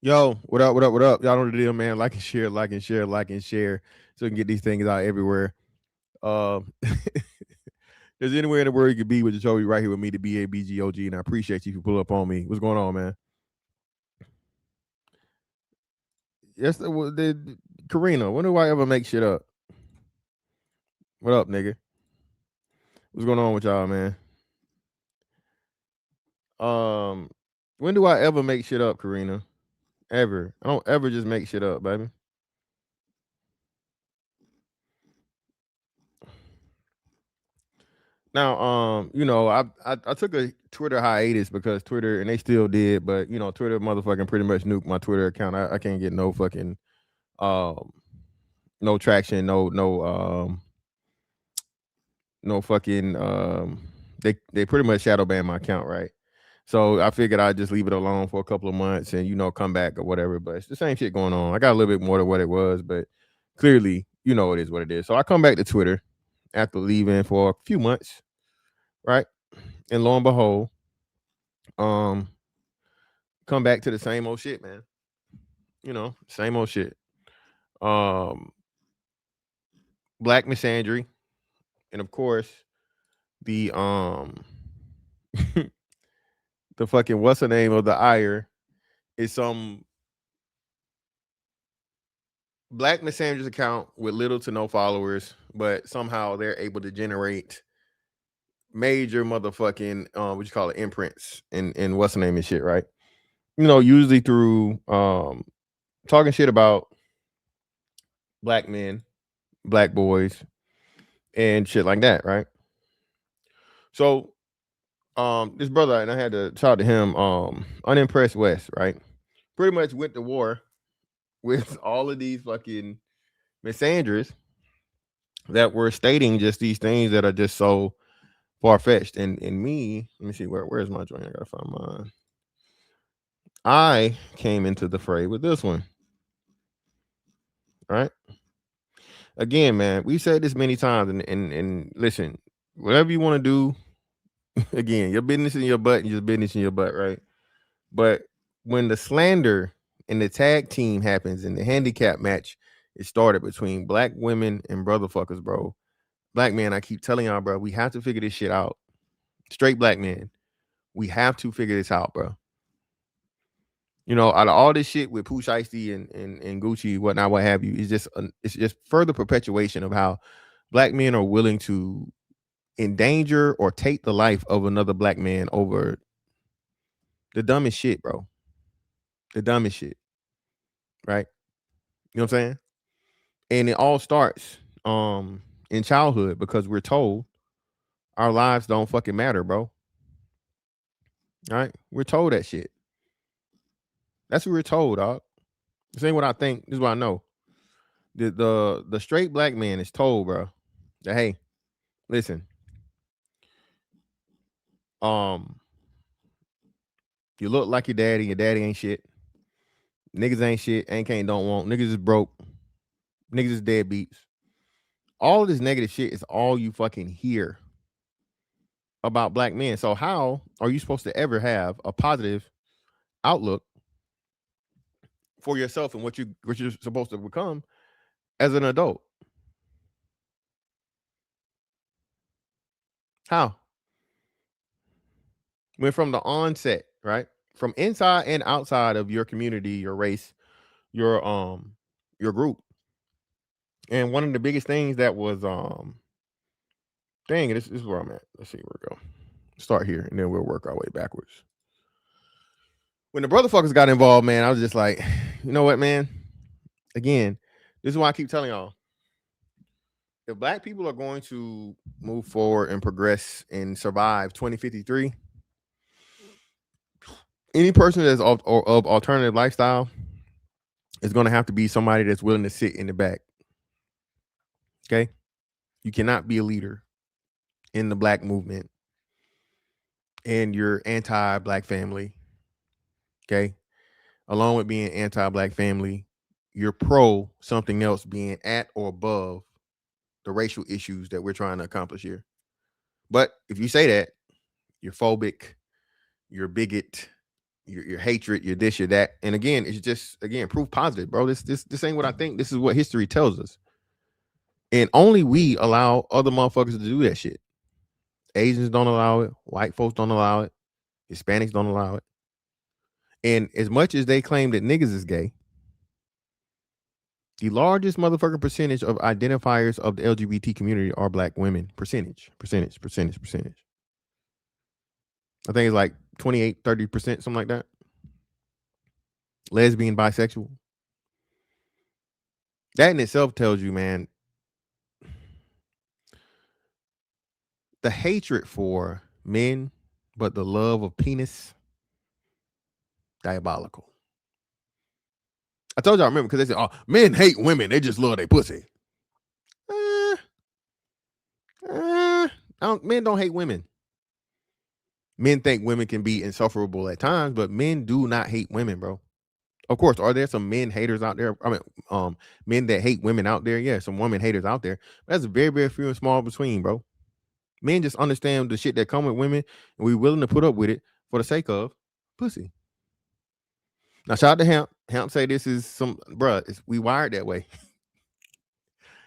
Yo, what up, what up, what up? Y'all know the deal, man. Like and share, like and share, like and share, so we can get these things out everywhere. There's anywhere in the world you could be with the show, you right here with me, the BABGOG, and I appreciate you for pull up on me. What's going on, man? Yes, Karina, when do I ever make shit up? What up, nigga? What's going on with y'all, man? When do I ever make shit up, Karina? Ever. I don't ever just make shit up, baby. Now, I took a Twitter hiatus because Twitter, and they still did, but Twitter motherfucking pretty much nuked my Twitter account. I can't get no fucking no traction, no fucking they pretty much shadow banned my account, right? So I figured I'd just leave it alone for a couple of months and come back or whatever. But it's the same shit going on. I got a little bit more than what it was, but clearly, it is what it is. So I come back to Twitter after leaving for a few months, right? And lo and behold, come back to the same old shit, man. Same old shit. Black misandry, and of course, the the fucking what's the name of the ire is some black misandry's account with little to no followers, but somehow they're able to generate major motherfucking what you call it imprints and what's the name and shit, right? Usually through talking shit about black men, black boys, and shit like that, right? So this brother, and I had to talk to him, Unimpressed West, right? Pretty much went to war with all of these fucking misandries that were stating just these things that are just so far-fetched. And me, let me see, where's my joint? I gotta find mine. I came into the fray with this one. Right? Again, man, we've said this many times, and listen, whatever you want to do, again, your business in your butt and your business in your butt, right? But when the slander and the tag team happens and the handicap match is started between black women and brotherfuckers, bro. Black men, I keep telling y'all, bro, we have to figure this shit out. Straight black men, we have to figure this out, bro. You know, out of all this shit with Pooh Shiesty and Gucci, whatnot, what have you, it's just further perpetuation of how black men are willing to endanger or take the life of another black man over the dumbest shit, bro. The dumbest shit, right? You know what I'm saying? And it all starts in childhood because we're told our lives don't fucking matter, bro. All right? We're told that shit. That's what we're told, dog. This ain't what I think. This is what I know. The straight black man is told, bro, that hey, listen, um, you look like your daddy ain't shit. Niggas ain't shit, ain't can't don't want. Niggas is broke. Niggas is deadbeats. All of this negative shit is all you fucking hear about black men. So how are you supposed to ever have a positive outlook for yourself and what you're supposed to become as an adult? How? When from the onset, right? From inside and outside of your community, your race, your group. And one of the biggest things that was dang, this is where I'm at. Let's see where we go. Start here and then we'll work our way backwards. When the brotherfuckers got involved, man, I was just like, you know what, man? Again, this is why I keep telling y'all. If black people are going to move forward and progress and survive 2053, any person that's of alternative lifestyle is going to have to be somebody that's willing to sit in the back. Okay? You cannot be a leader in the black movement and you're anti-black family. Okay? Along with being anti-black family, you're pro something else being at or above the racial issues that we're trying to accomplish here. But if you say that, you're phobic, you're bigot, you're hatred, you're this, you're that. And again, it's just proof positive, bro. This ain't what I think. This is what history tells us. And only we allow other motherfuckers to do that shit. Asians don't allow it, white folks don't allow it, Hispanics don't allow it. And as much as they claim that niggas is gay, the largest motherfucking percentage of identifiers of the LGBT community are black women. Percentage. I think it's like 28, 30%, something like that. Lesbian, bisexual. That in itself tells you, man, the hatred for men, but the love of penis, diabolical. I told y'all, remember, because they said, oh, men hate women. They just love their pussy. Men don't hate women. Men think women can be insufferable at times, but men do not hate women, bro. Of course, are there some men haters out there? I mean, men that hate women out there? Yeah, some women haters out there. That's very, very few and small between, bro. Men just understand the shit that come with women, and we willing to put up with it for the sake of pussy. Now, shout out to Hamp. Hamp say this is we wired that way.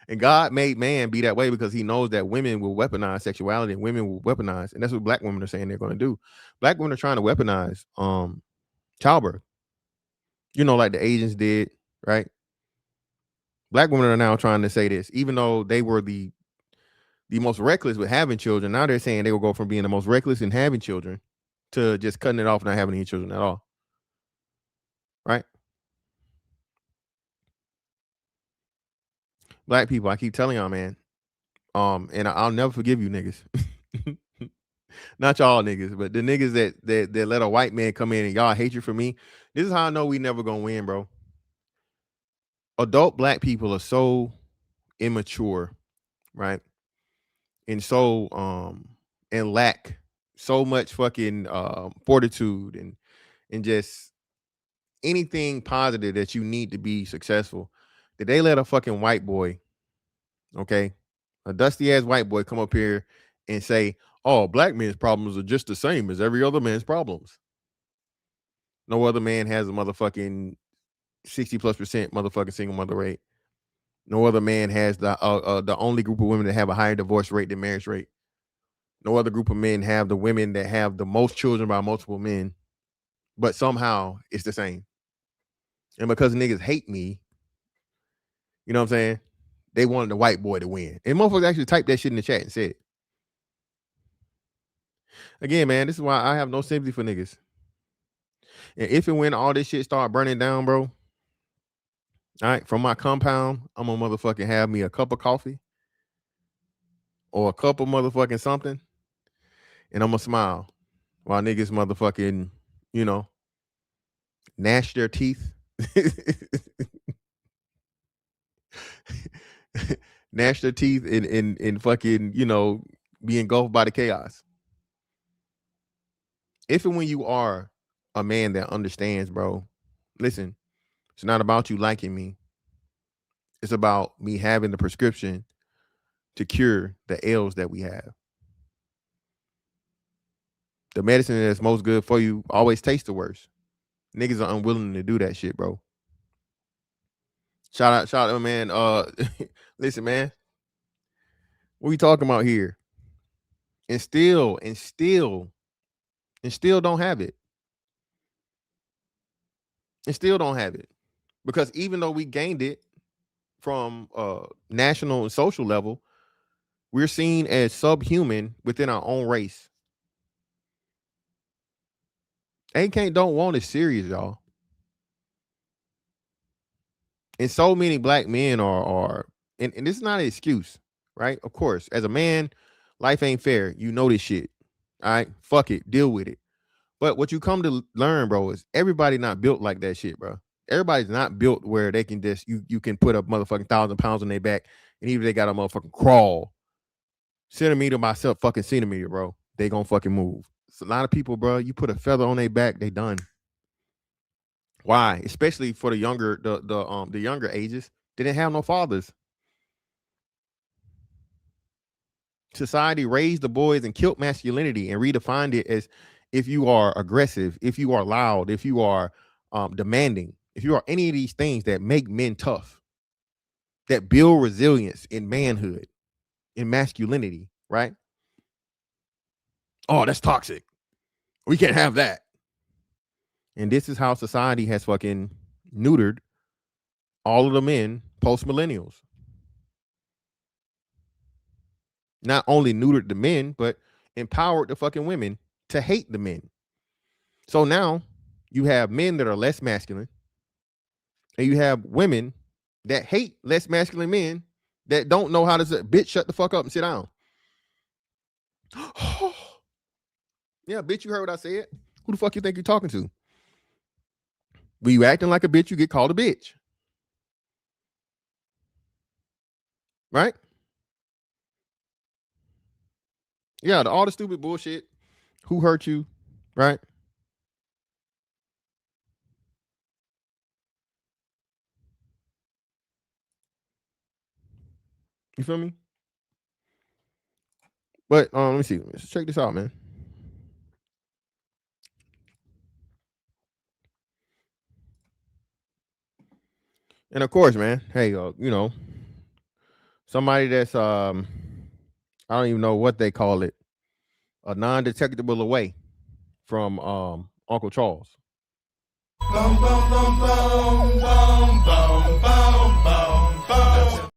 And God made man be that way because he knows that women will weaponize sexuality and women will weaponize. And that's what black women are saying they're going to do. Black women are trying to weaponize childbirth. You know, like the Asians did, right? Black women are now trying to say this, even though they were the most reckless with having children. Now they're saying they will go from being the most reckless in having children to just cutting it off, not having any children at all. Right? Black people, I keep telling y'all, man. And I'll never forgive you niggas. Not y'all niggas, but the niggas that let a white man come in and y'all hatred for me. This is how I know we never gonna win, bro. Adult black people are so immature, right? And so and lack so much fucking fortitude and just anything positive that you need to be successful, that they let a fucking white boy, okay, a dusty ass white boy come up here and say, oh, black men's problems are just the same as every other man's problems. No other man has a motherfucking 60+% motherfucking single mother rate. No other man has the only group of women that have a higher divorce rate than marriage rate. No other group of men have the women that have the most children by multiple men, but somehow it's the same. And because niggas hate me, you know what I'm saying? They wanted the white boy to win. And motherfuckers actually typed that shit in the chat and said it. Again, man, this is why I have no sympathy for niggas. And if and when all this shit start burning down, bro, all right, from my compound, I'm gonna motherfucking have me a cup of coffee or a cup of motherfucking something, and I'm gonna smile while niggas motherfucking, you know, gnash their teeth. Gnash their teeth and fucking, you know, be engulfed by the chaos. If and when you are a man that understands, bro, listen, it's not about you liking me. It's about me having the prescription to cure the ills that we have. The medicine that's most good for you always tastes the worst. Niggas are unwilling to do that shit, bro. Shout out, man. Listen, man. What we talking about here? And still don't have it. And still don't have it. Because even though we gained it from national and social level, we're seen as subhuman within our own race. AK don't want it serious, y'all. And so many black men are and this is not an excuse, right? Of course, as a man, life ain't fair. You know this shit. All right, fuck it, deal with it. But what you come to learn, bro, is everybody not built like that shit, bro. Everybody's not built where they can just you can put a motherfucking 1,000 pounds on their back, and even if they got a motherfucking crawl centimeter by fucking centimeter, bro, they gonna fucking move. So a lot of people, bro, you put a feather on their back, they done. Why? Especially for the younger ages, they didn't have no fathers. Society raised the boys and killed masculinity and redefined it as if you are aggressive, if you are loud, if you are demanding, if you are any of these things that make men tough, that build resilience in manhood, in masculinity, right? Oh, that's toxic. We can't have that. And this is how society has fucking neutered all of the men post millennials. Not only neutered the men, but empowered the fucking women to hate the men. So now you have men that are less masculine, and you have women that hate less masculine men that don't know how to say, bitch, shut the fuck up and sit down. Yeah, bitch, you heard what I said. Who the fuck you think you're talking to? When you acting like a bitch, you get called a bitch. Right? Yeah, all the stupid bullshit. Who hurt you? Right? You feel me? But let me see. Let's check this out, man. And of course, man, hey, you know, somebody that's I don't even know what they call it, a non-detectable away from Uncle Charles. Bum, bum, bum, bum, bum, bum, bum, bum, bum.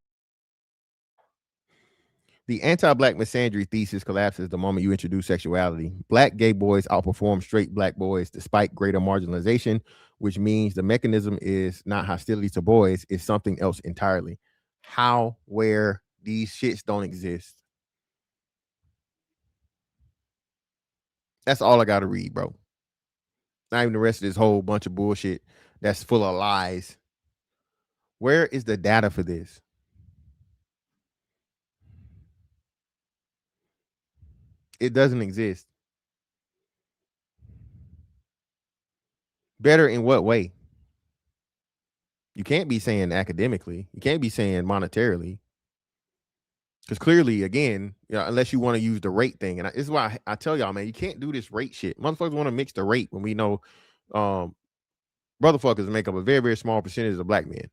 The anti-black misandry thesis collapses the moment you introduce sexuality. Black gay boys outperform straight black boys despite greater marginalization, which means the mechanism is not hostility to boys, it's something else entirely. How, where these shits don't exist. That's all I got to read, bro. Not even the rest of this whole bunch of bullshit that's full of lies. Where is the data for this? It doesn't exist. Better in what way? You can't be saying academically. You can't be saying monetarily. Because clearly, again, you know, unless you want to use the rate thing, and this is why I tell y'all, man, you can't do this rate shit. Motherfuckers want to mix the rate when we know brotherfuckers make up a very, very small percentage of black men,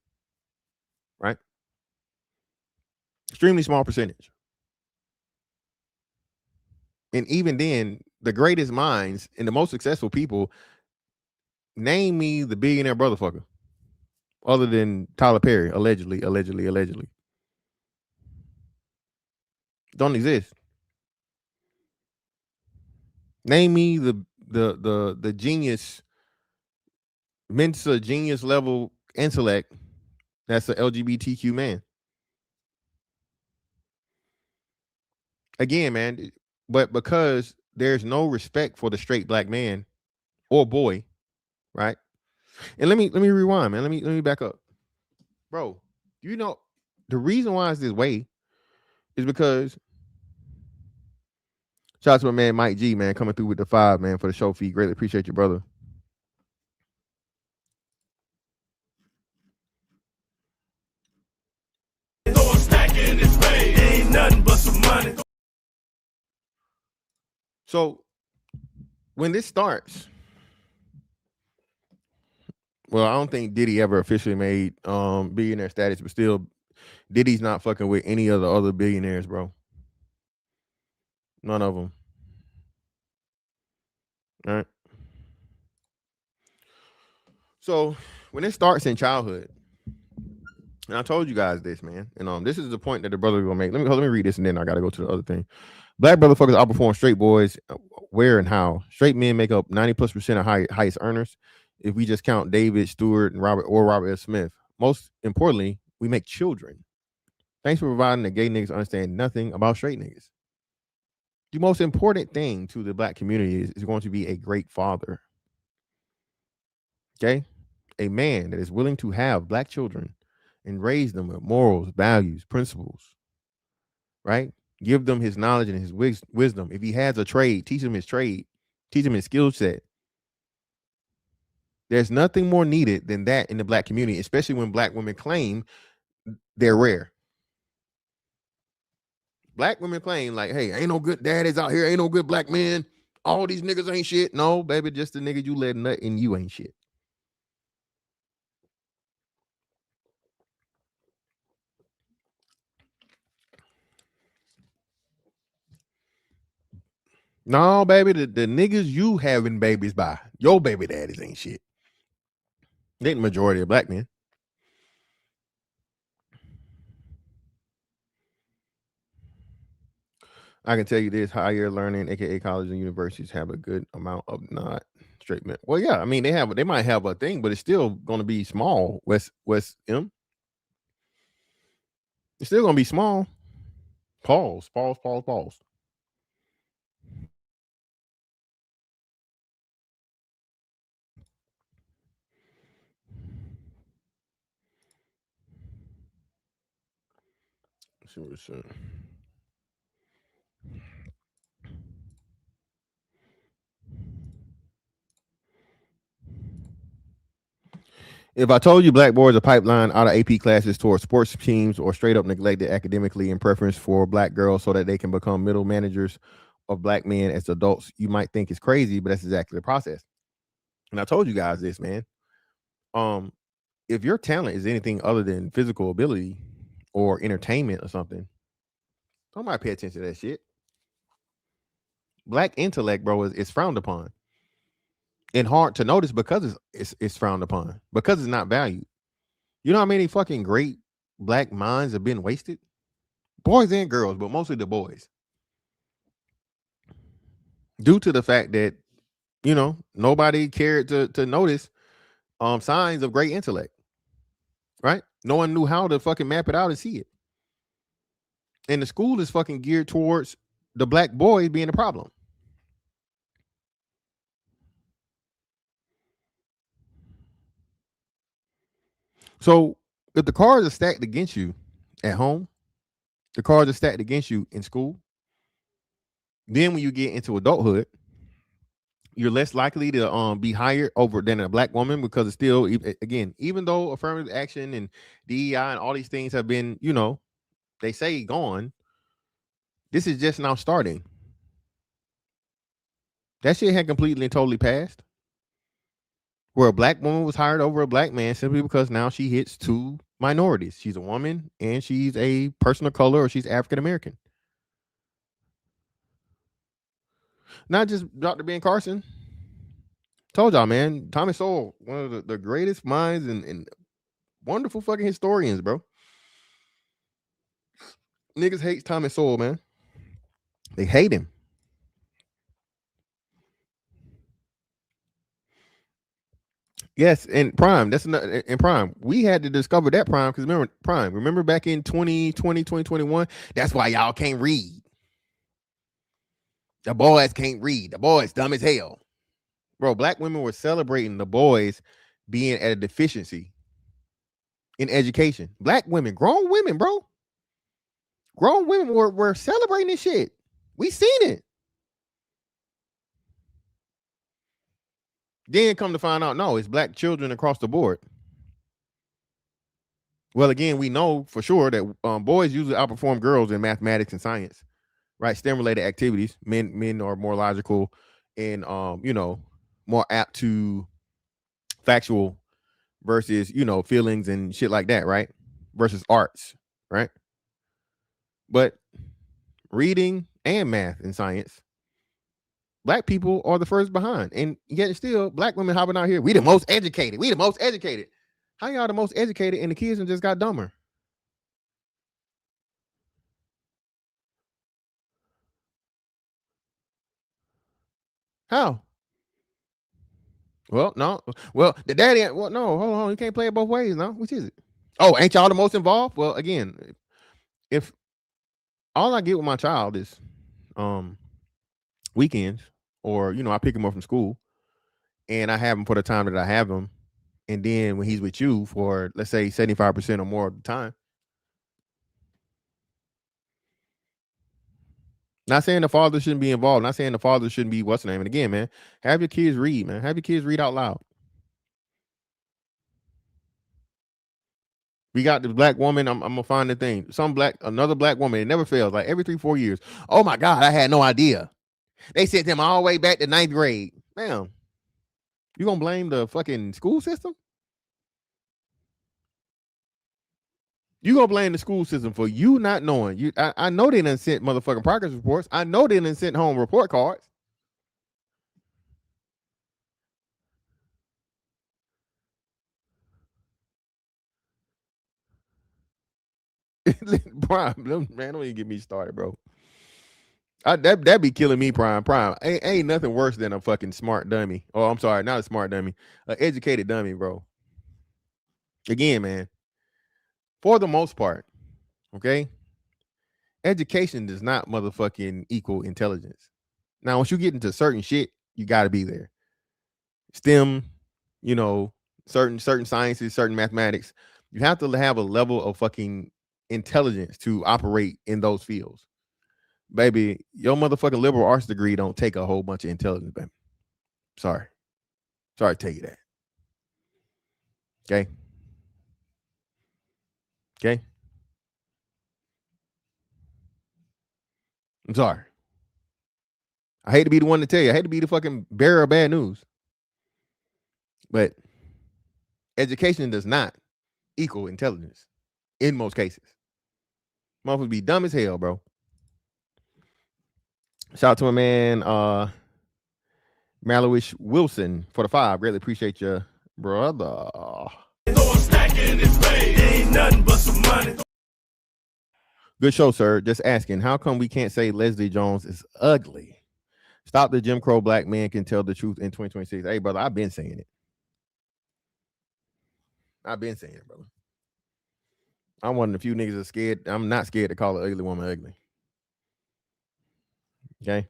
right? Extremely small percentage. And even then, the greatest minds and the most successful people, name me the billionaire brotherfucker. other than Tyler Perry, allegedly. Don't exist. Name me the genius, Mensa genius level intellect that's an LGBTQ man. Again, man, but because there's no respect for the straight black man or boy, right? And let me rewind, man. Let me back up. Bro, you know the reason why it's this way is because shout out to my man Mike G, man, coming through with the 5, man, for the show feed. Greatly appreciate you, brother. Ain't nothing but some money. So when this starts, well, I don't think Diddy ever officially made billionaire status, but still, Diddy's not fucking with any of the other billionaires, bro. None of them. All right. So when it starts in childhood, and I told you guys this, man, and this is the point that the brother gonna make. Let me read this, and then I gotta go to the other thing. Black motherfuckers outperform straight boys. Where and how? Straight men make up 90+% of highest earners. If we just count David Stewart and Robert S. Smith. Most importantly, we make children. Thanks for providing that gay niggas understand nothing about straight niggas. The most important thing to the black community is going to be a great father. Okay? A man that is willing to have black children and raise them with morals, values, principles, right? Give them his knowledge and his wisdom. If he has a trade, teach him his trade, teach him his skill set. There's nothing more needed than that in the black community, especially when black women claim they're rare. Black women claim like, hey, ain't no good daddies out here, ain't no good black men. All these niggas ain't shit. No, baby, just the nigga you let nut and you ain't shit. No, baby, the niggas you having babies by, your baby daddies ain't shit. They ain't the majority of black men. I can tell you this: higher learning, aka colleges and universities, have a good amount of not straight men. Well, yeah, I mean they might have a thing, but it's still going to be small. West M. It's still going to be small. Pause. Let's see what it's saying. If I told you black boys are pipeline out of AP classes towards sports teams or straight up neglected academically in preference for black girls so that they can become middle managers of black men as adults, you might think it's crazy, but that's exactly the process. And I told you guys this, man. If your talent is anything other than physical ability or entertainment or something, somebody pay attention to that shit. Black intellect, bro, is frowned upon and hard to notice because it's frowned upon because it's not valued. You know how many fucking great black minds have been wasted? Boys and girls, but mostly the boys. Due to the fact that, nobody cared to notice signs of great intellect. Right? No one knew how to fucking map it out and see it. And the school is fucking geared towards the black boy being the problem. So if the cards are stacked against you at home, the cards are stacked against you in school, then when you get into adulthood, you're less likely to be hired over than a black woman because it's still, again, even though affirmative action and DEI and all these things have been, they say gone, this is just now starting. That shit had completely and totally passed. Where a black woman was hired over a black man simply because now she hits two minorities. She's a woman and she's a person of color or she's African American. Not just Dr. Ben Carson. Told y'all, man. Tommy Sowell, one of the greatest minds in Wonderful fucking historians, bro. Niggas hate Thomas Sowell, man. They hate him. Yes, and Prime. That's not in Prime. We had to discover that Prime because remember Prime. Remember back in 2020, 2021? That's why y'all can't read. The boys can't read. The boys dumb as hell. Bro, black women were celebrating the boys being at a deficiency in education. Black women, grown women, bro. Grown women were celebrating this shit. We seen it. Then come to find out, no, it's black children across the board. Well, again, we know for sure that boys usually outperform girls in mathematics and science, right? STEM related activities. Men are more logical and more apt to factual versus feelings and shit like that, right? Versus arts, right? But reading and math and science, black people are the first behind, and yet still black women hopping out here. We the most educated. We the most educated. How y'all the most educated and the kids just got dumber? How? Well, no. Well, the daddy. Well, no. Hold on. You can't play it both ways. No. Which is it? Oh, ain't y'all the most involved? Well, again, if all I get with my child is weekends, or I pick him up from school, and I have him for the time that I have him, and then when he's with you for let's say 75% or more of the time. Not saying the father shouldn't be involved. Not saying the father shouldn't be what's the name. And again, man, have your kids read, man. Have your kids read out loud. We got the black woman. I'm gonna find the thing. Another black woman. It never fails. Like every 3-4 years. Oh my God, I had no idea. They sent him all the way back to 9th grade. Damn, you gonna blame the fucking school system? You gonna blame the school system for you not knowing? I know they didn't send motherfucking progress reports. I know they didn't send home report cards. Prime, man, don't even get me started, bro. That be killing me, Prime. Ain't nothing worse than a fucking smart dummy. Oh, I'm sorry, not a smart dummy, an educated dummy, bro. Again, man, for the most part, okay, education does not motherfucking equal intelligence. Now, once you get into certain shit, you got to be there. STEM, you know, certain sciences, certain mathematics, you have to have a level of fucking intelligence to operate in those fields. Baby, your motherfucking liberal arts degree don't take a whole bunch of intelligence, baby. Sorry to tell you that. Okay. Okay. I'm sorry. I hate to be the one to tell you. I hate to be the fucking bearer of bad news. But education does not equal intelligence in most cases. Motherfuckers be dumb as hell, bro. Shout out to my man, Malowish Wilson for the 5. Greatly appreciate you, brother. Good show, sir. Just asking, how come we can't say Leslie Jones is ugly? Stop the Jim Crow black man can tell the truth in 2026. Hey, brother, I've been saying it. Brother. I'm one of the few niggas that's scared. I'm not scared to call an ugly woman ugly. Okay?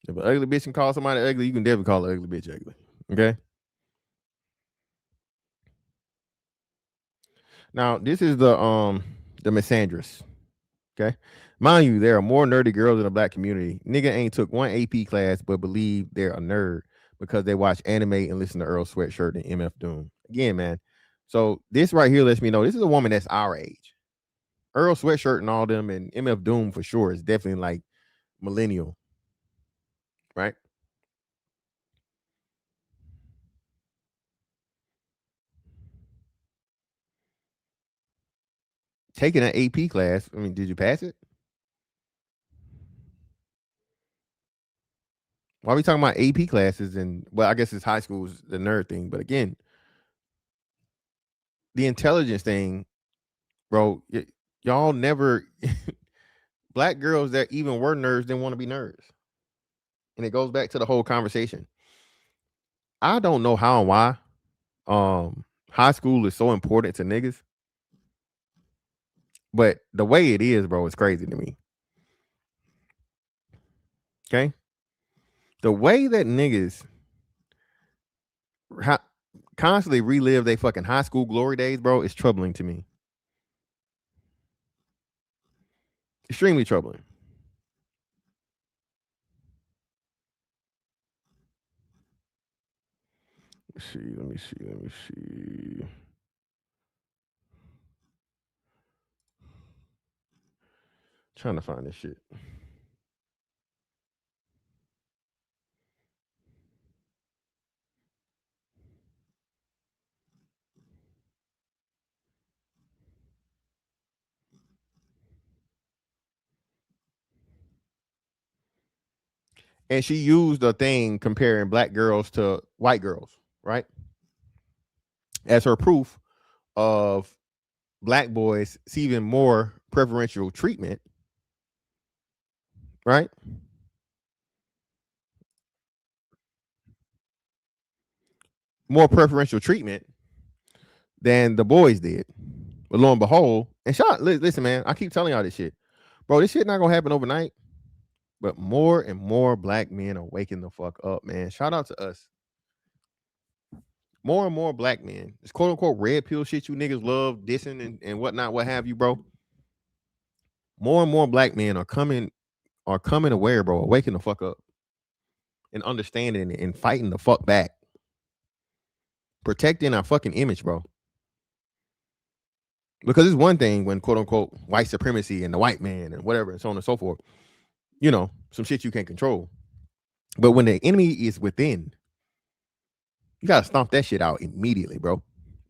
If an ugly bitch can call somebody ugly, you can definitely call an ugly bitch ugly. Okay? Now, this is the misandrous. Okay? Mind you, there are more nerdy girls in the black community. Nigga ain't took one AP class, but believe they're a nerd because they watch anime and listen to Earl Sweatshirt and MF Doom. Again, man. So this right here lets me know this is a woman that's our age. Earl Sweatshirt and all them and MF Doom for sure is definitely like millennial, right? Taking an AP class. I mean, did you pass it? Why are we talking about AP classes? And well, I guess it's high school's the nerd thing. But again, the intelligence thing, bro. Y'all never black girls that even were nerds didn't want to be nerds. And it goes back to the whole conversation. I don't know how and why high school is so important to niggas. But the way it is, bro, is crazy to me. Okay? The way that niggas constantly relive their fucking high school glory days, bro, is troubling to me. Extremely troubling. Let me see. Trying to find this shit. And she used a thing comparing black girls to white girls, right? As her proof of black boys receiving more preferential treatment, right? More preferential treatment than the boys did. But lo and behold, and listen, man, I keep telling y'all this shit. Bro, this shit not gonna happen overnight. But more and more black men are waking the fuck up, man. Shout out to us. More and more black men. This quote unquote red pill shit you niggas love dissing and whatnot, what have you, bro. More and more black men are coming aware, bro, waking the fuck up and understanding and fighting the fuck back. Protecting our fucking image, bro. Because it's one thing when quote unquote white supremacy and the white man and whatever and so on and so forth, you know, some shit you can't control. But when the enemy is within, you gotta stomp that shit out immediately, bro.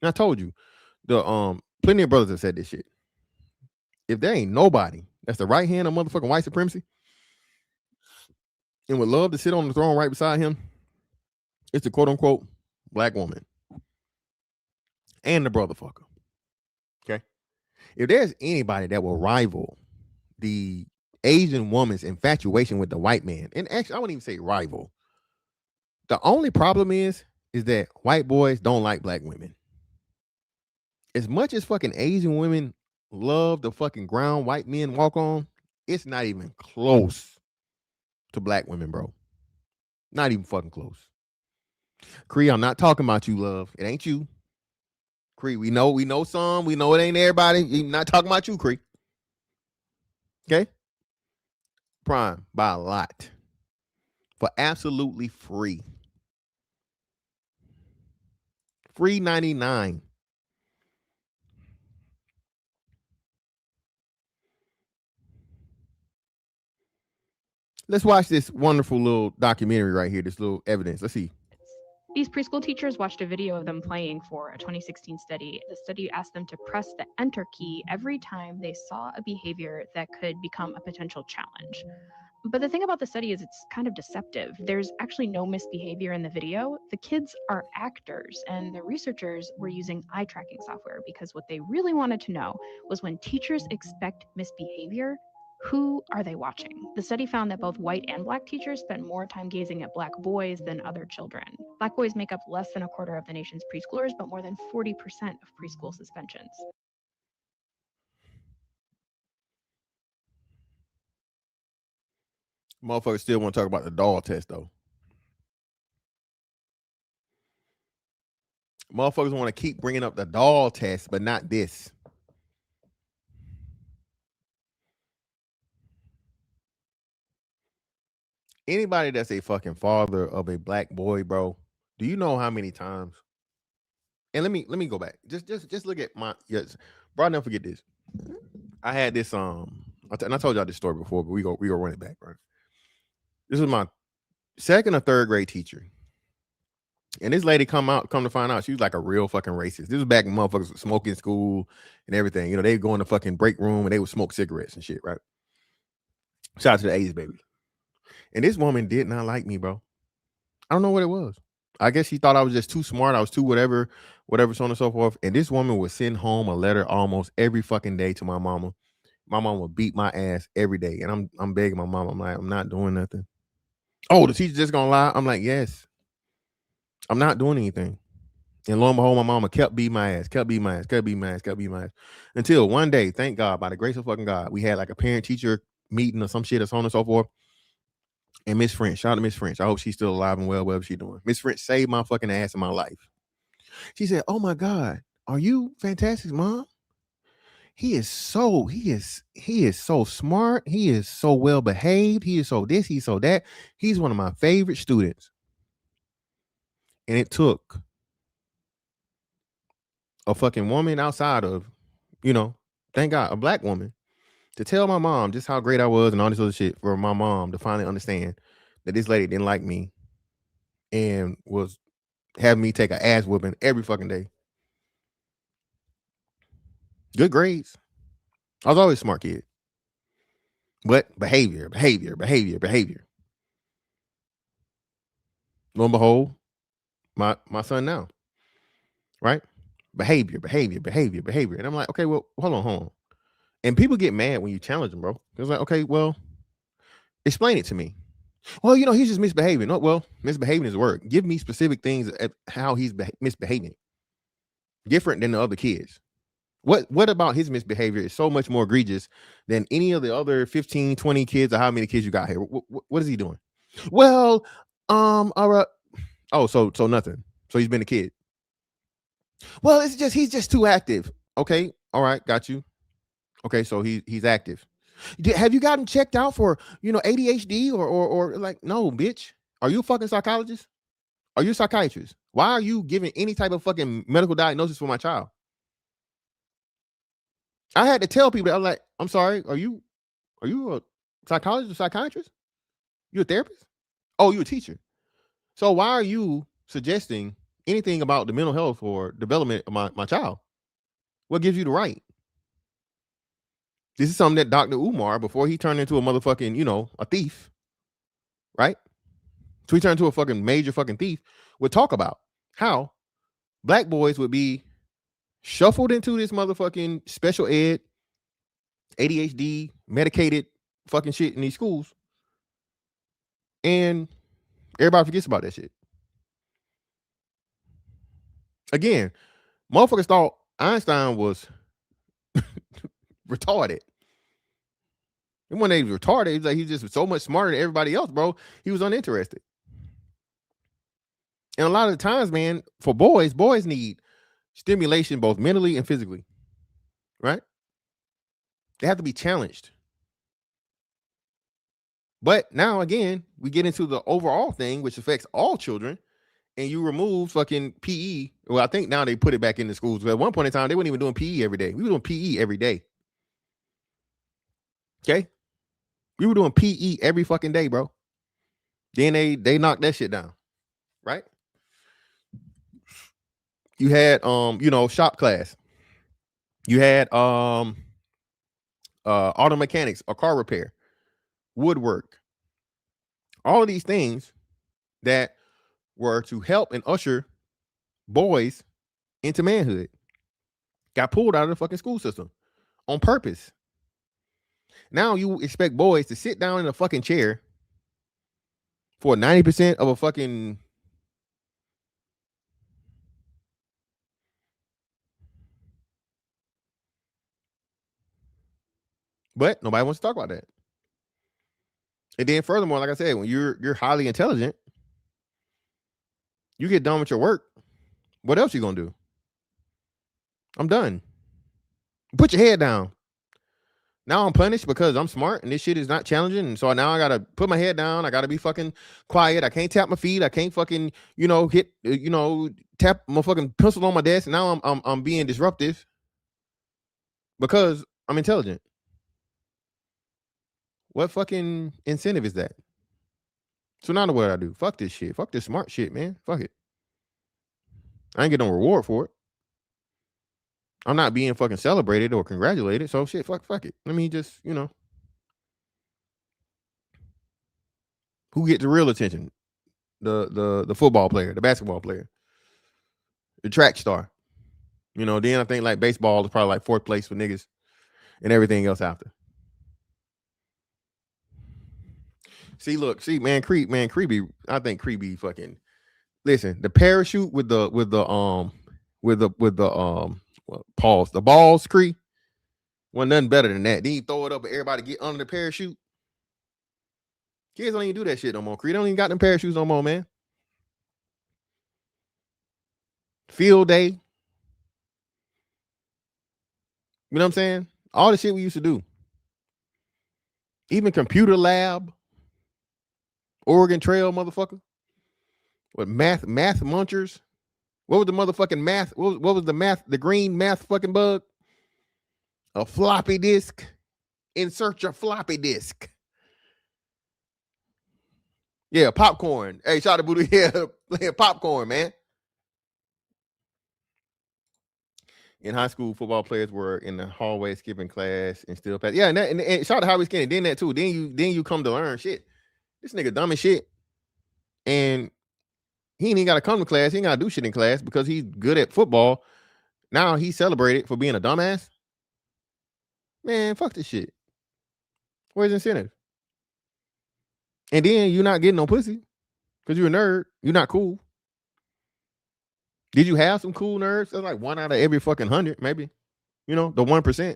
And I told you, the plenty of brothers have said this shit. If there ain't nobody that's the right hand of motherfucking white supremacy and would love to sit on the throne right beside him, it's the quote unquote black woman and the brother fucker. Okay. If there's anybody that will rival the Asian woman's infatuation with the white man, and actually, I wouldn't even say rival. The only problem is that white boys don't like black women. As much as fucking Asian women love the fucking ground white men walk on, it's not even close to black women, bro. Not even fucking close. Cree, I'm not talking about you, love. It ain't you. Cree, we know some. We know it ain't everybody. I'm not talking about you, Cree. Okay? Prime by a lot. For absolutely free. Free 99. Let's watch this wonderful little documentary right here, this little evidence. Let's see. These preschool teachers watched a video of them playing for a 2016 study. The study asked them to press the enter key every time they saw a behavior that could become a potential challenge. But the thing about the study is it's kind of deceptive. There's actually no misbehavior in the video. The kids are actors, and the researchers were using eye tracking software because what they really wanted to know was when teachers expect misbehavior, who are they watching? The study found that both white and black teachers spent more time gazing at black boys than other children. Black boys make up less than a quarter of the nation's preschoolers, but more than 40% of preschool suspensions. Motherfuckers still want to talk about the doll test, though. Motherfuckers want to keep bringing up the doll test, but not this. Anybody that's a fucking father of a black boy, bro, do you know how many times? And let me go back. Just look at my yes. Bro, I'll never forget this. I had this and I told y'all this story before, but we go run it back, right? This was my second or third grade teacher. And this lady come to find out she was like a real fucking racist. This was back when motherfuckers was smoking school and everything. You know, they'd go in the fucking break room and they would smoke cigarettes and shit, right? Shout out to the 80s, baby. And this woman did not like me, bro. I don't know what it was. I guess she thought I was just too smart. I was too whatever, so on and so forth. And this woman would send home a letter almost every fucking day to my mama. My mom would beat my ass every day. And I'm begging my mom. I'm like, I'm not doing nothing. Oh, the teacher just gonna lie? I'm like, yes. I'm not doing anything. And lo and behold, my mama kept beating my ass, kept beating my ass, kept beating my ass, kept beating my ass. Until one day, thank God, by the grace of fucking God, we had like a parent-teacher meeting or some shit or so on and so forth. And Miss French, shout out to Miss French. I hope she's still alive and well, whatever she's doing. Miss French saved my fucking ass in my life. She said, "Oh my God, are you fantastic, mom? He is so smart. He is so well behaved. He is so this, he's so that. He's one of my favorite students." And it took a fucking woman outside of, thank God, a black woman to tell my mom just how great I was and all this other shit for my mom to finally understand that this lady didn't like me and was having me take an ass whooping every fucking day. Good grades. I was always a smart kid. But behavior. Lo and behold, my son now, right? Behavior. And I'm like, okay, well, hold on. And people get mad when you challenge them, bro. It's like, okay, well, explain it to me. Well, he's just misbehaving. No, well, misbehaving is a word. Give me specific things at how he's misbehaving. Different than the other kids. What about his misbehavior is so much more egregious than any of the other 15, 20 kids or how many kids you got here? What is he doing? Well, all right. Oh, so nothing. So he's been a kid. Well, he's just too active. Okay, all right, got you. Okay, so he's active. Have you gotten checked out for ADHD or like, no, bitch? Are you a fucking psychologist? Are you a psychiatrist? Why are you giving any type of fucking medical diagnosis for my child? I had to tell people that. I'm like, I'm sorry, are you a psychologist or psychiatrist? You a therapist? Oh, you a teacher. So why are you suggesting anything about the mental health or development of my child? What gives you the right? This is something that Dr. Umar, before he turned into a motherfucking, a thief, right? So he turned into a fucking major fucking thief, would talk about how black boys would be shuffled into this motherfucking special ed, ADHD, medicated fucking shit in these schools. And everybody forgets about that shit. Again, motherfuckers thought Einstein was retarded. And when they was retarded, he's like, he's just so much smarter than everybody else, bro. He was uninterested. And a lot of the times, man, for boys need stimulation both mentally and physically, right? They have to be challenged. But now, again, we get into the overall thing, which affects all children, and you remove fucking PE. Well, I think now they put it back in the schools. But at one point in time, they weren't even doing PE every day. We were doing PE every day. Okay? We were doing PE every fucking day, bro. Then they knocked that shit down, right? You had shop class. You had auto mechanics or car repair, woodwork. All of these things that were to help and usher boys into manhood got pulled out of the fucking school system on purpose. Now you expect boys to sit down in a fucking chair for 90% of a fucking. But nobody wants to talk about that. And then furthermore, like I said, when you're highly intelligent, you get done with your work. What else you gonna do? I'm done. Put your head down. Now I'm punished because I'm smart and this shit is not challenging. And so now I gotta put my head down. I gotta be fucking quiet. I can't tap my feet. I can't fucking, hit, tap my fucking pencil on my desk. And now I'm being disruptive because I'm intelligent. What fucking incentive is that? So now what I do? Fuck this shit. Fuck this smart shit, man. Fuck it. I ain't get no reward for it. I'm not being fucking celebrated or congratulated. So shit, fuck it. Let me just, who gets the real attention? the football player, the basketball player, the track star. You know, then I think like baseball is probably like fourth place for niggas and everything else after. See, look, see, man, Creepy. I think Creepy fucking listen. The parachute with the pause the balls, Cree wasn't nothing better than that. Then you throw it up and everybody get under the parachute. Kids don't even do that shit no more. Cree don't even got them parachutes no more, man. Field day. You know what I'm saying? All the shit we used to do. Even computer lab. Oregon Trail, motherfucker. What math munchers? What was the motherfucking math? What was the math? The green math fucking bug? A floppy disk. Insert your floppy disk. Yeah, popcorn. Hey, shout out to Buddha. Yeah, popcorn, man. In high school, football players were in the hallway skipping class and still pass. Yeah, and shout out to Harvey Skinny. Then that too. Then you come to learn shit. This nigga dumb as shit. And he ain't got to come to class. He ain't got to do shit in class because he's good at football. Now he's celebrated for being a dumbass. Man, fuck this shit. Where's the incentive? And then you're not getting no pussy because you're a nerd. You're not cool. Did you have some cool nerds? That's like 1 out of every fucking 100, maybe. You know, the 1%.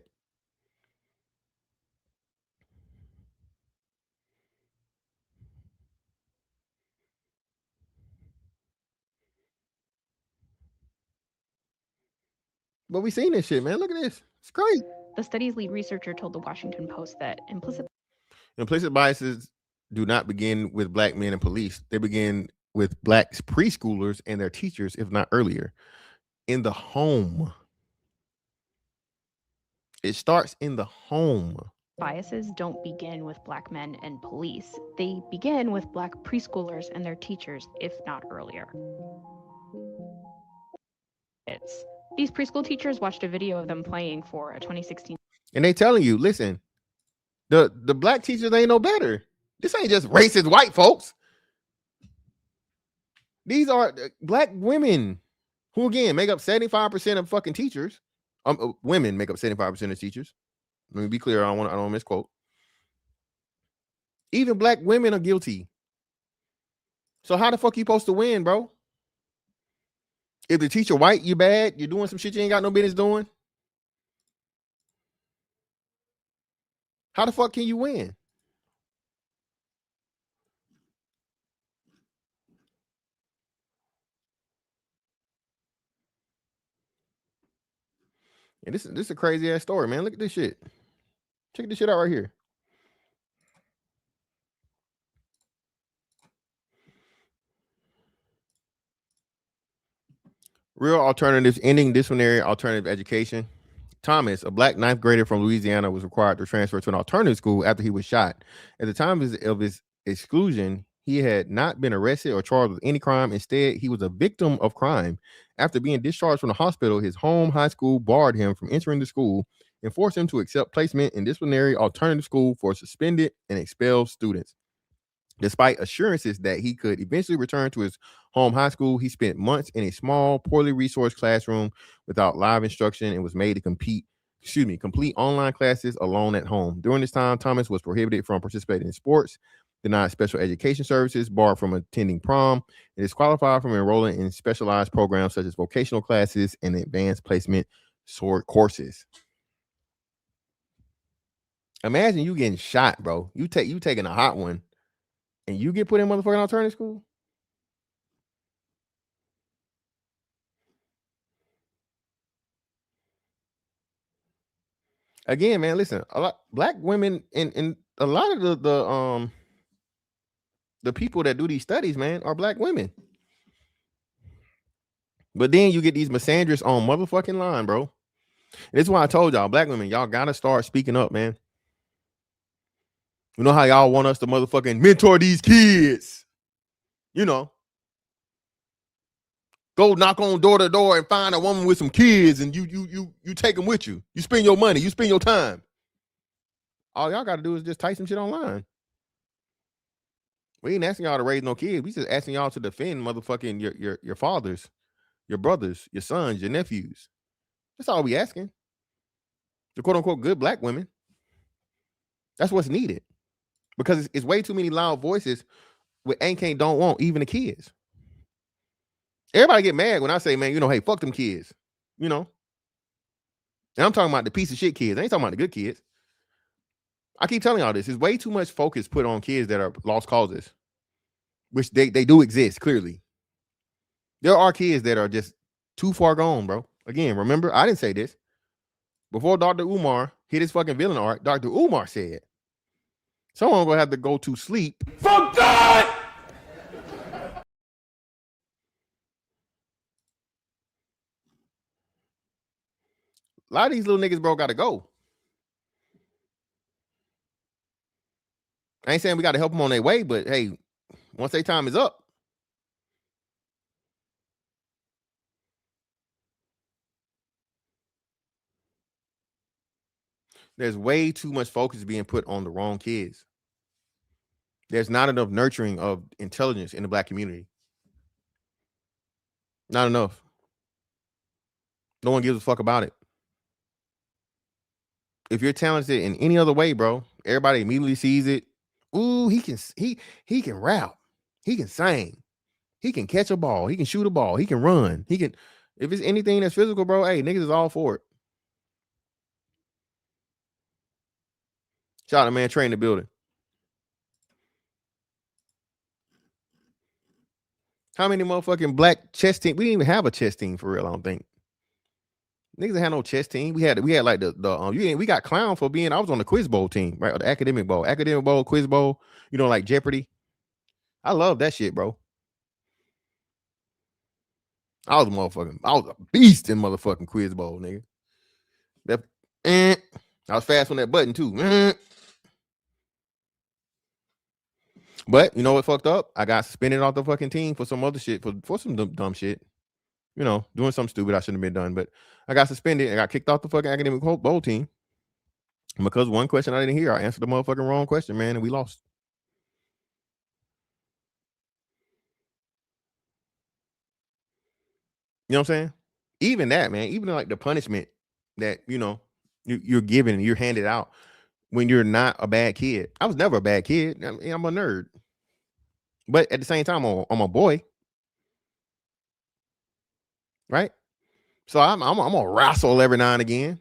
But we seen this shit, man. Look at this. It's great. The study's lead researcher told the Washington Post that implicit biases do not begin with black men and police. They begin with black preschoolers and their teachers, if not earlier, in the home. It starts in the home. Biases don't begin with black men and police. They begin with black preschoolers and their teachers, if not earlier. These preschool teachers watched a video of them playing for a 2016. And they telling you, listen, the black teachers ain't no better. This ain't just racist white folks. These are black women who, again, make up 75% of fucking teachers. Women make up 75% of teachers. Let me be clear. I don't misquote. Even black women are guilty. So how the fuck you supposed to win, bro? If the teacher white, you bad. You're doing some shit you ain't got no business doing. How the fuck can you win? And this is a crazy ass story, man. Look at this shit. Check this shit out right here. Real alternatives, ending disciplinary alternative education. Thomas, a black ninth grader from Louisiana, was required to transfer to an alternative school after he was shot. At the time of his exclusion, he had not been arrested or charged with any crime. Instead, he was a victim of crime. After being discharged from the hospital, his home high school barred him from entering the school and forced him to accept placement in disciplinary alternative school for suspended and expelled students. Despite assurances that he could eventually return to his home high school, he spent months in a small, poorly resourced classroom without live instruction and was made to complete online classes alone at home. During this time, Thomas was prohibited from participating in sports, denied special education services, barred from attending prom, and disqualified from enrolling in specialized programs such as vocational classes and advanced placement courses. Imagine you getting shot, bro. You taking a hot one. And you get put in motherfucking alternative school? Again, man, listen, a lot black women and a lot of the people that do these studies, man, are black women. But then you get these misandrists on motherfucking line, bro. And this is why I told y'all, black women, y'all gotta start speaking up, man. You know how y'all want us to motherfucking mentor these kids? You know, go knock on door to door and find a woman with some kids, and you take them with you. You spend your money, you spend your time. All y'all got to do is just type some shit online. We ain't asking y'all to raise no kids. We just asking y'all to defend motherfucking your fathers, your brothers, your sons, your nephews. That's all we asking. The quote unquote good black women. That's what's needed. Because it's way too many loud voices with ain't can't don't want, even the kids. Everybody get mad when I say, man, hey, fuck them kids. And I'm talking about the piece of shit kids. I ain't talking about the good kids. I keep telling y'all this. There's way too much focus put on kids that are lost causes, which they do exist, clearly. There are kids that are just too far gone, bro. Again, remember, I didn't say this. Before Dr. Umar hit his fucking villain arc, Dr. Umar said, someone gonna have to go to sleep. For God! A lot of these little niggas, bro, gotta go. I ain't saying we gotta help them on their way, but hey, once their time is up, there's way too much focus being put on the wrong kids. There's not enough nurturing of intelligence in the black community. Not enough. No one gives a fuck about it. If you're talented in any other way, bro, everybody immediately sees it. Ooh, he can rap. He can sing. He can catch a ball. He can shoot a ball. He can run. He can, if it's anything that's physical, bro, hey, niggas is all for it. Shout out to man train the building. How many motherfucking black chess team? We didn't even have a chess team for real, I don't think. Niggas had no chess team. We had like we got clown for being, I was on the quiz bowl team, right? Or the academic bowl, quiz bowl, like Jeopardy. I love that shit, bro. I was a beast in motherfucking quiz bowl, nigga. I was fast on that button too. But you know what fucked up? I got suspended off the fucking team for some other shit, for some dumb shit. Doing something stupid I shouldn't have been done. But I got suspended and got kicked off the fucking academic bowl team. Because one question I didn't hear, I answered the motherfucking wrong question, man, and we lost. You know what I'm saying? Even that, man, even like the punishment that, you're given and you're handed out when you're not a bad kid. I was never a bad kid. I'm a nerd. But at the same time, I'm a boy. Right? So I'm gonna wrestle every now and again.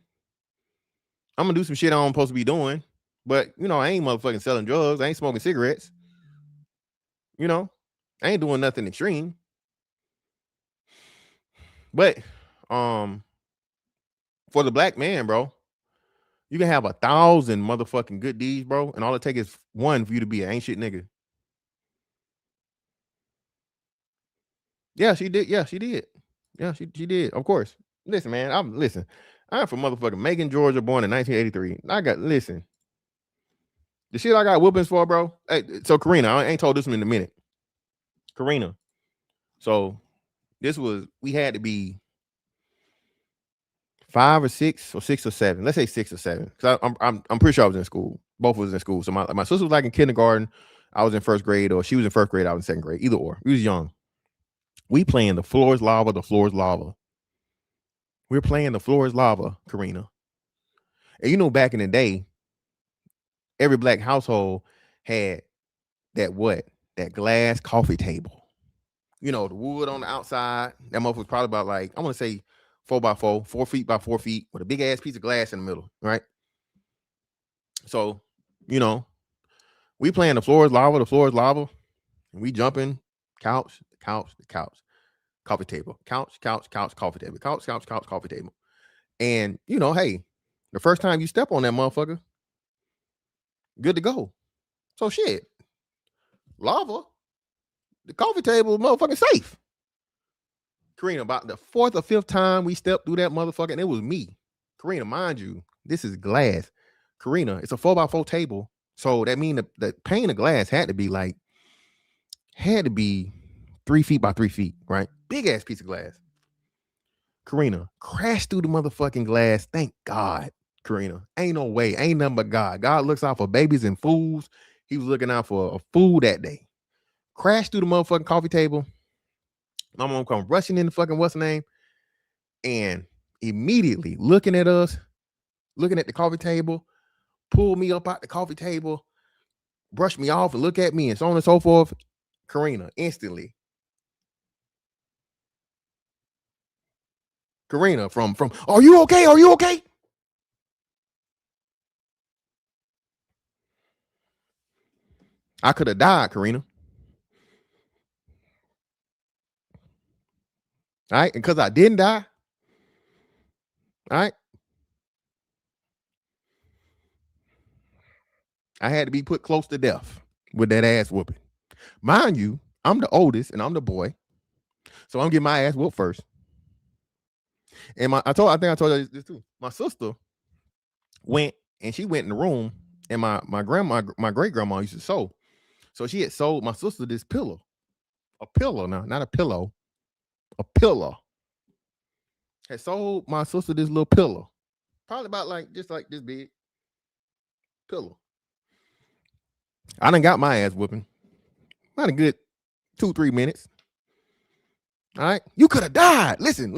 I'm gonna do some shit I'm supposed to be doing. But I ain't motherfucking selling drugs. I ain't smoking cigarettes. I ain't doing nothing extreme. But for the black man, bro, you can have 1,000 motherfucking good deeds, bro, and all it takes is one for you to be an ain't shit nigga. Yeah, she did. Yeah, she did. Yeah, she did. Of course. Listen, man. I'm from motherfucking Macon, Georgia, born in 1983. Listen. The shit I got whoopings for, bro. Hey, so Karina, I ain't told this one in a minute. Karina. So we had to be 5 or 6 or 6 or 7. Let's say 6 or 7. Because I'm pretty sure I was in school. Both was in school. So my sister was like in kindergarten. I was in first grade, or she was in first grade. I was in second grade. Either or. We was young. We playing the floor is lava. The floor is lava. We're playing the floor is lava, Karina. And back in the day, every black household had that glass coffee table. The wood on the outside. That motherfucker was probably about like, I want to say 4x4, 4 feet by 4 feet, with a big ass piece of glass in the middle, right? So, we playing the floor is lava, and we jumping couch, coffee table, couch, coffee table, couch, coffee table. And hey, the first time you step on that motherfucker, good to go. So shit, lava, the coffee table, motherfucking safe. Karina, about the 4th or 5th time we stepped through that motherfucker, and it was me. Karina, mind you, this is glass. Karina, it's a 4x4 table, so that means the pane of glass had to be 3 feet by 3 feet, right? Big ass piece of glass. Karina crashed through the motherfucking glass. Thank God, Karina. Ain't no way. Ain't nothing but God. God looks out for babies and fools. He was looking out for a fool that day. crash through the motherfucking coffee table. My mom come rushing in the fucking what's the name, and immediately looking at us, looking at the coffee table, pull me up out the coffee table, brush me off, and look at me, and so on and so forth. Karina, instantly. Karina, from, are you okay? Are you okay? I could have died, Karina. All right, and because I didn't die, all right, I had to be put close to death with that ass whooping. Mind you, I'm the oldest and I'm the boy, so I'm getting my ass whooped first. And I think I told you this too. My sister went and she went in the room, and my grandma, my great grandma used to sew, so she had sold my sister this pillow, a pillow now, not a pillow, a pillow. Had sold my sister this little pillow, probably about like just like this big pillow. I done got my ass whooping. Not a good 2-3 minutes. All right, you could have died. Listen.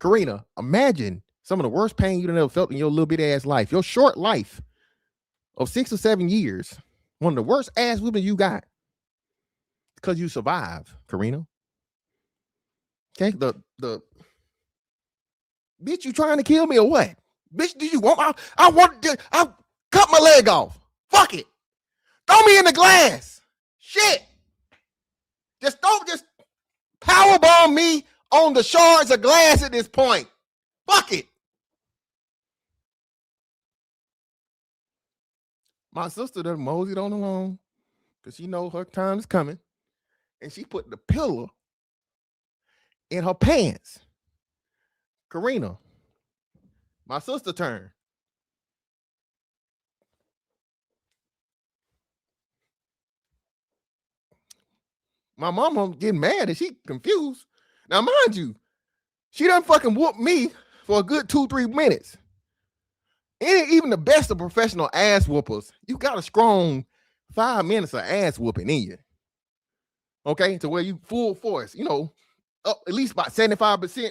Karina, imagine some of the worst pain you've ever felt in your little bit ass life, your short life of 6 or 7 years. One of the worst ass whooping you got because you survived, Karina. Okay, the bitch, you trying to kill me or what? Bitch, do you want I cut my leg off. Fuck it. Throw me in the glass. Shit. Just powerbomb me on the shards of glass at this point. Fuck it. My sister done moseyed on along because she know her time is coming. And she put the pillow in her pants. Karina, my sister turn. My mama getting mad and she confused. Now, mind you, she done fucking whooped me for a good 2-3 minutes. Even the best of professional ass whoopers, you got a strong 5 minutes of ass whooping in you. Okay, to where you full force, up at least about 75%.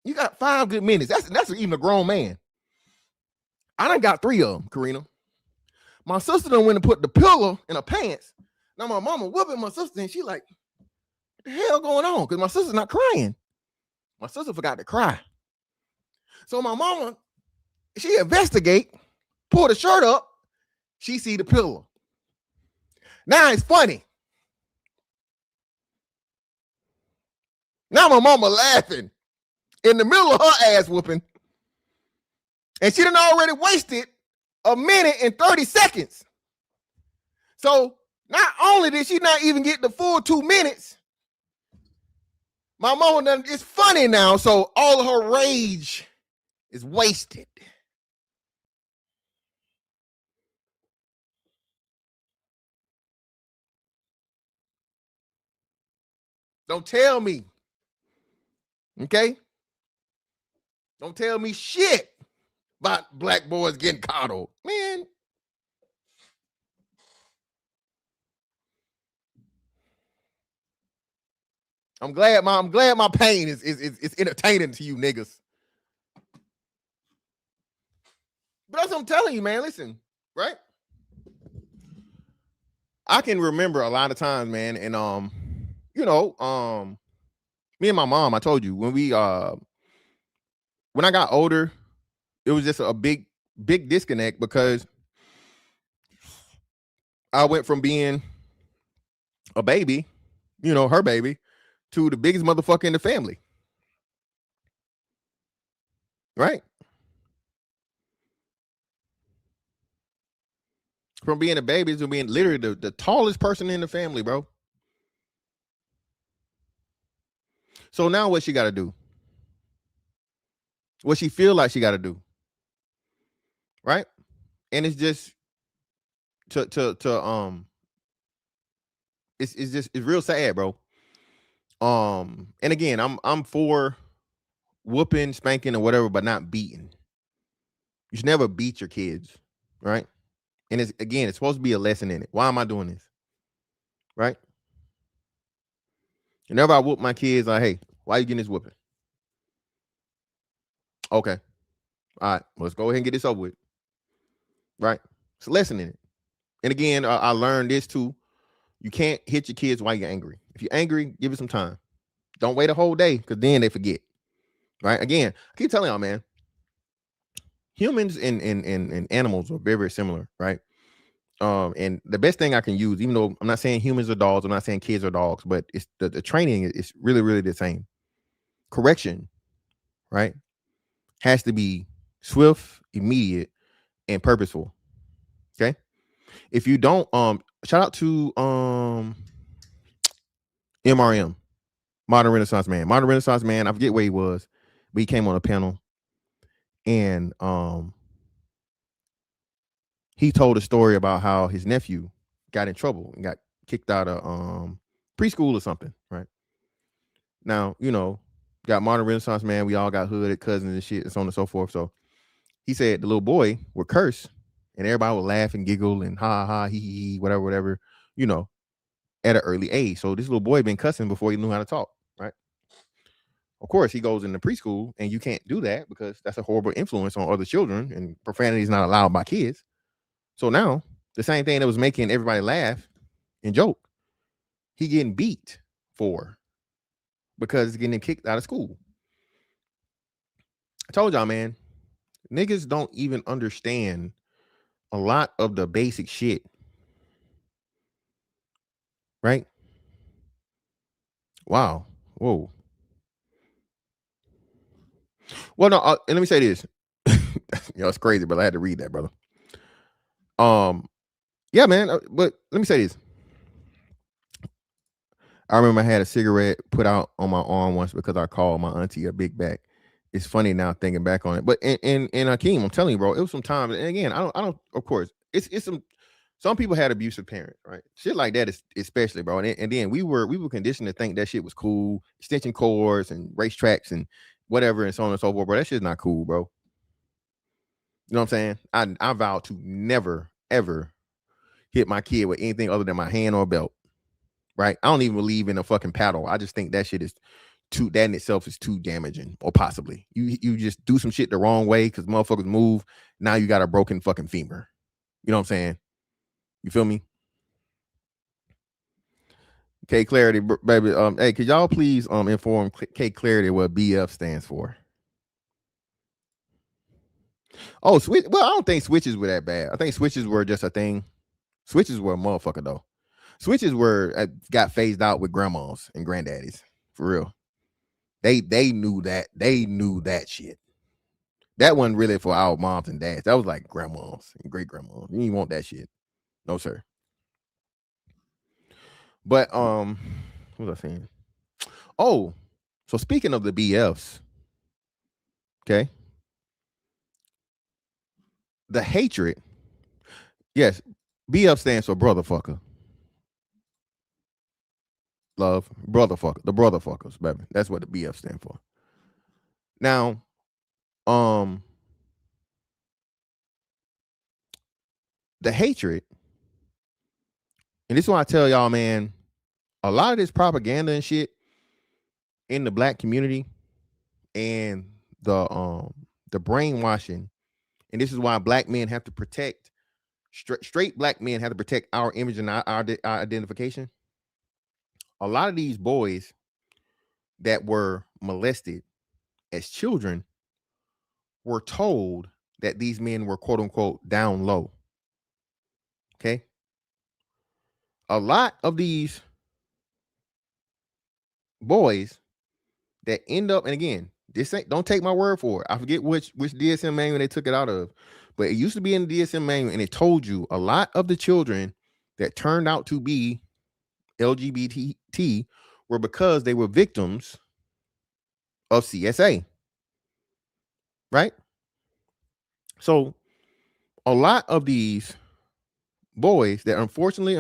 You got 5 good minutes. That's even a grown man. I done got 3 of them, Karina. My sister done went and put the pillow in her pants. Now my mama whooping my sister, and she like, what the hell going on? Because my sister's not crying. My sister forgot to cry. So my mama, she investigate, pull the shirt up, she see the pillow. Now it's funny. Now my mama laughing in the middle of her ass whooping. And she done already wasted 1 minute and 30 seconds. So not only did she not even get the full 2 minutes, my mama done, it's funny now, so all of her rage is wasted. Don't tell me. Okay? Don't tell me shit about black boys getting coddled. Man. I'm glad my pain is entertaining to you niggas. But that's what I'm telling you, man. Listen, right? I can remember a lot of times, man, and me and my mom, I told you, when I got older, it was just a big disconnect because I went from being a baby, her baby, to the biggest motherfucker in the family. Right? From being a baby to being literally the tallest person in the family, bro. So now what she got to do? What she feel like she got to do? Right? And it's just it's real sad, bro. And again, I'm for whooping, spanking, or whatever, but not beating. You should never beat your kids, right? And it's supposed to be a lesson in it. Why am I doing this? right? Whenever I whoop my kids, like, hey, why you getting this whooping? Okay, all right, let's go ahead and get this over with, right? It's a lesson in it. And again, I learned this too. You can't hit your kids while you're angry. If you're angry, give it some time. Don't wait a whole day because then they forget, right? Again, I keep telling y'all, man, humans and animals are very, very similar, right? And the best thing I can use, even though I'm not saying humans are dogs, I'm not saying kids are dogs, but it's the training is really, really the same. Correction, right, has to be swift, immediate, and purposeful. Okay. If you don't, shout out to MRM, Modern Renaissance Man. Modern Renaissance Man, I forget where he was, but he came on a panel and he told a story about how his nephew got in trouble and got kicked out of preschool or something, right? Now, got Modern Renaissance Man, we all got hooded cousins and shit and so on and so forth. So he said the little boy would curse and everybody would laugh and giggle and ha ha he whatever, whatever, you know, at an early age. So this little boy been cussing before he knew how to talk, right? Of course, he goes into preschool and you can't do that because that's a horrible influence on other children and profanity is not allowed by kids. So now the same thing that was making everybody laugh and joke, he getting beat for because he's getting kicked out of school. I told y'all, man, niggas don't even understand a lot of the basic shit, right? Wow. Whoa. Well, no, and let me say this. It's crazy, but I had to read that, brother. Yeah, man. But let me say this. I remember I had a cigarette put out on my arm once because I called my auntie a big back. It's funny now thinking back on it. But in Hakeem, I'm telling you, bro, it was some times. And again, I don't. Of course, it's some people had abusive parents, right? Shit like that is especially, bro. And then we were conditioned to think that shit was cool, extension cords and racetracks and whatever and so on and so forth, bro. That shit's not cool, bro. You know what I'm saying? I vow to never ever hit my kid with anything other than my hand or belt. Right? I don't even believe in a fucking paddle. I just think that shit is too. That in itself is too damaging, or possibly you just do some shit the wrong way because motherfuckers move. Now you got a broken fucking femur. You know what I'm saying? You feel me? K Clarity, baby. Hey, could y'all please inform K Clarity what BF stands for? Oh, switch. Well, I don't think switches were that bad. I think switches were just a thing. Switches were a motherfucker though. Switches were got phased out with grandmas and granddaddies for real. They knew that. They knew that shit. That wasn't really for our moms and dads. That was like grandmas and great grandmas. You didn't want that shit. No, sir. But what was I saying? Oh, so speaking of the BFs, okay. The hatred. Yes, BF stands for brotherfucker. Love, brotherfucker. The brotherfuckers, baby. That's what the BF stand for. Now, um, the hatred, and this is why I tell y'all, man, a lot of this propaganda and shit in the black community and the brainwashing, and this is why black men have to protect straight black men have to protect our image and our identification. A lot of these boys that were molested as children were told that these men were quote unquote down low. Okay. A lot of these boys that end up, and again, this ain't, don't take my word for it. I forget which DSM manual they took it out of, but it used to be in the DSM manual, and it told you a lot of the children that turned out to be LGBT were because they were victims of CSA. Right? So a lot of these boys that unfortunately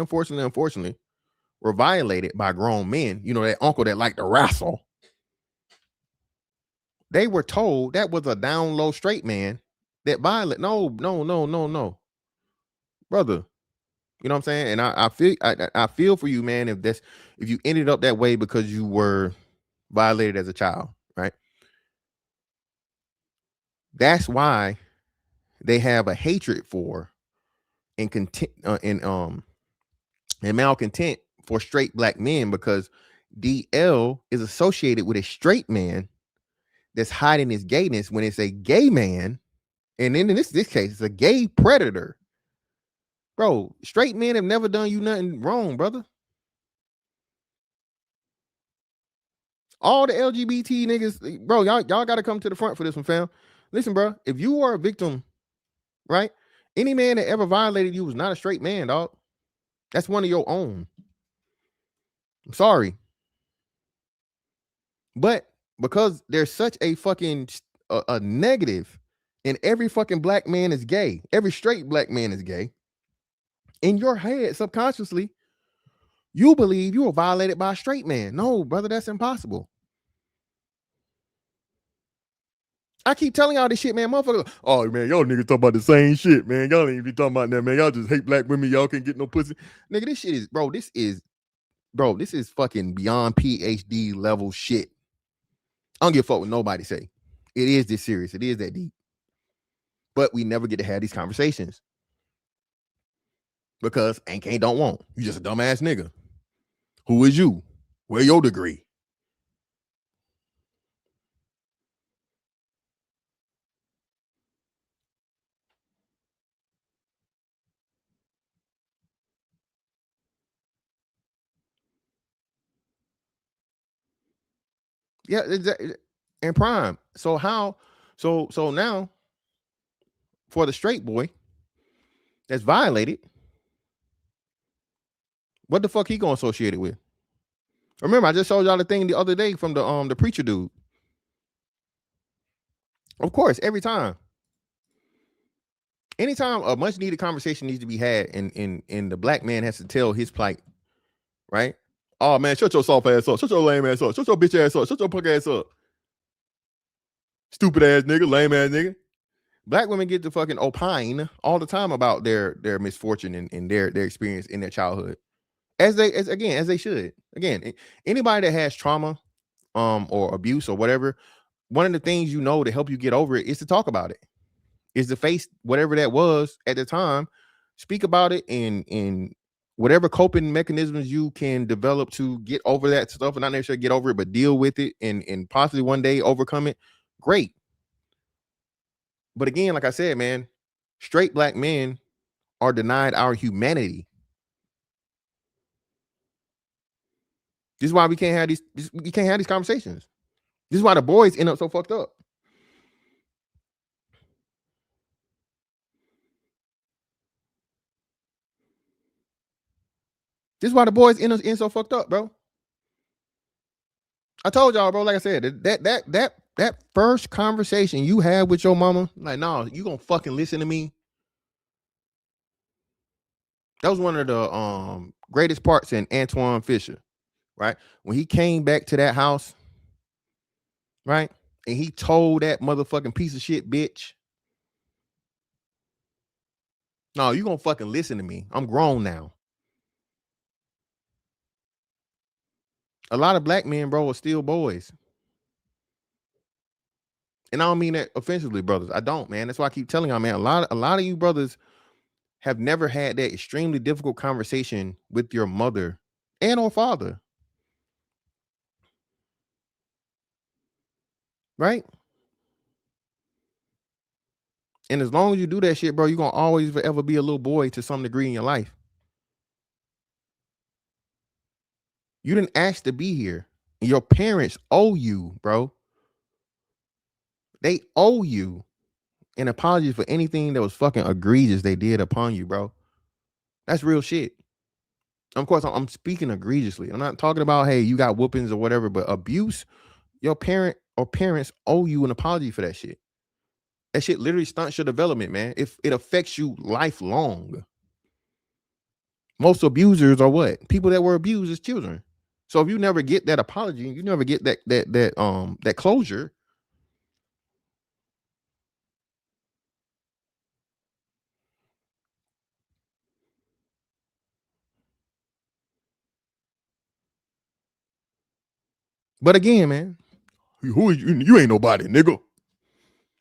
were violated by grown men, that uncle that liked to wrestle, they were told that was a down low straight man that violated. No, brother. You know what I'm saying? And I feel for you, man, if you ended up that way because you were violated as a child, right? That's why they have a hatred for and content and malcontent for straight black men, because DL is associated with a straight man that's hiding his gayness when it's a gay man, and then in this case, it's a gay predator. Bro, straight men have never done you nothing wrong, brother. All the LGBT niggas, bro, y'all got to come to the front for this one, fam. Listen, bro, if you are a victim, right? Any man that ever violated you was not a straight man, dog. That's one of your own. I'm sorry. But because there's such a fucking a negative, and every fucking black man is gay, every straight black man is gay, in your head, subconsciously, you believe you were violated by a straight man. No, brother, that's impossible. I keep telling y'all this shit, man. Motherfucker, oh man, y'all niggas talk about the same shit, man. Y'all ain't be talking about that, man. Y'all just hate black women. Y'all can't get no pussy. Nigga, this shit is, this is fucking beyond PhD level shit. I don't give a fuck what nobody say. It is this serious. It is that deep. But we never get to have these conversations because ain't don't want. You just a dumbass nigga. Who is you? Where your degree? Yeah, exactly. And prime. So how? So now for the straight boy that's violated, what the fuck he gonna associate it with? Remember, I just showed y'all the thing the other day from the preacher dude. Of course, every time. Anytime a much needed conversation needs to be had, and the black man has to tell his plight, right? Oh man, shut your soft ass up, shut your lame ass up, shut your bitch ass up, shut your punk ass up. Stupid ass nigga, lame ass nigga. Black women get to fucking opine all the time about their misfortune and their experience in their childhood. As they should. Again, anybody that has trauma or abuse or whatever, one of the things you know to help you get over it is to talk about it. Is to face whatever that was at the time, speak about it, and whatever coping mechanisms you can develop to get over that stuff, and not necessarily get over it, but deal with it and possibly one day overcome it. Great. But again, like I said, man, straight black men are denied our humanity. This is why we can't have these conversations. This is why the boys end up so fucked up. This is why the boys end so fucked up, bro. I told y'all, bro. Like I said, that first conversation you had with your mama, like, no, you gonna fucking listen to me. That was one of the greatest parts in Antoine Fisher, right? When he came back to that house, right, and he told that motherfucking piece of shit bitch, no, you gonna fucking listen to me. I'm grown now. A lot of black men, bro, are still boys. And I don't mean that offensively, brothers. I don't, man. That's why I keep telling y'all, man. A lot of you brothers have never had that extremely difficult conversation with your mother and or father. Right? And as long as you do that shit, bro, you're gonna always forever be a little boy to some degree in your life. You didn't ask to be here. Your parents owe you, bro. They owe you an apology for anything that was fucking egregious they did upon you, bro. That's real shit. Of course, I'm speaking egregiously. I'm not talking about, hey, you got whoopings or whatever, but abuse, your parent or parents owe you an apology for that shit. That shit literally stunts your development, man. If it affects you lifelong. Most abusers are what? People that were abused as children. So if you never get that apology, you never get that closure. But again, man, who is you? You ain't nobody, nigga.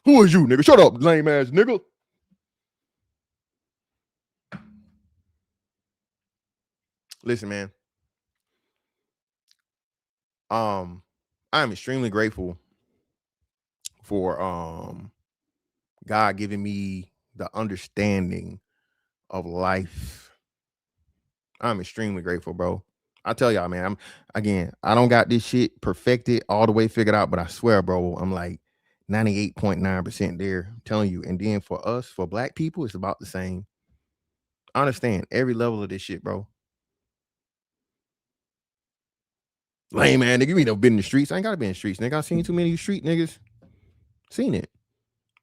Who is you, nigga? Shut up, lame ass nigga. Listen, man. I am extremely grateful for God giving me the understanding of life. I'm extremely grateful, bro. I tell y'all, man, I don't got this shit perfected all the way figured out, but I swear, bro, I'm like 98.9% there. I'm telling you. And then for us, for black people, it's about the same. I understand every level of this shit, bro. Lame, man, nigga, you ain't never been in the streets. I ain't gotta be in the streets, nigga. I seen too many street niggas. Seen it.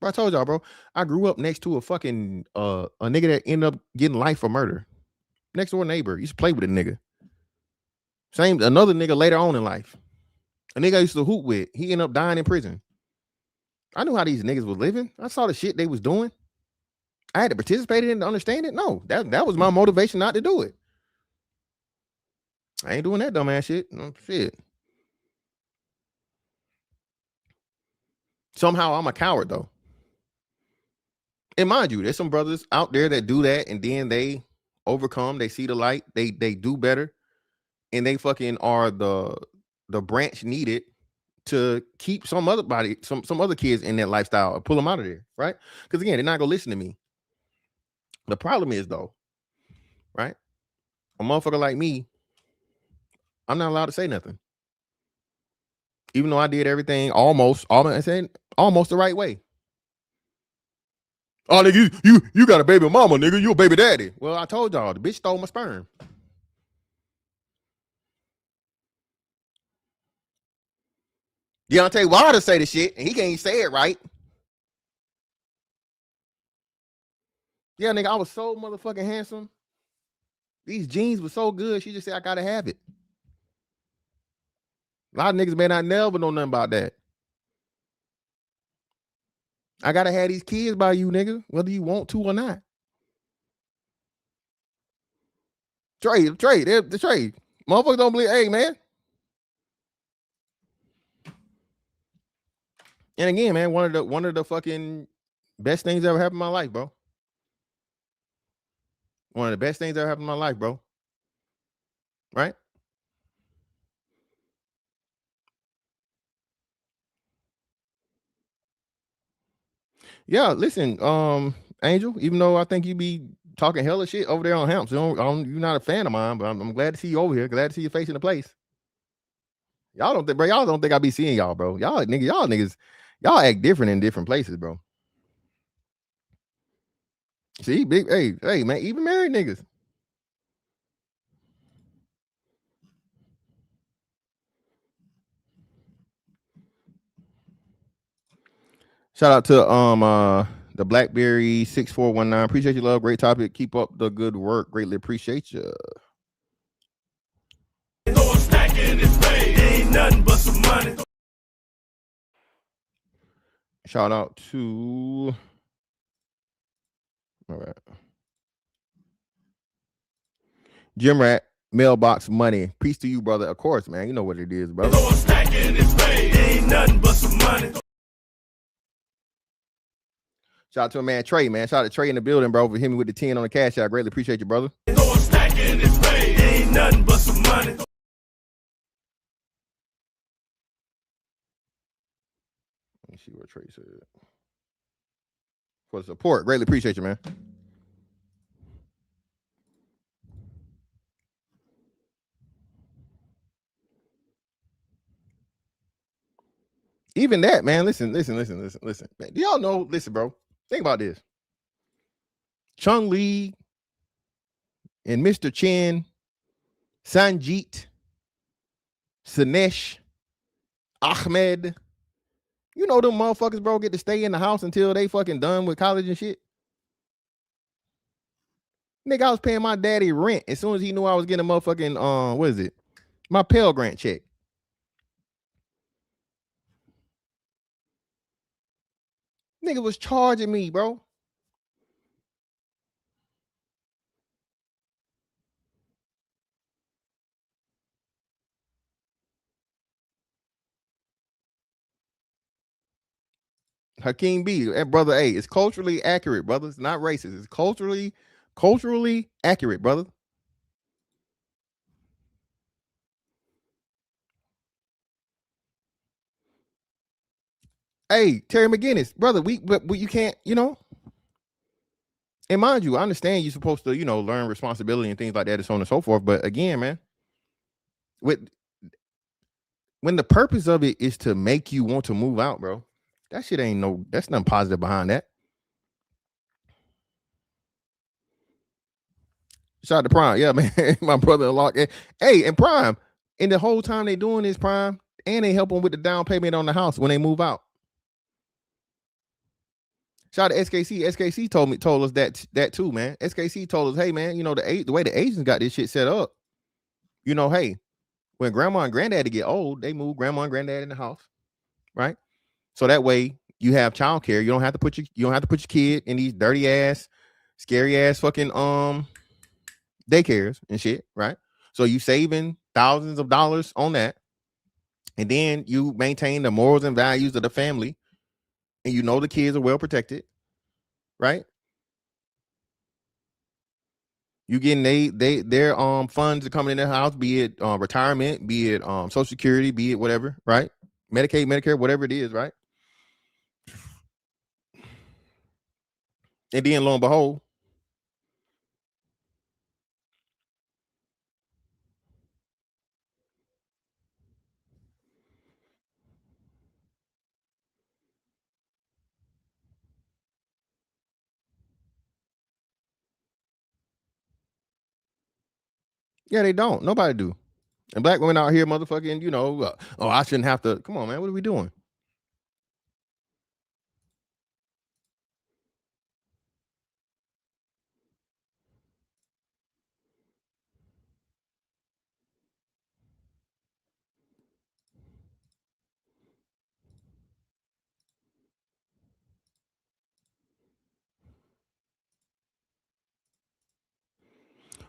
Bro, I told y'all, bro. I grew up next to a fucking a nigga that ended up getting life for murder. Next door neighbor. Used to play with a nigga. Same another nigga later on in life. A nigga I used to hoop with. He ended up dying in prison. I knew how these niggas was living. I saw the shit they was doing. I had to participate in it to understand it. No, that was my motivation not to do it. I ain't doing that dumbass shit. No, shit. Somehow I'm a coward though. And mind you, there's some brothers out there that do that and then they overcome, they see the light, they do better, and they fucking are the branch needed to keep some other kids in that lifestyle or pull them out of there, right? Because again, they're not gonna listen to me. The problem is though, right? A motherfucker like me, I'm not allowed to say nothing. Even though I did everything almost the right way. Oh, nigga, you got a baby mama, nigga. You a baby daddy. Well, I told y'all, the bitch stole my sperm. Deontay Wilder say the shit, and he can't say it right. Yeah, nigga, I was so motherfucking handsome. These jeans were so good. She just said, I gotta have it. A lot of niggas may not never know nothing about that. I gotta have these kids by you, nigga, whether you want to or not. Trade. Motherfuckers don't believe, hey, man. And again, man, one of the fucking best things that ever happened in my life, bro. One of the best things that ever happened in my life, bro. Right? Yeah, listen, Angel, even though I think you be talking hella shit over there on Hamps, you're not a fan of mine, but I'm glad to see you over here. Glad to see you facing the place. Y'all don't think, bro. Y'all don't think I be seeing y'all, bro. Y'all niggas, y'all act different in different places, bro. See, big, hey, man, even married niggas. Shout out to the Blackberry 6419. Appreciate you, love. Great topic. Keep up the good work. Greatly appreciate you. Ain't nothing but some money. Shout out to all right. Jim Rat, mailbox money. Peace to you, brother. Of course, man. You know what it is, brother. Ain't nothing but some money. Shout out to a man, Trey, man. Shout out to Trey in the building, bro, for hitting me with the 10 on the cash. I greatly appreciate you, brother. Ain't nothing but some money. Let me see what Trey said. For the support. Greatly appreciate you, man. Even that, man. Listen. Man, do y'all know? Listen, bro. Think about this. Chung Lee and Mr. Chen, Sanjeet, Sanesh, Ahmed. You know them motherfuckers, bro, get to stay in the house until they fucking done with college and shit. Nigga, I was paying my daddy rent as soon as he knew I was getting a motherfucking what is it? My Pell Grant check. Nigga was charging me, bro. Hakeem B, brother. Hey, it's culturally accurate, brother. It's not racist. It's culturally accurate, brother. Hey, Terry McGinnis, brother. But you can't, and mind you, I understand you're supposed to, learn responsibility and things like that, and so on and so forth. But again, man, with when the purpose of it is to make you want to move out, bro, that shit that's nothing positive behind that. Shout out to Prime, yeah, man, my brother-in-law. Hey, and Prime, and the whole time they doing this, Prime, and they help them with the down payment on the house when they move out. Shout out to SKC. SKC told us that too, man. SKC told us, hey, man, the way the Asians got this shit set up, hey, when grandma and granddaddy get old, they move grandma and granddad in the house, right? So that way you have childcare. You don't have to put your kid in these dirty ass, scary ass fucking daycares and shit, right? So you saving thousands of dollars on that, and then you maintain the morals and values of the family, and the kids are well protected, right? You getting their funds are coming in their house, be it retirement, be it Social Security, be it whatever, right? Medicaid, Medicare, whatever it is, right? And then lo and behold, yeah, they don't. Nobody do. And black women out here, motherfucking, I shouldn't have to. Come on, man, what are we doing?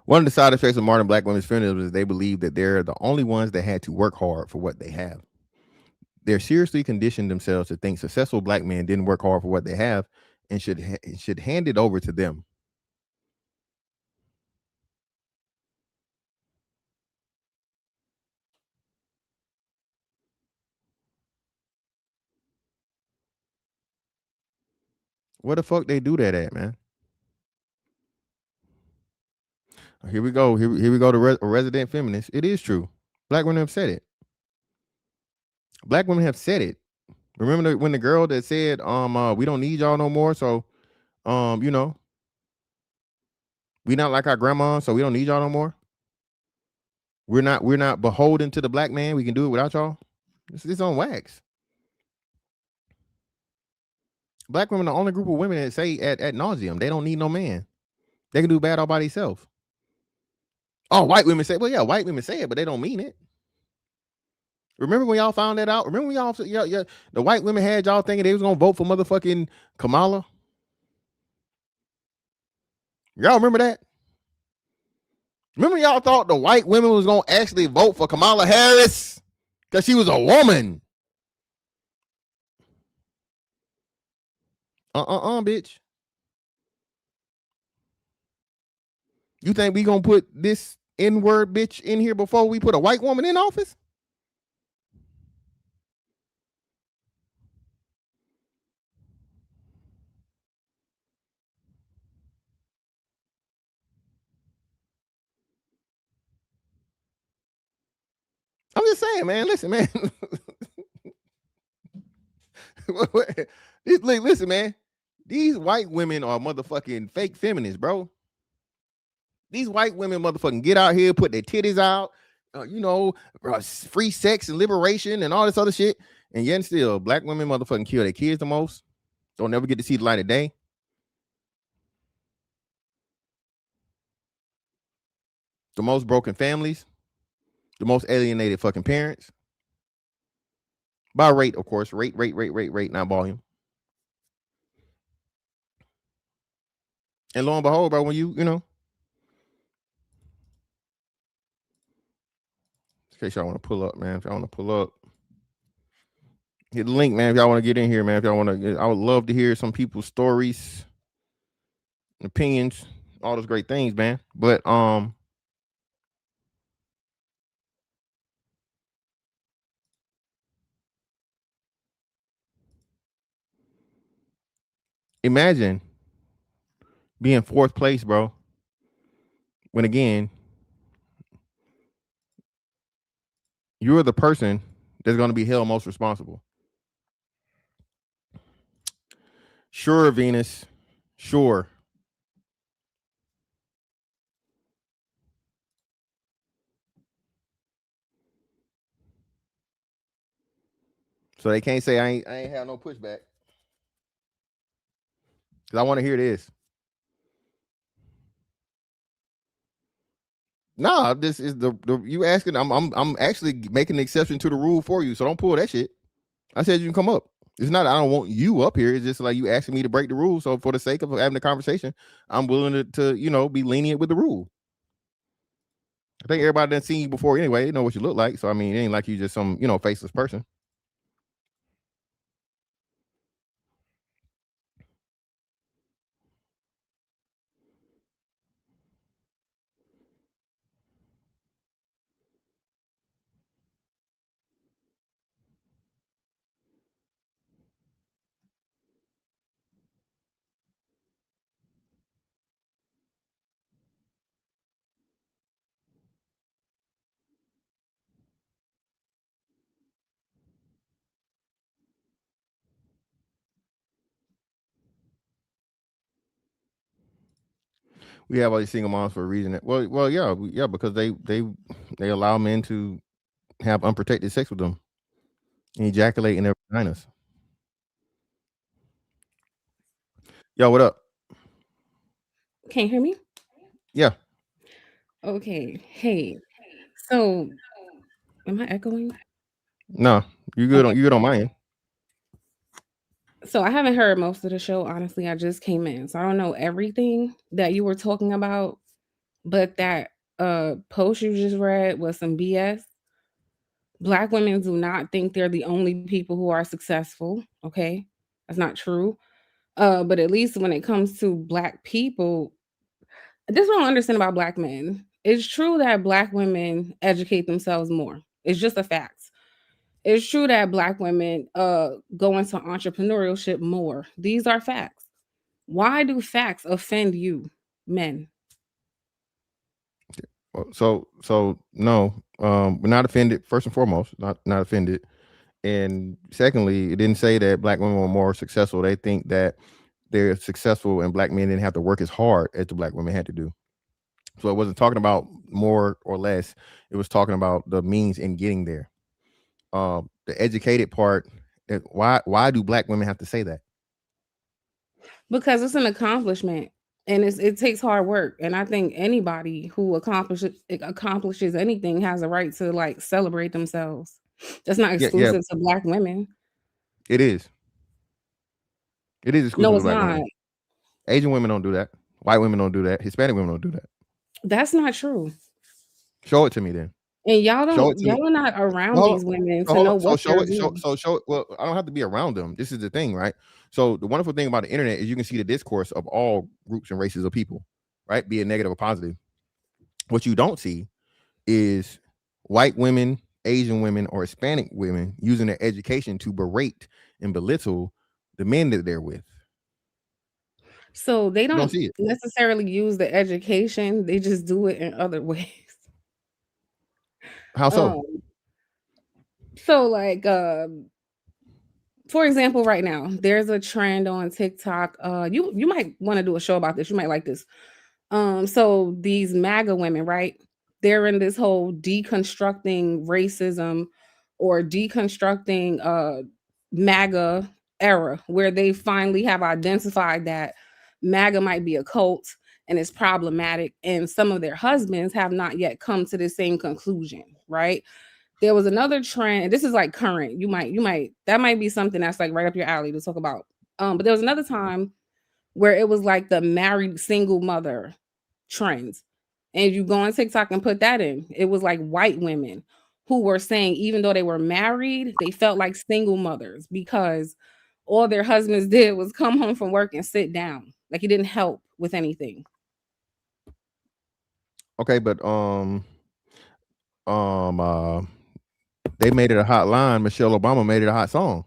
One of the side effects of modern black women's feminism is they believe that they're the only ones that had to work hard for what they have. They're seriously conditioned themselves to think successful black men didn't work hard for what they have and should hand it over to them. Where the fuck they do that at, man? Here we go. Here we go to a resident feminist. It is true. Black women have said it. Black women have said it. Remember when the girl that said, we don't need y'all no more, so we not like our grandma, so we don't need y'all no more. We're not beholden to the black man. We can do it without y'all. It's on wax. Black women are the only group of women that say at nauseum they don't need no man. They can do bad all by themselves. Oh, white women say, well, yeah, white women say it, but they don't mean it. Remember when y'all found that out? Remember when yeah, the white women had y'all thinking they was gonna vote for motherfucking Kamala? Y'all remember that? Remember y'all thought the white women was gonna actually vote for Kamala Harris because she was a woman? Bitch. You think we gonna put this N-word bitch in here before we put a white woman in office? I'm just saying, man. Listen, man. Listen, man. These white women are motherfucking fake feminists, bro. These white women motherfucking get out here, put their titties out, free sex and liberation and all this other shit. And yet still, black women motherfucking kill their kids the most. Don't never get to see the light of day. The most broken families. The most alienated fucking parents. By rate, of course. Rate, not volume. And lo and behold, bro, when in case y'all want to pull up, man. If y'all want to pull up, Hit the link, man. If y'all want to get in here, man. If y'all want to, I would love to hear some people's stories, opinions, all those great things, man. But imagine being fourth place, bro. When again, you're the person that's going to be held most responsible. Sure, Venus. Sure. So they can't say I ain't have no pushback. Cause I want to hear this. Nah, this is the you asking. I'm actually making an exception to the rule for you. So don't pull that shit. I said you can come up. It's not I don't want you up here. It's just like you asking me to break the rules. So for the sake of having the conversation, I'm willing to be lenient with the rule. I think everybody done seen you before anyway. They know what you look like. So I mean, it ain't like you just some faceless person. We have all these single moms for a reason. Well, yeah, because they allow men to have unprotected sex with them and ejaculate in their vaginas. Yo, what up? Can't hear me? Yeah, Okay. Hey. So, am I echoing? no, Okay. you good on my end. So, I haven't heard most of the show. Honestly, I just came in. So, I don't know everything that you were talking about, but that post you just read was some BS. Black women do not think they're the only people who are successful. Okay. That's not true. But at least when it comes to black people, this is what I don't understand about black men. It's true that black women educate themselves more. It's just a fact. It's true that black women go into entrepreneurship more. These are facts. Why do facts offend you, men? So no, we're not offended. First and foremost, not offended. And secondly, it didn't say that black women were more successful. They think that they're successful and black men didn't have to work as hard as the black women had to do. So it wasn't talking about more or less. It was talking about the means in getting there. The educated part. Why do black women have to say that? Because it's an accomplishment and it takes hard work. And I think anybody who accomplishes anything has a right to like celebrate themselves. That's not Yeah, yeah, exclusive to black women. it is. It is exclusive No, to it's black not. women. Asian women don't do that. White women don't do that. Hispanic women don't do that. That's not true. Show it to me then. And y'all Show don't it to me. y'all are not around Well, these women so to hold on. know So what show they're it. doing. Show it. Well, I don't have to be around them. This is the thing, right? So the wonderful thing about the internet is you can see the discourse of all groups and races of people, right? Be it negative or positive. What you don't see is white women, Asian women, or Hispanic women using their education to berate and belittle the men that they're with. So they You don't don't see it. necessarily use the education, they just do it in other ways. How so? Um, so like for example, right now, there's a trend on TikTok. You might want to do a show about this. You might like this. So these MAGA women, right? They're in this whole deconstructing racism or deconstructing MAGA era where they finally have identified that MAGA might be a cult and it's problematic. And some of their husbands have not yet come to the same conclusion, right? There was another trend, and this is like current. You might that might be something that's like right up your alley to talk about. But there was another time where it was like the married single mother trends. And you go on TikTok and put that in. It was like white women who were saying even though they were married, they felt like single mothers because all their husbands did was come home from work and sit down. Like, he didn't help with anything. Okay, but um uh they made it a hot line. Michelle Obama made it a hot song.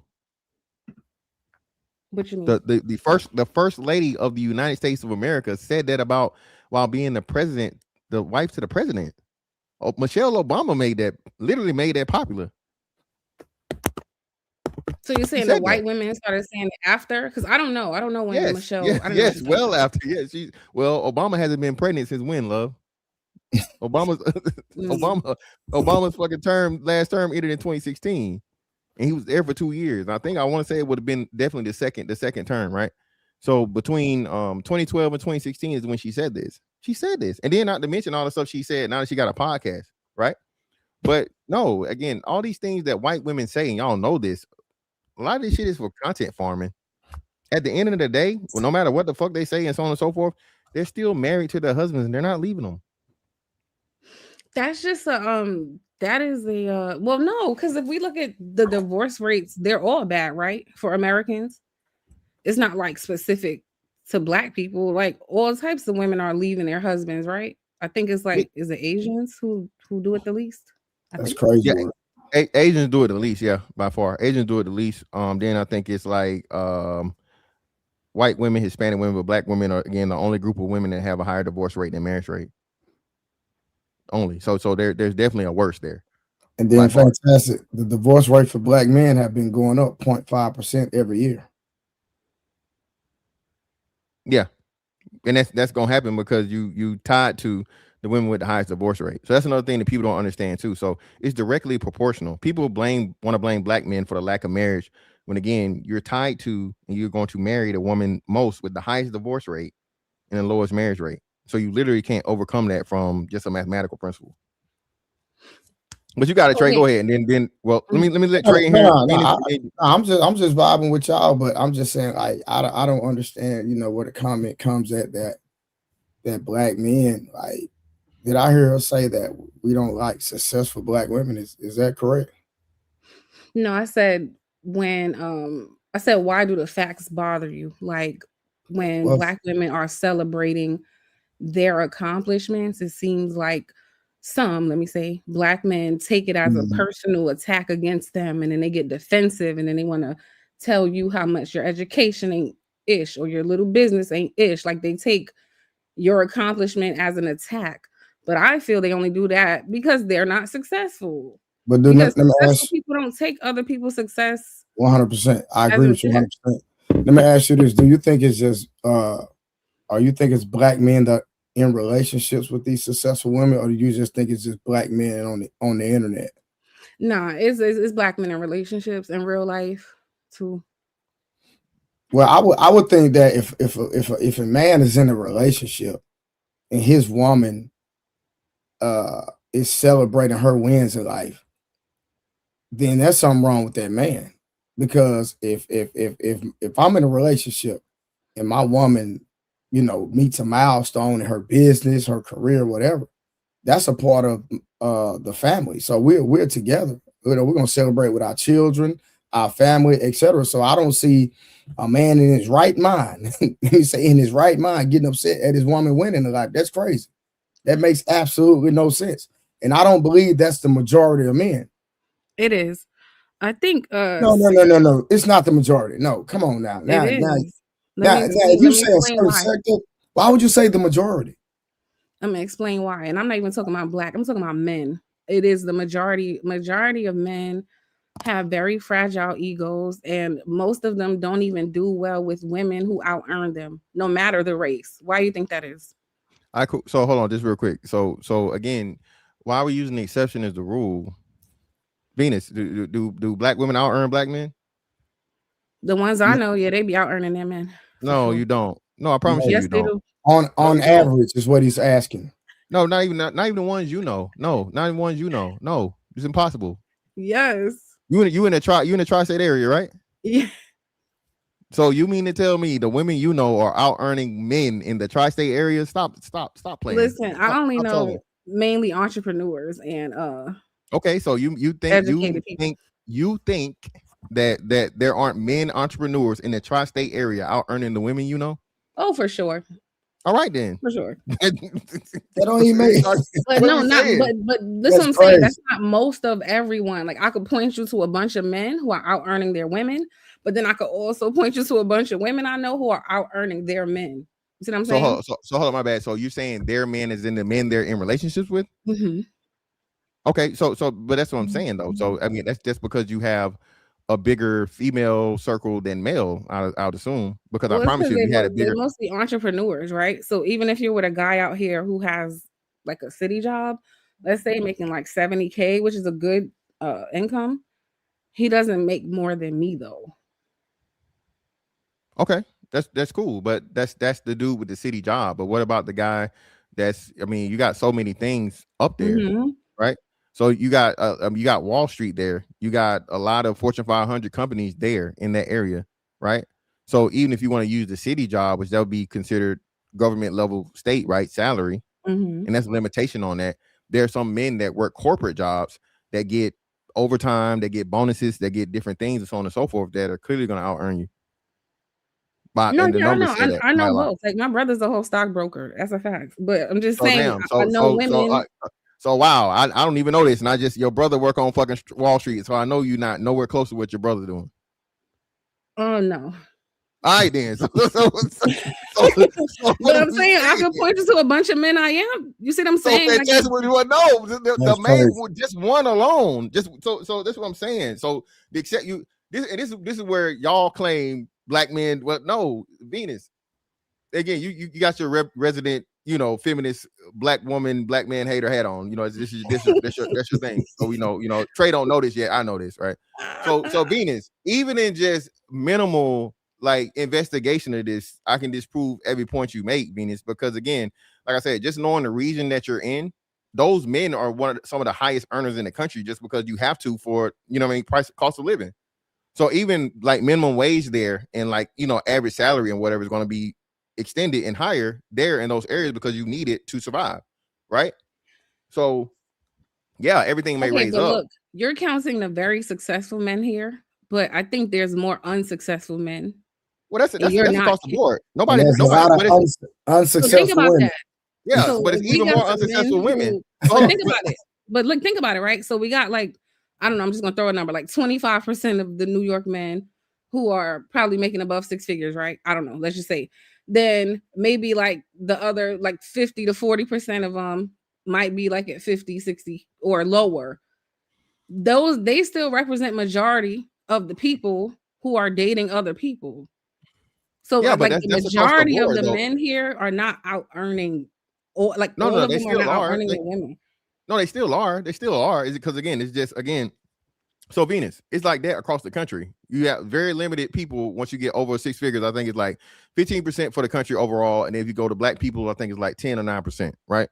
What you mean? The first lady of the United States of America said that about while being the president, the wife to the president. Oh, Michelle Obama literally made that popular. So you're She saying the said that. white women started saying it after? Because I don't know. I don't know when Yes, Michelle. yes, I didn't know yes. Michelle. Well, after Obama hasn't been pregnant since when, love? Obama's Obama's fucking last term ended in 2016, and he was there for 2 years. I think I want to say it would have been definitely the second term, right? So between 2012 and 2016 is when she said this. She said this, and then not to mention all the stuff she said. Now that she got a podcast, right? But no, again, all these things that white women say, and y'all know this. A lot of this shit is for content farming. At the end of the day, well, no matter what the fuck they say and so on and so forth, they're still married to their husbands and they're not leaving them. That's just that is a well, no, because if we look at the divorce rates, they're all bad, right? For Americans. It's not like specific to black people. Like, all types of women are leaving their husbands, right? I think it's like, is it Asians who do it the least? That's crazy. Yeah, Asians do it the least, yeah, by far. Asians do it the least. Then I think it's like white women, Hispanic women, but black women are again the only group of women that have a higher divorce rate than marriage rate. Only. So there's definitely a worse there. And then fantastic, the divorce rate for black men have been going up 0.5% every year. Yeah. And that's gonna happen because you tied to the women with the highest divorce rate. So that's another thing that people don't understand too. So it's directly proportional. People want to blame black men for the lack of marriage when again you're tied to and you're going to marry the woman most with the highest divorce rate and the lowest marriage rate. So you literally can't overcome that from just a mathematical principle. But you got it, Trey. Okay. Go ahead, and then well, let me let Trey in here. I'm just vibing with y'all, but I'm just saying, like, I don't understand, where the comment comes at that black men, like, did I hear her say that we don't like successful black women? Is that correct? No, I said why do the facts bother you? Like, when black women are celebrating their accomplishments, it seems like let me say, black men take it as a personal attack against them, and then they get defensive, and then they want to tell you how much your education ain't ish or your little business ain't ish. Like, they take your accomplishment as an attack. But I feel they only do that because they're not successful. But because successful people don't take other people's success. 100%. I agree with you 100%. Let me ask you this: do you think it's just or you think it's black men that in relationships with these successful women, or do you just think it's just black men on the internet? Nah, it's black men in relationships in real life too. Well, I would think that if a man is in a relationship and his woman is celebrating her wins in life, then there's something wrong with that man. Because if I'm in a relationship and my woman, meets a milestone in her business, her career, whatever, that's a part of the family. So we're together. We're gonna celebrate with our children, our family, etc. So I don't see a man in his right mind, in his right mind, getting upset at his woman winning in life. That's crazy. That makes absolutely no sense. And I don't believe that's the majority of men. It is. I think no. It's not the majority. No, come on now. Now, if you say a certain sector, why would you say the majority? I'm gonna explain why. And I'm not even talking about black. I'm talking about men. It is the majority of men have very fragile egos, and most of them don't even do well with women who out earn them, no matter the race. Why do you think that is? So hold on, just real quick. So again, why are we using the exception as the rule? Venus, do black women out earn black men? The ones I know, yeah, they be out earning their men. No, you don't. No, I promise you don't. Do. On average is what he's asking. No, not even the ones you know. No, not even ones you know. No, it's impossible. Yes. You in the tri-state area, right? Yeah. So you mean to tell me the women you know are out earning men in the tri-state area? Stop playing. Listen, I only know mainly entrepreneurs and Okay, so you educated people. think that there aren't men entrepreneurs in the tri-state area out earning the women, you know? Oh, for sure. All right then. For sure. That don't even make But no, not but this is what I'm saying. That's not most of everyone. Like I could point you to a bunch of men who are out earning their women, but then I could also point you to a bunch of women I know who are out earning their men. You see what I'm saying? So hold on, my bad. So you're saying their men is in the men they're in relationships with? Mm-hmm. Okay, so but that's what I'm saying though. So I mean that's just because you have a bigger female circle than male, I would assume, because I promise you, you had a bigger. They're mostly entrepreneurs, right? So even if you're with a guy out here who has like a city job, let's say making like 70K, which is a good income, he doesn't make more than me though. Okay, that's cool, but that's the dude with the city job. But what about the guy I mean, you got so many things up there, right? So you got Wall Street there. You got a lot of Fortune 500 companies there in that area, right? So even if you want to use the city job, which that would be considered government level state, right, salary, and that's a limitation on that. There are some men that work corporate jobs that get overtime, that get bonuses, that get different things, and so on and so forth, that are clearly going to out earn you. I know both. Like my brother's a whole stockbroker. That's a fact. But I'm just saying, I know women. So wow, I don't even know this, and your brother work on fucking Wall Street, so I know you're not nowhere close to what your brother doing. Oh no. All right then. But I'm saying I could point you to a bunch of men I am. You see what I'm saying? So that's what you want to know. The man, just one alone. Just so that's what I'm saying. So except you, this is where y'all claim black men. Well, no, Venus. Again, you got your resident, feminist black woman, black man hater hat on. That's your thing. So we know, Trey don't know this yet. I know this, right? So Venus, even in just minimal like investigation of this, I can disprove every point you make, Venus, because again, like I said, just knowing the region that you're in, those men are some of the highest earners in the country just because you have to for, cost of living. So even like minimum wage there and like, average salary and whatever is going to be extended and higher there in those areas because you need it to survive. Right. So yeah, everything may raise up. Look, you're counting the very successful men here, but I think there's more unsuccessful men. Well, that's across the board. Nobody. Unsuccessful. So think about women. that. Yeah, so but it's even more unsuccessful women. But think about it. But look, think about it, right? So we got like, I don't know, I'm just gonna throw a number, like 25% of the New York men who are probably making above six figures, right? I don't know, let's just say. Then maybe like the other like 50 to 40% of them might be like at 50, 60 or lower. They still represent majority of the people who are dating other people. So yeah, like the majority of the men here are not out earning, or like all of them are not out earning the women. No, they still are. They still are. Is it because again, it's just so Venus, it's like that across the country. You have very limited people once you get over six figures. I think it's like 15% for the country overall, and if you go to black people, I think it's like 10 or 9%, right?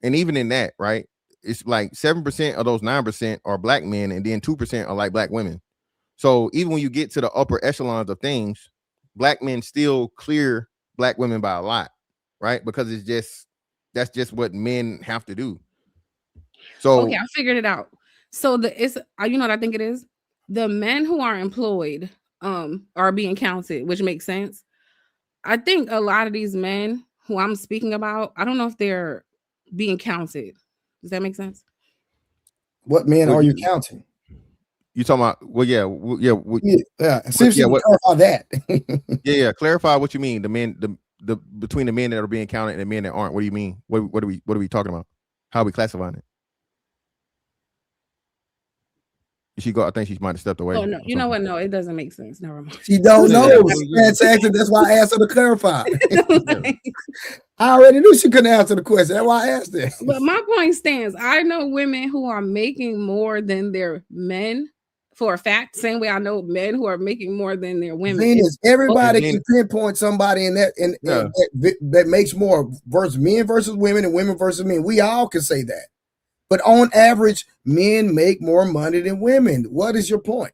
And even in that, right, it's like 7% of those 9% are black men, and then 2% are like black women. So even when you get to the upper echelons of things, black men still clear black women by a lot, right? Because that's just what men have to do. So okay, I figured it out. So you know what I think it is? The men who are employed are being counted, which makes sense. I think a lot of these men who I'm speaking about, I don't know if they're being counted. Does that make sense? What men are you counting? You talking about? Well, yeah. Clarify that. yeah. Clarify what you mean. The men, the between the men that are being counted and the men that aren't. What do you mean? What are we talking about? How are we classifying it? She go. I think she might have stepped away. Oh no, you know what? No, it doesn't make sense. Never mind. She don't know. That's why I asked her to clarify. I already knew she couldn't answer the question. That's why I asked her. But my point stands. I know women who are making more than their men for a fact. Same way I know men who are making more than their women. Venus, everybody can pinpoint somebody in that that makes more versus men versus women and women versus men. We all can say that. But on average, men make more money than women. What is your point?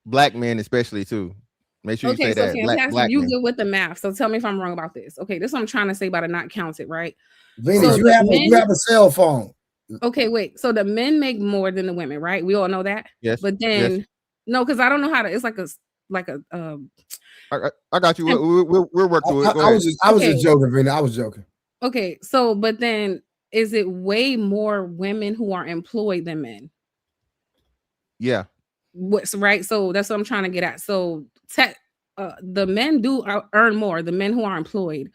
Black men, especially too. Make sure you say that. Black you good with the math. So tell me if I'm wrong about this. Okay, this is what I'm trying to say about it not counted, right? Venus, you have a cell phone. Okay, wait. So the men make more than the women, right? We all know that. Yes. But Yes. then no, because I don't know how to. It's like a I got you. temp- We'll work through it. Go I ahead. was just joking, Vinny. I was joking. Okay, so but then is it way more women who are employed than men? Yeah. What's right? So that's what I'm trying to get at. So the men do earn more, the men who are employed.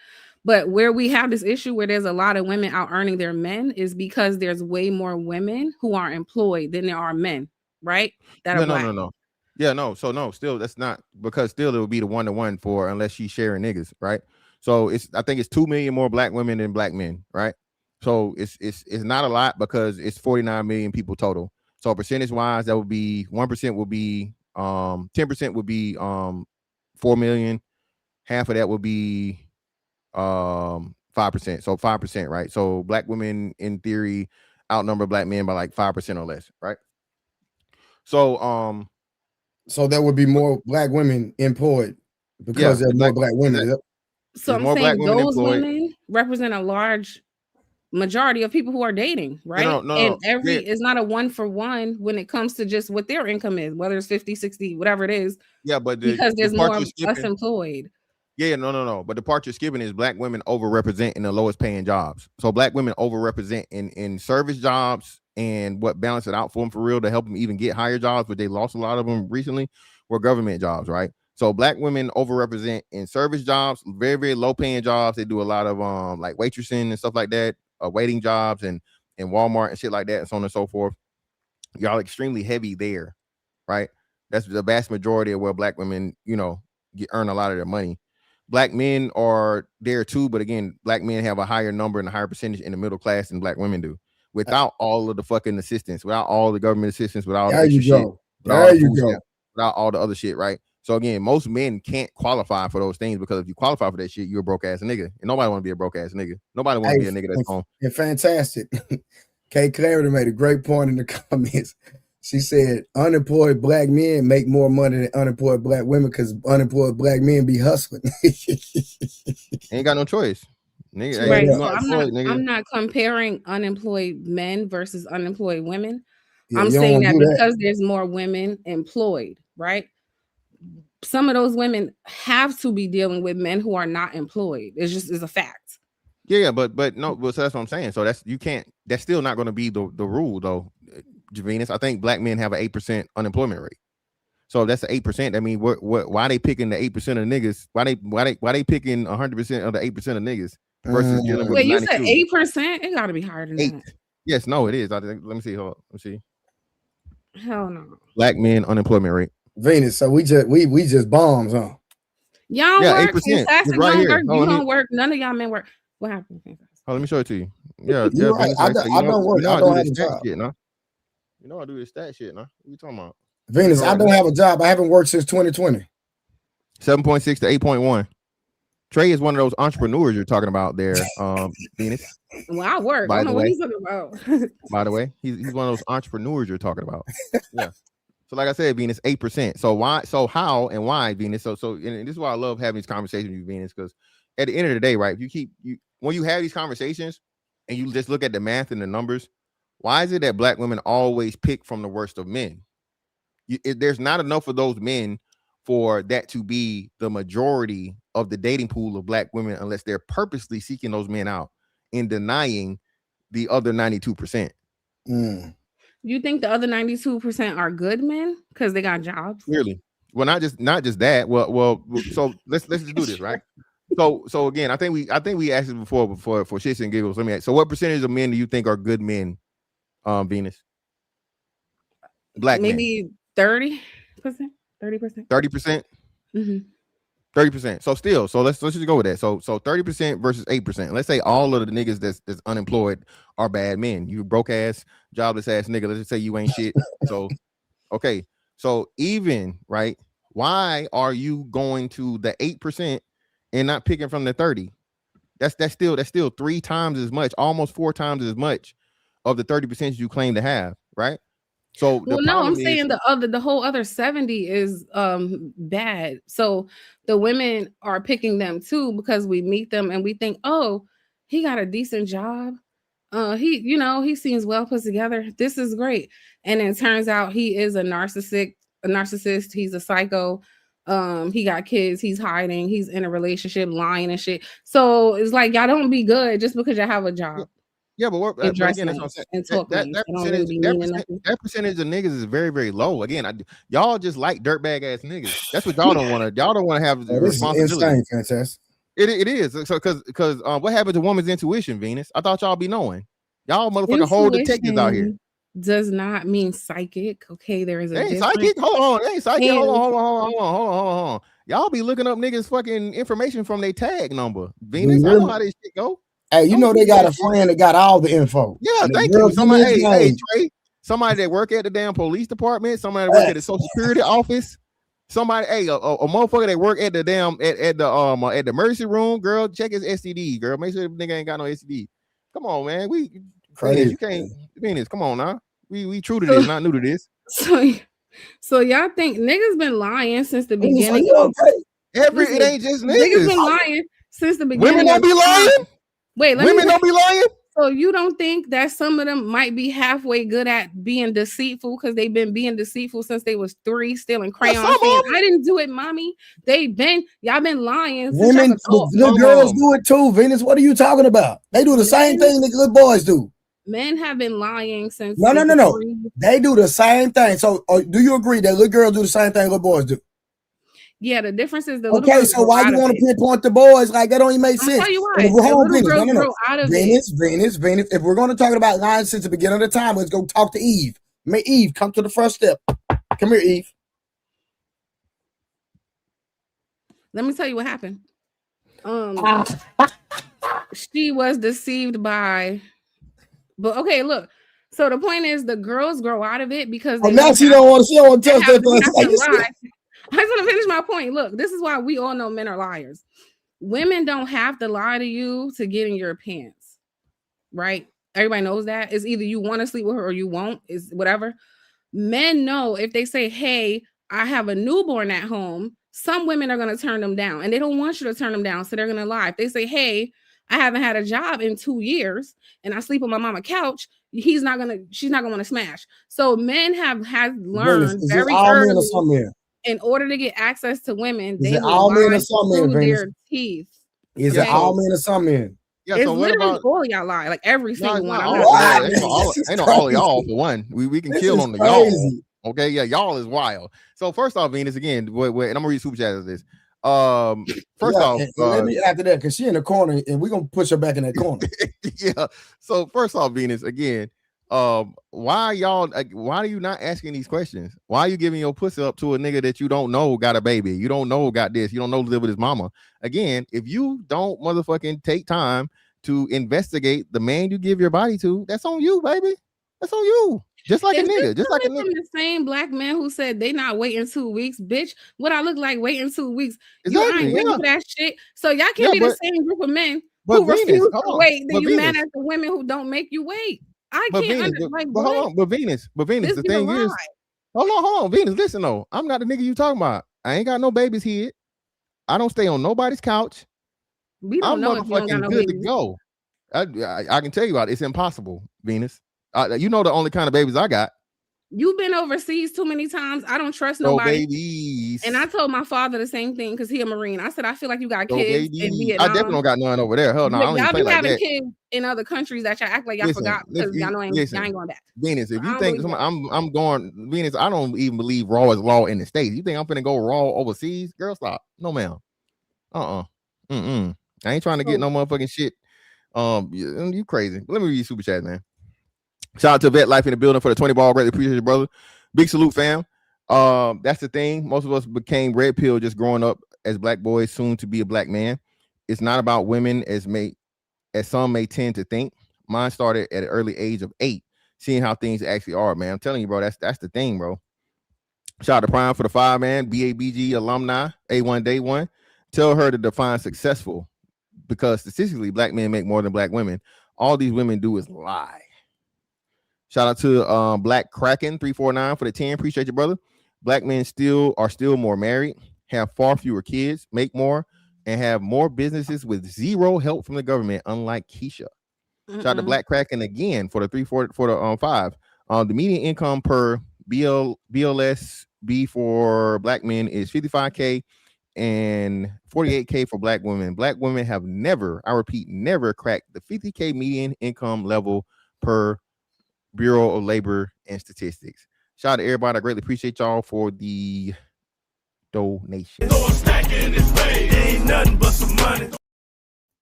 But where we have this issue where there's a lot of women out earning their men is because there's way more women who are employed than there are men, right? That are Yeah. black. No. Yeah. No. So no. Still, that's not because still it would be the 1-to-1 for unless she's sharing niggas, right? So I think it's 2 million more black women than black men, right? So it's not a lot because it's 49 million people total. So percentage wise, that would be 1% would be 10% would be 4 million. Half of that would be 5%. So 5%, right? So black women in theory outnumber black men by like 5% or less, right? So So there would be more black women employed because there are more black women. So there's I'm more black saying women those employed. women represent a large majority of people who are dating, right? No. And Yeah. it's not a 1-for-1 when it comes to just what their income is, whether it's 50, 60, whatever it is, Yeah, but because the there's part more you're of us skipping. employed. Yeah, no. But the part you're skipping is black women overrepresent in the lowest paying jobs. So black women overrepresent in service jobs, and what balance it out for them for real to help them even get higher jobs, but they lost a lot of them recently, were government jobs, right? So black women overrepresent in service jobs, very, very low paying jobs. They do a lot of like waitressing and stuff like that, waiting jobs and Walmart and shit like that, and so on and so forth. Y'all extremely heavy there, right? That's the vast majority of where black women, earn a lot of their money. Black men are there too, but again, black men have a higher number and a higher percentage in the middle class than black women do. Without all of the fucking assistance, without all the government assistance, without all the There extra you shit, go. without all There the you food go. stamps, without all the other shit, right? So again, most men can't qualify for those things because if you qualify for that shit, you're a broke ass nigga. And nobody want to be a broke ass nigga. Nobody want to be a nigga that's home. And fantastic. Kay Clarity made a great point in the comments. She said unemployed black men make more money than unemployed black women because unemployed black men be hustling. Ain't got no choice. Nigga, Right. you So unemployed, nigga. I'm not comparing unemployed men versus unemployed women. Yeah, I'm you don't saying wanna that do that. because there's more women employed, right? Some of those women have to be dealing with men who are not employed. It's just is a fact. Yeah, but no, but so that's what I'm saying. So that's still not going to be the rule though, Javinus. I think black men have an 8% unemployment rate. So if that's the 8%. I mean, why they picking the 8% of niggas? Why they picking 100% of the 8% of niggas versus dealing with Wait, you said 92? 8%? It got to be higher than 8. that. Yes, no, it is. Let me see. Hold on. Let me see. Hell no. Black men unemployment rate. Venus. So we just bombs, huh? Y'all Yeah, work. 8%. Fantastic Right don't here. work. You don't work. None of y'all men work. What happened? Oh, let me show it to you. Yeah, You're right. Venus, I like, don't work. I I don't do have this a stat job. shit, no? You know I do this stat shit, no? What you talking about? Venus, I don't have a job. I haven't worked since 2020. 7.6 to 8.1. Trey is one of those entrepreneurs you're talking about there, Venus. Well, I work. I don't know what he's talking about. By the way, he's one of those entrepreneurs you're talking about. Yeah. So like I said, Venus, 8%. So why? So how and why, Venus? So and this is why I love having these conversations with you, Venus, because at the end of the day, right? When you have these conversations and you just look at the math and the numbers, why is it that black women always pick from the worst of men? There's not enough of those men for that to be the majority of the dating pool of black women unless they're purposely seeking those men out and denying the other 92%. You think the other 92% are good men because they got jobs? Clearly. Well, not just that. Well. So let's just do this, right? So again, I think we asked it before for shits and giggles. Let me ask. So what percentage of men do you think are good men, Venus? Black maybe 30%, 30%, 30%. 30%. So still, so let's just go with that. So 30% versus 8%. Let's say all of the niggas that's unemployed are bad men. You broke ass, jobless ass nigga. Let's just say you ain't shit. So okay. So even right, why are you going to the 8% and not picking from the 30? That's still 3 times as much, almost 4 times as much of the 30% you claim to have, right? So the no, I'm problem is saying the whole other 70 is bad. So the women are picking them too because we meet them and we think, oh, he got a decent job. he seems well put together. This is great. And it turns out he is a narcissist. He's a psycho. He got kids, he's hiding, he's in a relationship, lying and shit. So it's like y'all don't be good just because you have a job. Yeah, but And dress again, that's what I'm nice saying. and talk nice. That I don't really percentage, be meaning nothing. that percentage of niggas is very, very low. Again, y'all just like dirtbag ass niggas. That's what y'all don't want to. Y'all don't want to have the responsibility. Insane, Fantastic. It is. So because what happened to woman's intuition, Venus? I thought y'all be knowing. Y'all motherfucking whole detectives out here. Does not mean psychic. Okay, there is a difference. Psychic. Hold on. Psychic. Hold on. Y'all be looking up niggas fucking information from their tag number. Venus, I know how this shit go. Hey, you know they got a friend that got all the info. Yeah, thank you. Somebody, hey, Trey. Somebody that work at the damn police department. Somebody that work at the Social Security office. Somebody, hey, a motherfucker that work at the damn at the emergency room. Girl, check his STD. Girl, make sure the nigga ain't got no STD. Come on, man. Venus, you can't. Venus, come on now. We true to this, not new to this. So y'all think niggas been lying since the beginning? It ain't just niggas. Niggas been lying since the beginning. Women don't be lying. Wait, women don't be lying. So you don't think that some of them might be halfway good at being deceitful because they've been being deceitful since they was 3, stealing crayons? I didn't do it, mommy. Y'all been lying. Women, the girls do it too. Venus, what are you talking about? They do the same thing that little boys do. Men have been lying since. No. They do the same thing. So, do you agree that little girls do the same thing little boys do? Yeah, the difference is the little girls. So why you want to pinpoint the boys? Like that don't even make sense. I'll tell you why. Venus. If we're going to talk about lying since the beginning of the time, let's go talk to Eve. May Eve come to the first step. Come here, Eve. Let me tell you what happened. She was deceived by. But okay, look. So the point is, the girls grow out of it because now she don't want to tell that. I just want to finish my point. Look, this is why we all know men are liars. Women don't have to lie to you to get in your pants, right? Everybody knows that. It's either you want to sleep with her or you won't. It's whatever. Men know if they say, "Hey, I have a newborn at home," some women are going to turn them down, and they don't want you to turn them down, so they're going to lie. If they say, "Hey, I haven't had a job in 2 years and I sleep on my mama's couch," she's not gonna want to smash. So men have learned very early in order to get access to women, they will lie through their teeth. Is it all men or some men? Yeah, it's so what literally about all y'all lie, like every single one. Ain't no all of y'all for one. We can kill on the y'all. Okay, yeah, y'all is wild. So first off, Venus, again, wait, and I'm gonna read super chat of this. First off, let me after that because she in the corner and we're gonna push her back in that corner. Yeah. So first off, Venus, again, why are you not asking these questions? Why are you giving your pussy up to a nigga that you don't know got a baby? You don't know got this, you don't know live with his mama. Again, if you don't motherfucking take time to investigate the man you give your body to, that's on you, baby. That's on you. Just like a nigga. Just like a nigga. The same black man who said they not waiting 2 weeks, bitch. What I look like waiting 2 weeks? Exactly, you ain't waiting for that shit. So y'all can't be the same group of men who Venus, refuse to wait. Then you mad at the women who don't make you wait. But Venus, the thing is, hold on, Venus, listen though, I'm not the nigga you talking about. I ain't got no babies here. I don't stay on nobody's couch. We don't know if you don't got no good babies. to go. I can tell you about it. It's impossible, Venus. You know the only kind of babies I got. You've been overseas too many times. I don't trust nobody. Babies. And I told my father the same thing because he a Marine. I said, I feel like you got kids in Vietnam. I definitely don't got none over there. Hell no, I don't even play like that. Y'all be having kids in other countries that y'all act like y'all forgot because y'all ain't going back. Venus, if you think I'm going, Venus, I don't even believe raw is law in the States. You think I'm finna go raw overseas? Girl, stop. No, ma'am. I ain't trying to get no motherfucking shit. You crazy. Let me read super chat, man. Shout out to Vet Life in the building for the 20 ball. Greatly appreciate you, brother. Big salute, fam. That's the thing. Most of us became red pill just growing up as black boys, soon to be a black man. It's not about women as some may tend to think. Mine started at an early age of 8, seeing how things actually are, man. I'm telling you, bro, that's the thing, bro. Shout out to Prime for the 5, man. BABG alumni, A1 Day 1. Tell her to define successful because statistically, black men make more than black women. All these women do is lie. Shout out to Black Kraken 349 for the 10. Appreciate you, brother. Black men are still more married, have far fewer kids, make more, and have more businesses with zero help from the government, unlike Keisha. Shout out to Black Kraken again for the 340 for the 5. The median income per BLS B for black men is $55K and $48K for black women. Black women have never, I repeat, never cracked the $50K median income level per Bureau of Labor and Statistics. Shout out to everybody. I greatly appreciate y'all for the donation.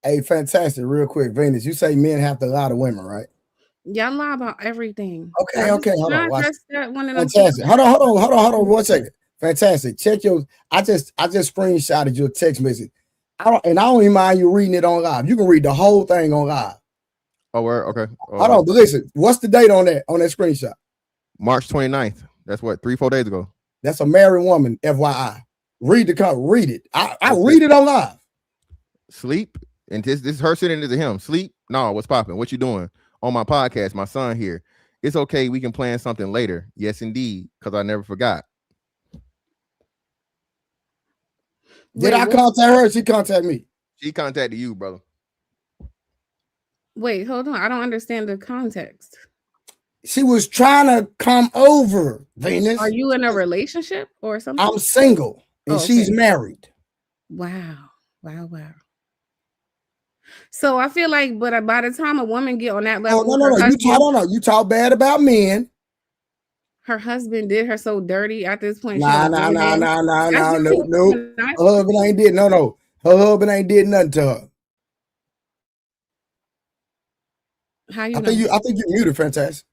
Hey, fantastic. Real quick, Venus, you say men have to lie to women, right? Y'all lie about everything. Okay, hold on. Fantastic. Hold on 1 second. Fantastic. Check your. I just screenshotted your text message. I don't even mind you reading it on live. You can read the whole thing on live. Oh, where? Okay. Hold on, but listen. What's the date on that screenshot? March 29th. That's what 3-4 days ago. That's a married woman, FYI. Read it. I read it on live. Sleep. And this is her sitting to him. Sleep? No, what's popping? What you doing? On my podcast, my son here. It's okay. We can plan something later. Yes, indeed. Because I never forgot. Did I contact her or she contact me? She contacted you, brother. Wait, hold on. I don't understand the context. She was trying to come over, Venus. Are you in a relationship or something? I'm single and she's married. Wow. So I feel like, but by the time a woman get on that level, you talk bad about men. Her husband did her so dirty at this point. Nah. No. Her husband ain't did no. Her husband ain't did nothing to her. How you? I think you muted, Fantastic.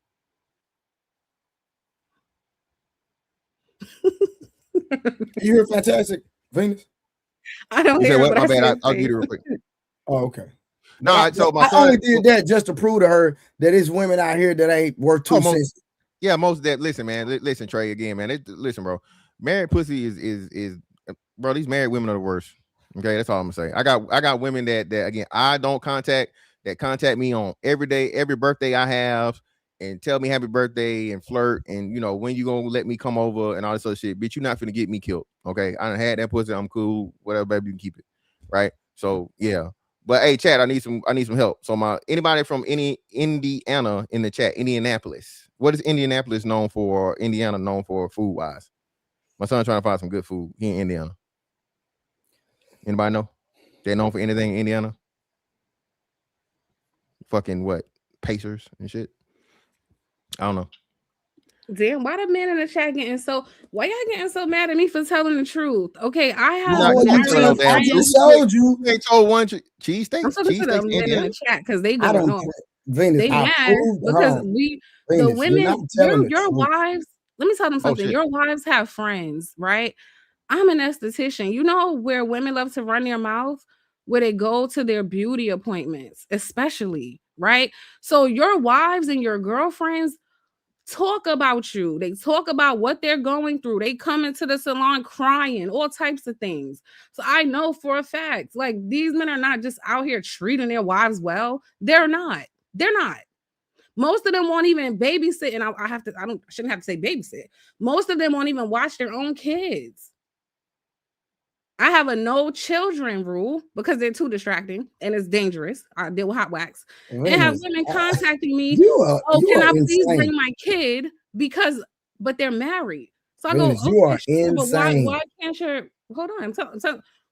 You hear Fantastic, Venus? I don't hear. What? My bad. I'll get it real quick. Oh, okay. No, so my son, I only did that just to prove to her that there's women out here that ain't worth 2 cents. Yeah, most of that. Listen, man. Listen, Trey, again, man. Listen, bro. Married pussy is bro. These married women are the worst. Okay, that's all I'm gonna say. I got women that again I don't contact, that contact me on every day, every birthday I have, and tell me happy birthday and flirt and when you gonna let me come over and all this other shit. Bitch, you're not finna get me killed. Okay, I done had that pussy. I'm cool. Whatever, baby, you can keep it. Right. So yeah. But hey, chat, I need some help. So anybody from Indiana in the chat, Indianapolis. What is Indianapolis known for? Or Indiana known for food wise? My son's trying to find some good food here in Indiana. Anybody know? They're known for anything in Indiana? Fucking what? Pacers and shit. I don't know. Damn, why the men in the chat why y'all getting so mad at me for telling the truth? Okay, I have I just told you. They told one cheesesteak. I'm talking to the men in the chat because they don't know. Venus, they mad because the women, your wives. Let me tell them something. Your wives have friends, right? I'm an esthetician. You know where women love to run their mouth? Where they go to their beauty appointments, especially, right? So your wives and your girlfriends talk about you. They talk about what they're going through. They come into the salon crying, all types of things. So I know for a fact, like, these men are not just out here treating their wives well. They're not. Most of them won't even babysit. And I shouldn't have to say babysit. Most of them won't even watch their own kids. I have a no children rule because they're too distracting and it's dangerous. I deal with hot wax. And have women contacting me. Can I please bring my kid? But they're married. So I go, you are insane. Why can't you? Hold on.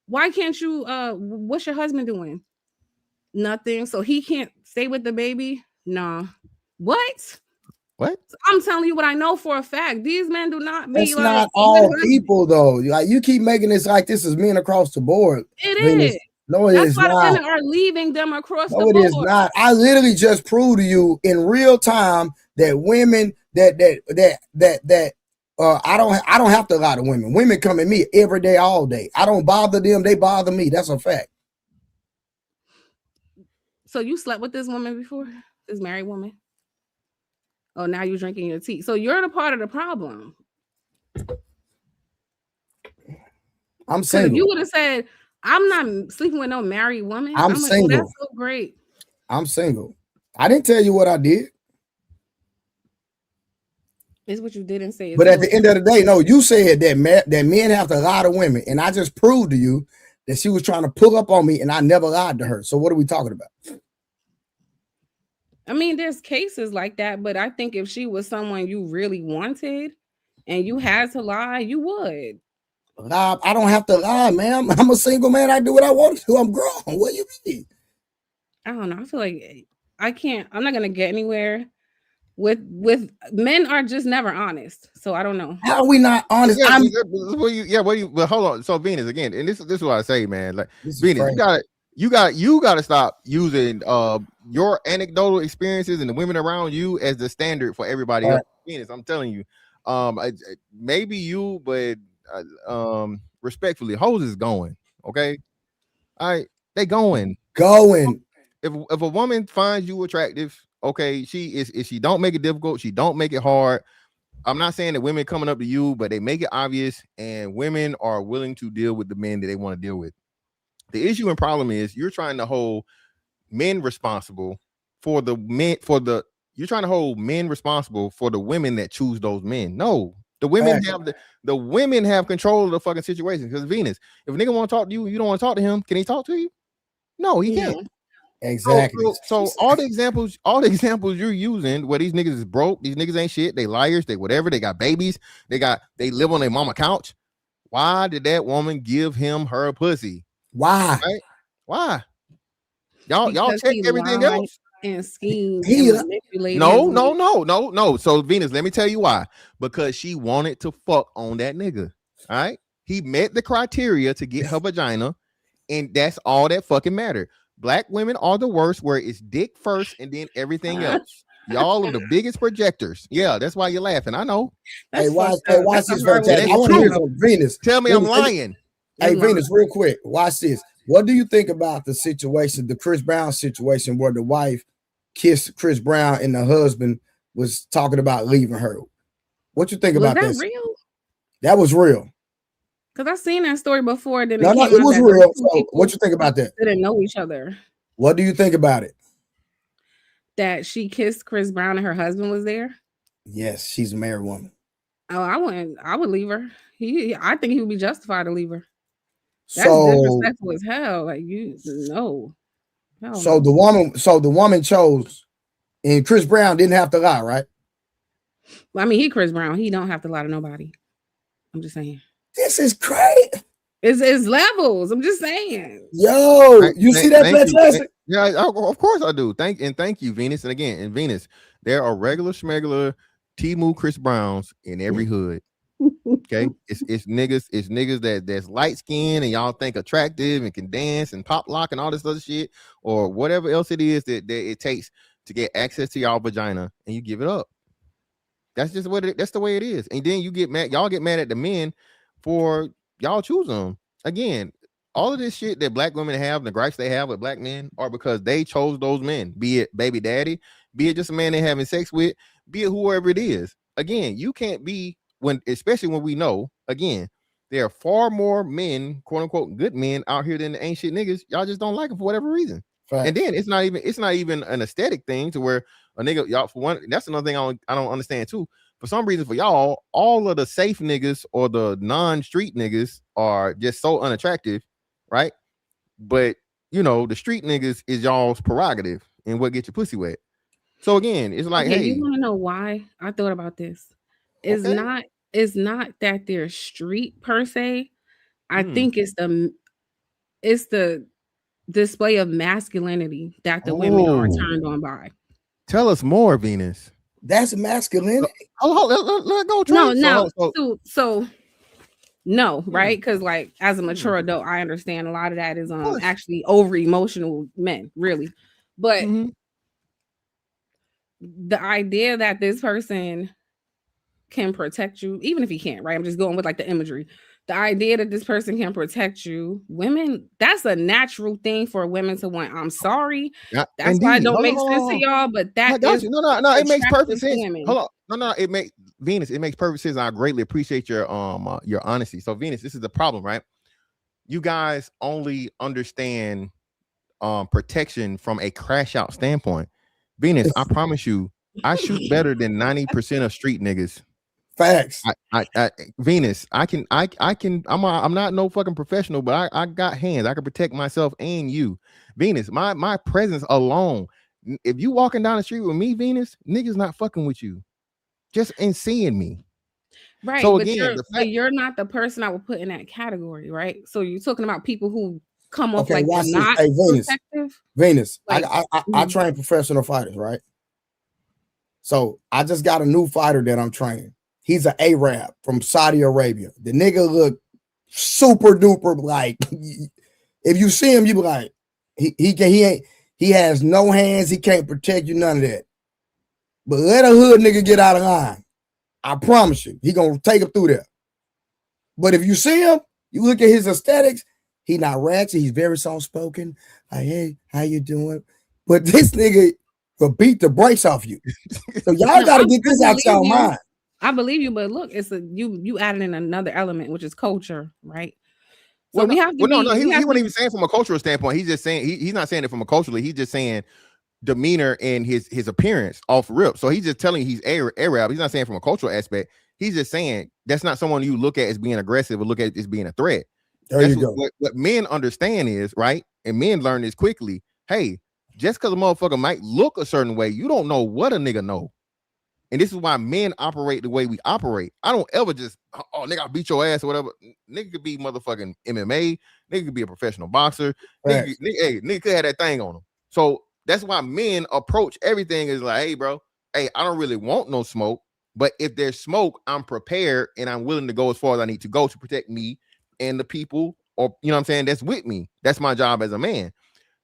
Why can't you? What's your husband doing? Nothing. So he can't stay with the baby? Nah. What? I'm telling you what I know for a fact. These men do not be It's not all people though. Like, you keep making this like this is men across the board. It is. No, it is not. That's why women are leaving them across the board. No, it is not. I literally just proved to you in real time that women I don't have to lie to women. Women come at me every day, all day. I don't bother them. They bother me. That's a fact. So you slept with this woman before? This married woman? Oh, now you're drinking your tea. So you're the part of the problem. I'm single. If you would have said, I'm not sleeping with no married woman. I'm single. Like, oh, that's so great. I'm single. I didn't tell you what I did. It's what you didn't say. But at the end of the day, no, you said that men have to lie to women. And I just proved to you that she was trying to pull up on me and I never lied to her. So what are we talking about? I mean, there's cases like that, but I think if she was someone you really wanted and you had to lie, you would. Lie, I don't have to lie, man. I'm a single man. I do what I want to. I'm grown. What do you mean? I don't know. I feel like I can't. I'm not gonna get anywhere with men are just never honest. So I don't know. How are we not honest? Yeah, I'm. but hold on. So Venus again, and this is what I say, man. Like This is Venus, crazy. you gotta stop using your anecdotal experiences and the women around you as the standard for everybody else. Venus, I'm telling you, maybe you, but respectfully, hoes is going. Okay, all right, they going. If a woman finds you attractive, okay, if she don't make it difficult, she don't make it hard. I'm not saying that women coming up to you, but they make it obvious, and women are willing to deal with the men that they want to deal with. The issue and problem is you're trying to hold men responsible for the men you're trying to hold men responsible for the women that choose those men. No, the women have the women have control of the fucking situation. Because Venus, if a nigga want to talk to you, you don't want to talk to him. Can he talk to you? No, he can't. Exactly. So all the examples you're using where these niggas is broke, these niggas ain't shit, they liars, they whatever, they got babies, they live on their mama couch. Why did that woman give him her pussy? Why? Right? Why? Y'all Because check he everything lied else. and schemed and manipulated. No. So Venus, let me tell you why. Because she wanted to fuck on that nigga. All right. He met the criteria to get her vagina, and that's all that fucking mattered. Black women are the worst, where it's dick first and then everything else. Y'all are the biggest projectors. Yeah, that's why you're laughing. I know. That's watch That's this, a hard Vertex. way I to want to hear go. from Venus. Tell me I'm lying. Hey, You're Venus, real quick. Watch this. What do you think about the situation, the Chris Brown situation, where the wife kissed Chris Brown and the husband was talking about leaving her? What you think about that? Was that real? That was real. Because I've seen that story before. Then No, it it was real. So what you think about that? Didn't know each other. What do you think about it? That she kissed Chris Brown and her husband was there? Yes, she's a married woman. Oh, I would leave her. I think he would be justified to leave her. That's So disrespectful as hell. Like you know. So the woman chose, and Chris Brown didn't have to lie, right? I mean, he Chris Brown. He don't have to lie to nobody. I'm just saying. This is crazy. It's levels. I'm just saying. Yo, you see that fantastic? Yeah, of course I do. Thank you, Venus. And again, in Venus, there are regular schmegular T-Moo Chris Browns in every hood. Okay, it's niggas that's light skinned and y'all think attractive and can dance and pop lock and all this other shit or whatever else it is that it takes to get access to y'all vagina, and you give it up. That's just that's the way it is. And then you get mad. Y'all get mad at the men for y'all choosing them. Again, all of this shit that black women have, the gripes they have with black men, are because they chose those men. Be it baby daddy, be it just a man they're having sex with, be it whoever it is. Again, you can't be especially when we know, again, there are far more men, quote unquote, good men out here than the ain't shit niggas. Y'all just don't like them for whatever reason. Right. And then it's not even an aesthetic thing to where a nigga, y'all, for one, that's another thing I don't understand too. For some reason, for y'all, all of the safe niggas or the non-street niggas are just so unattractive, right? But the street niggas is y'all's prerogative and what gets your pussy wet. So again, it's like, hey, you want to know why? I thought about this. It's not that they're street per se. I think it's the display of masculinity that the women are turned on by. Tell us more, Venus. That's masculinity. Let go. No, right? Because like as a mature adult, I understand a lot of that is actually over emotional men, really. But the idea that this person can protect you, even if he can't, right? I'm just going with like the imagery. The idea that this person can protect you, women, that's a natural thing for women to want. I'm sorry. That's why it don't make sense to y'all, but that is no, it makes perfect sense. Women. Hold on. No, it makes Venus, it makes perfect sense. I greatly appreciate your honesty. So Venus, this is the problem, right? You guys only understand protection from a crash out standpoint. Venus, I promise you, I shoot better than 90% of street niggas. Facts. Venus, I'm not no fucking professional, but I got hands. I can protect myself and you. Venus, my presence alone if you walking down the street with me, Venus, niggas not fucking with you, just in seeing me. Right. So but again, you're not the person I would put in that category, right? So you're talking about people who come off Okay, like they're watch this. not Hey, Venus. protective. Venus, Like, I train professional fighters, right? So I just got a new fighter that I'm training. He's an Arab from Saudi Arabia. The nigga look super duper like. If you see him, you be like, he has no hands. He can't protect you. None of that. But let a hood nigga get out of line. I promise you, he gonna take him through there. But if you see him, you look at his aesthetics. He not ratchet. He's very soft spoken. Like, hey, how you doing? But this nigga will beat the brakes off you. So y'all got to get this out y'all mind. I believe you, but look, it's you added in another element, which is culture, right? So we have to be. He wasn't even saying from a cultural standpoint. He's just saying he's not saying it from a culturally. He's just saying demeanor and his appearance off rip. So he's just telling you he's Arab. He's not saying from a cultural aspect. He's just saying that's not someone you look at as being aggressive or look at as being a threat. There you go. What men understand is, right, and men learn this quickly. Hey, just because a motherfucker might look a certain way, you don't know what a nigga know. And this is why men operate the way we operate. I don't ever just, oh, nigga, I'll beat your ass or whatever. Nigga could be motherfucking MMA. Nigga could be a professional boxer. Right. Nigga could have that thing on him. So that's why men approach everything is like, hey, bro, hey, I don't really want no smoke. But if there's smoke, I'm prepared and I'm willing to go as far as I need to go to protect me and the people, or you know what I'm saying, that's with me. That's my job as a man.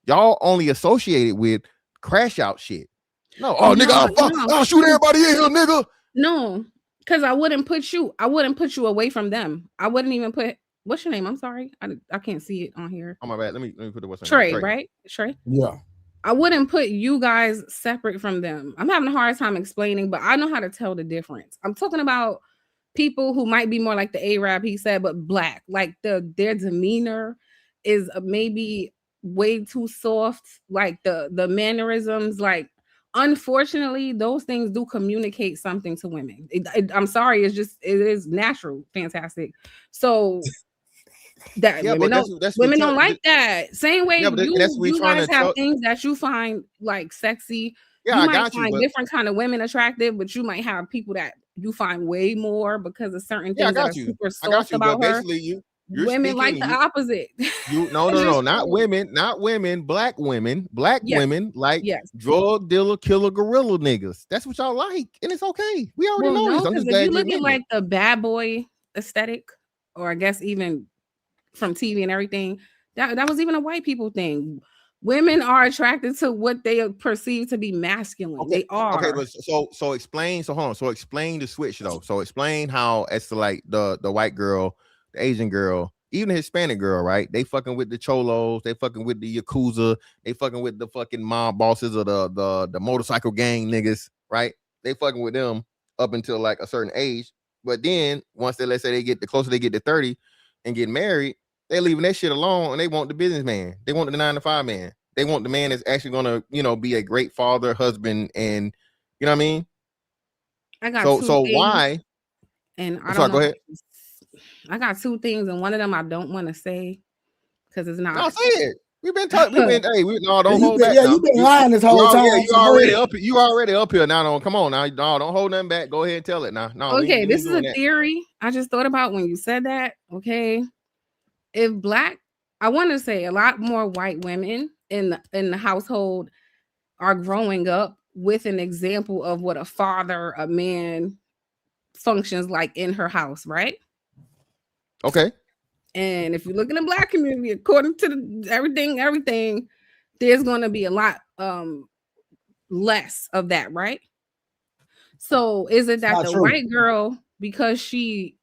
Y'all only associated with crash out shit. No, I'll shoot everybody in here, nigga. No, because I wouldn't put you away from them. I wouldn't even put, what's your name? I'm sorry. I can't see it on here. Oh my bad. Let me put the what's Trey, right? Trey. Yeah. I wouldn't put you guys separate from them. I'm having a hard time explaining, but I know how to tell the difference. I'm talking about people who might be more like the Arab, he said, but black. Like their demeanor is maybe way too soft. Like the mannerisms, like unfortunately, those things do communicate something to women. I'm sorry, it is natural, fantastic. So that women don't like that. Same way you guys have things that you find like sexy. Yeah, you might find different kind of women attractive, but you might have people that you find way more because of certain things that are super soft about her. Women like the opposite. No, not women, black women like drug dealer, killer, gorilla niggas. That's what y'all like, and it's okay. We already know this. I'm just glad you look at like the bad boy aesthetic, or I guess even from TV and everything, that was even a white people thing. Women are attracted to what they perceive to be masculine. Okay. They are. Okay, but so explain. So hold on. So explain the switch though. So explain how as to like the white girl, the Asian girl, even the Hispanic girl, right? They fucking with the cholos, they fucking with the yakuza, they fucking with the fucking mob bosses or the motorcycle gang niggas, right? They fucking with them up until like a certain age. But then once let's say the closer they get to 30 and get married, they're leaving that shit alone and they want the businessman. They want the 9-to-5 man. They want the man that's actually gonna, be a great father, husband, and you know what I mean? I got so why? And I sorry, go ahead. I got two things, and one of them I don't want to say because it's not. No, say it. We've been talking. Don't hold back. Yeah, you've been lying this whole time. Yeah, you already up here now. Come on now. No, don't hold nothing back. Go ahead and tell it now. No. Okay, this is a theory I just thought about when you said that. Okay, if I want to say a lot more white women in the household are growing up with an example of what a man functions like in her house, right? Okay. And if you look in the black community, according to everything, there's going to be a lot less of that, right? So is it that the white girl, because she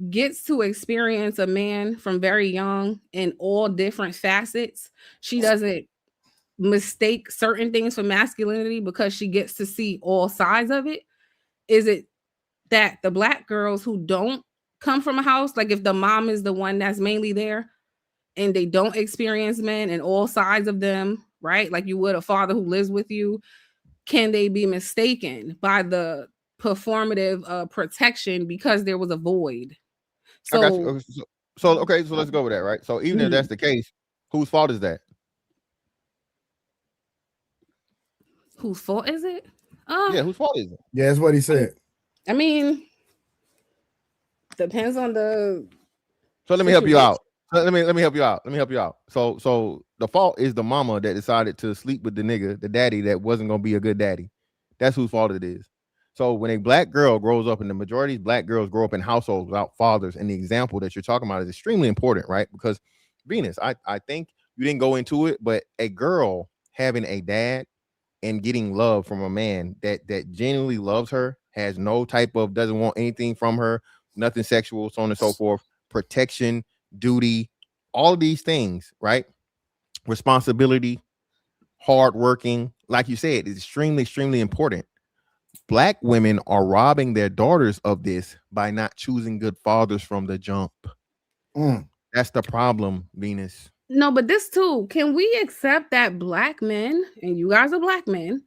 gets to experience a man from very young in all different facets, she doesn't mistake certain things for masculinity because she gets to see all sides of it? Is it that the black girls who don't come from a house, like if the mom is the one that's mainly there and they don't experience men and all sides of them, right? Like you would a father who lives with you, can they be mistaken by the performative protection because there was a void? So let's go with that, right? So even if that's the case, whose fault is that? Whose fault is it? Yeah, whose fault is it? Yeah, that's what he said. I mean, depends on the So let me help you situation. out. Let me help you out. Let me help you out. So the fault is the mama that decided to sleep with the nigga, the daddy that wasn't gonna be a good daddy. That's whose fault it is. So when a black girl grows up, and the majority of black girls grow up in households without fathers, and the example that you're talking about is extremely important, right? Because Venus, I think you didn't go into it, but a girl having a dad and getting love from a man that genuinely loves her, has no type of, doesn't want anything from her, nothing sexual, so on and so forth, protection, duty, all of these things, right? Responsibility, hardworking, like you said, is extremely important. Black women are robbing their daughters of this by not choosing good fathers from the jump. That's the problem, Venus. No, but this too. Can we accept that black men, and you guys are black men,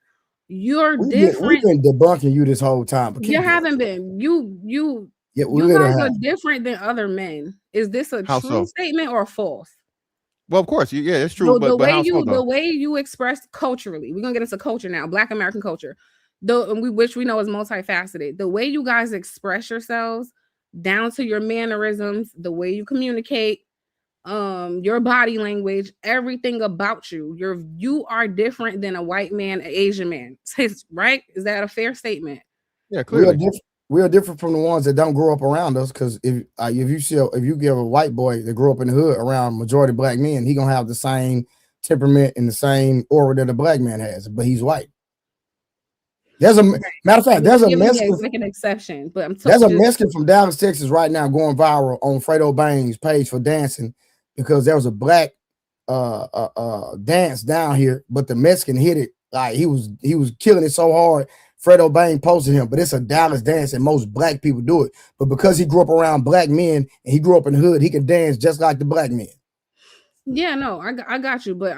you're We've different? been debunking you this whole time, but You haven't been. You yeah, you guys are different than other men. Is this a How true so? statement or false? Well, of course, yeah, it's true. The But how so though? the way you express culturally, we're gonna get into culture now, Black American culture, which we know is multifaceted. The way you guys express yourselves, down to your mannerisms, the way you communicate, your body language, everything about you, you are different than a white man, an Asian man, right? Is that a fair statement? Yeah, clearly. We are different from the ones that don't grow up around us. Because if you give a white boy that grew up in the hood around majority black men, he gonna have the same temperament and the same aura that a black man has, but he's white. There's a matter of fact, there's a Mexican, make an exception, but there's a Mexican from Dallas, Texas, right now going viral on Fredo Bang's page for dancing because there was a black dance down here, but the Mexican hit it like he was killing it so hard. Fredo Bang posted him, but it's a Dallas dance and most black people do it. But because he grew up around black men and he grew up in the hood, he can dance just like the black men. Yeah, no, I got you, but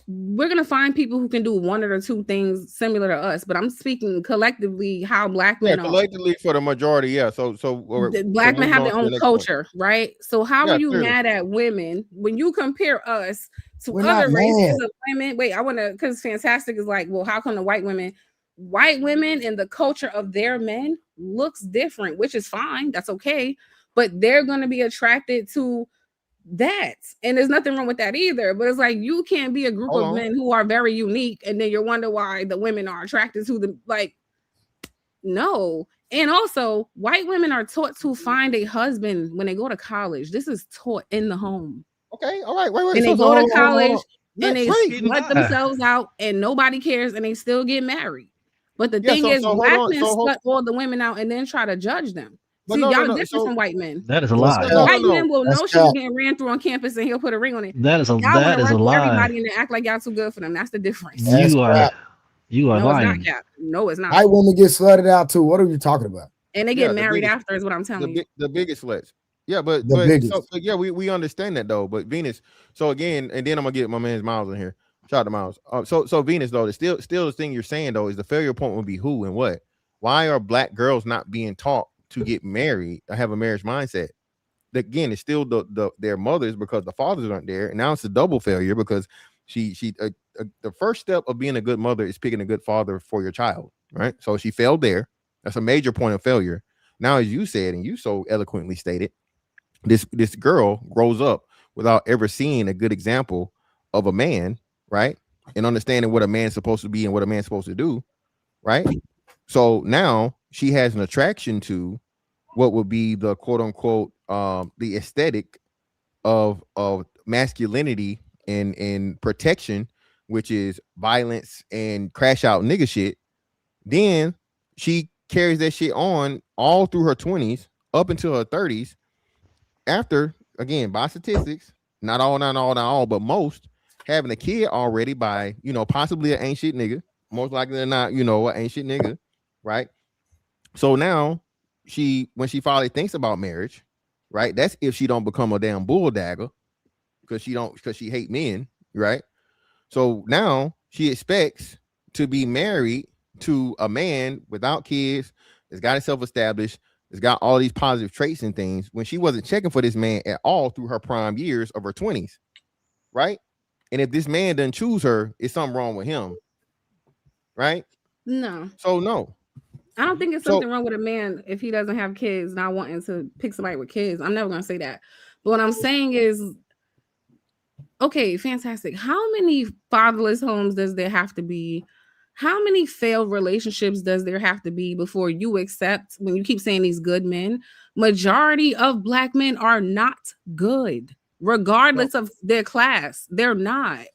we're gonna find people who can do one or two things similar to us, but I'm speaking collectively how black men collectively for the majority, yeah. So black men have their own culture, right? So how are you clearly mad at women when you compare us to other races of women? Wait, I want to, because Fantastic is like, well, how come the white women and the culture of their men looks different, which is fine, that's okay, but they're going to be attracted to that, and there's nothing wrong with that either. But it's like you can't be a group of men who are very unique and then you wonder why the women are attracted to them. Like, no. And also, white women are taught to find a husband when they go to college. This is taught in the home. Okay, all right, wait. And they go to college and they let themselves out and nobody cares and they still get married. But the thing is, black men slut all the women out and then try to judge them. See, y'all different from white men. That is a lie. White men will know she's getting ran through on campus and he'll put a ring on it. That is a lie. Everybody and they act like y'all too good for them. That's the difference. You are lying. It's not, no, it's not. White women get slutted out too. What are you talking about? And they get married after is what I'm telling you. The biggest sluts. Yeah, but yeah, we understand that though. But Venus, so again, and then I'm gonna get my man's Miles in here. Shout out to Miles. So Venus though, still the thing you're saying though is the failure point would be who and what. Why are black girls not being taught to get married or have a marriage mindset? Again, it's still their mothers because the fathers aren't there, and now it's a double failure because the first step of being a good mother is picking a good father for your child, right? So she failed there. That's a major point of failure. Now, as you said, and you so eloquently stated, this girl grows up without ever seeing a good example of a man, right? And understanding what a man's supposed to be and what a man's supposed to do, right? So now she has an attraction to what would be the quote unquote the aesthetic of masculinity and protection, which is violence and crash out nigga shit. Then she carries that shit on all through her 20s up until her 30s. After, again, by statistics, not all, but most having a kid already by, possibly an ain't shit nigga, most likely than not, an ain't shit nigga, right? So now when she finally thinks about marriage, right? That's if she don't become a damn bull dagger because she hate men, right? So now she expects to be married to a man without kids, that's got himself established, that's got all these positive traits and things, when she wasn't checking for this man at all through her prime years of her 20s, right? And if this man doesn't choose her, it's something wrong with him. right? No. So no. I don't think it's something wrong with a man if he doesn't have kids, not wanting to pick somebody with kids. I'm never gonna say that. But what I'm saying is, okay, fantastic. How many fatherless homes does there have to be? How many failed relationships does there have to be before you accept, when you keep saying these good men? Majority of Black men are not good, regardless of their class. They're not.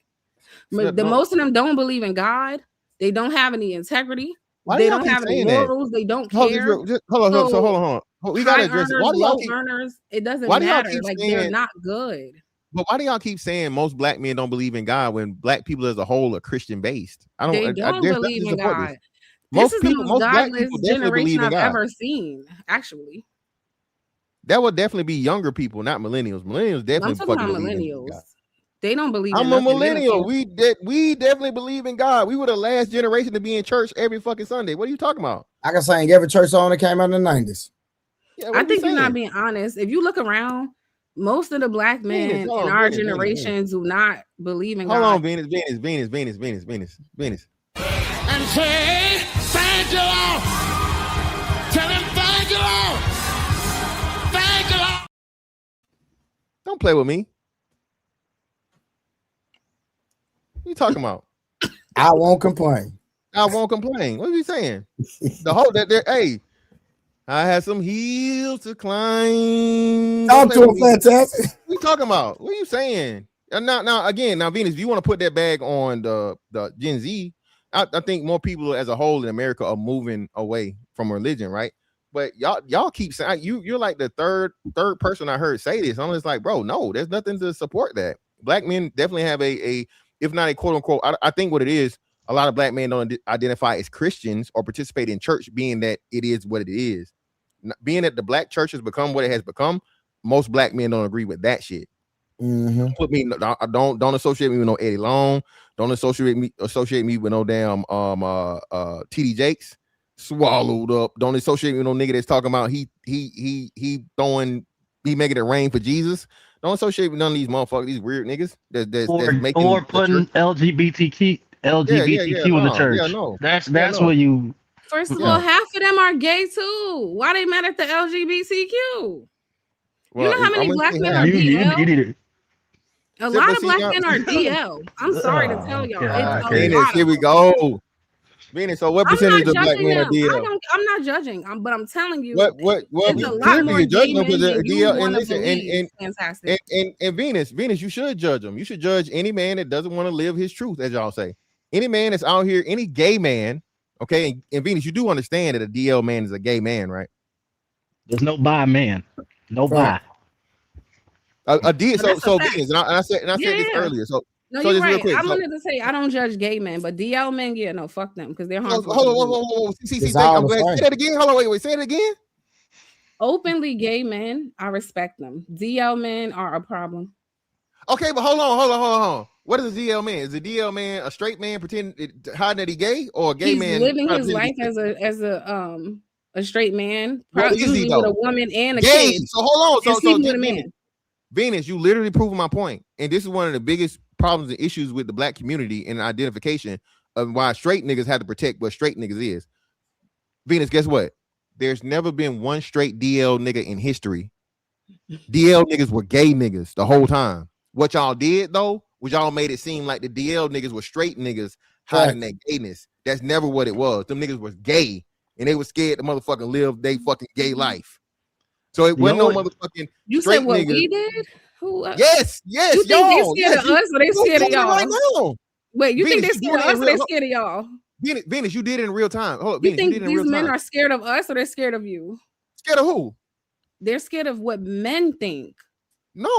Most of them don't believe in God. They don't have any integrity. They don't have any morals. They don't care. Hold on. We gotta address it. Why do y'all low earners, it doesn't matter. Like, they're not good. But why do y'all keep saying most Black men don't believe in God when Black people as a whole are Christian based? They don't believe in God. Most is people, the most Black godless people definitely believe generation in God. I've ever seen. Actually, that would definitely be younger people, not millennials. Millennials definitely fucking believe millennials. in God. They don't believe. I'm a millennial. We definitely believe in God. We were the last generation to be in church every fucking Sunday. What are you talking about? I can sing every church song that came out in the 90s. Yeah, I think you're not being honest. If you look around, most of the Black men in our generation do not believe in God. Hold on, Venus. And say, thank you, Lord. Tell him, thank you, Lord. Thank you, Lord. Don't play with me. What you talking about? I won't complain. I won't complain. What are you saying? The whole hey, I had some hills to climb. Talk to him, fantastic. What you talking about? What are you saying? Now, Venus, if you want to put that bag on the Gen Z, I think more people as a whole in America are moving away from religion, right? But y'all keep saying you're like the third person I heard say this. I'm just like, bro, no, there's nothing to support that. Black men definitely have a if not a quote unquote, I think what it is, a lot of Black men don't identify as Christians or participate in church, being that it is what it is. Being that the Black church has become what it has become, most Black men don't agree with that shit. Mm-hmm. Put me, don't associate me with no Eddie Long. Don't associate me with no damn TD Jakes. Swallowed up. Don't associate me with no nigga that's talking about he making it rain for Jesus. Don't associate with none of these motherfuckers, these weird niggas that's making or putting LGBTQ in the church. Yeah, no. That's where you. First of all, half of them are gay too. Why they mad at the LGBTQ? Well, you know how many Black men are DL? A lot of Black men are DL. I'm sorry to tell y'all. Venus, here we go. Venus, so what percentage of Black men are DL? I'm not judging, but I'm telling you. What? There's a lot more gay men than you want to believe. Fantastic. And Venus, you should judge them. You should judge any man that doesn't want to live his truth, as y'all say. Any man that's out here, any gay man, okay? And Venus, you do understand that a DL man is a gay man, right? There's no bi man. No bi. So Venus, and I said this earlier. So no, you're right. I wanted to say I don't judge gay men, but DL men, yeah, no, fuck them because they're harmful. Hold on. See, I'm glad. Say that again. Hold on, wait. Say it again. Openly gay men, I respect them. DL men are a problem. Okay, but hold on. What is a DL man? Is a DL man a straight man pretending hiding that he gay, or a gay man living his life as a straight man, usually with a woman and a gay. kid? So hold on. So with a man. Venus, you literally proving my point, and this is one of the biggest problems and issues with the Black community and identification of why straight niggas have to protect what straight niggas is. Venus, guess what? There's never been one straight DL nigga in history. DL niggas were gay niggas the whole time. What y'all did though was y'all made it seem like the DL niggas were straight niggas hiding their gayness. That's never what it was. Them niggas was gay and they were scared to motherfucking live their fucking gay life. So it wasn't no motherfucking. You said what we did? Who? Yes. You think they scared of us or they scared of y'all? Right now. Wait, you think they scared of us or they scared of y'all? Venus, you did it in real time. Hold up, you think these men are scared of us or they're scared of you? Scared of who? They're scared of what men think. No.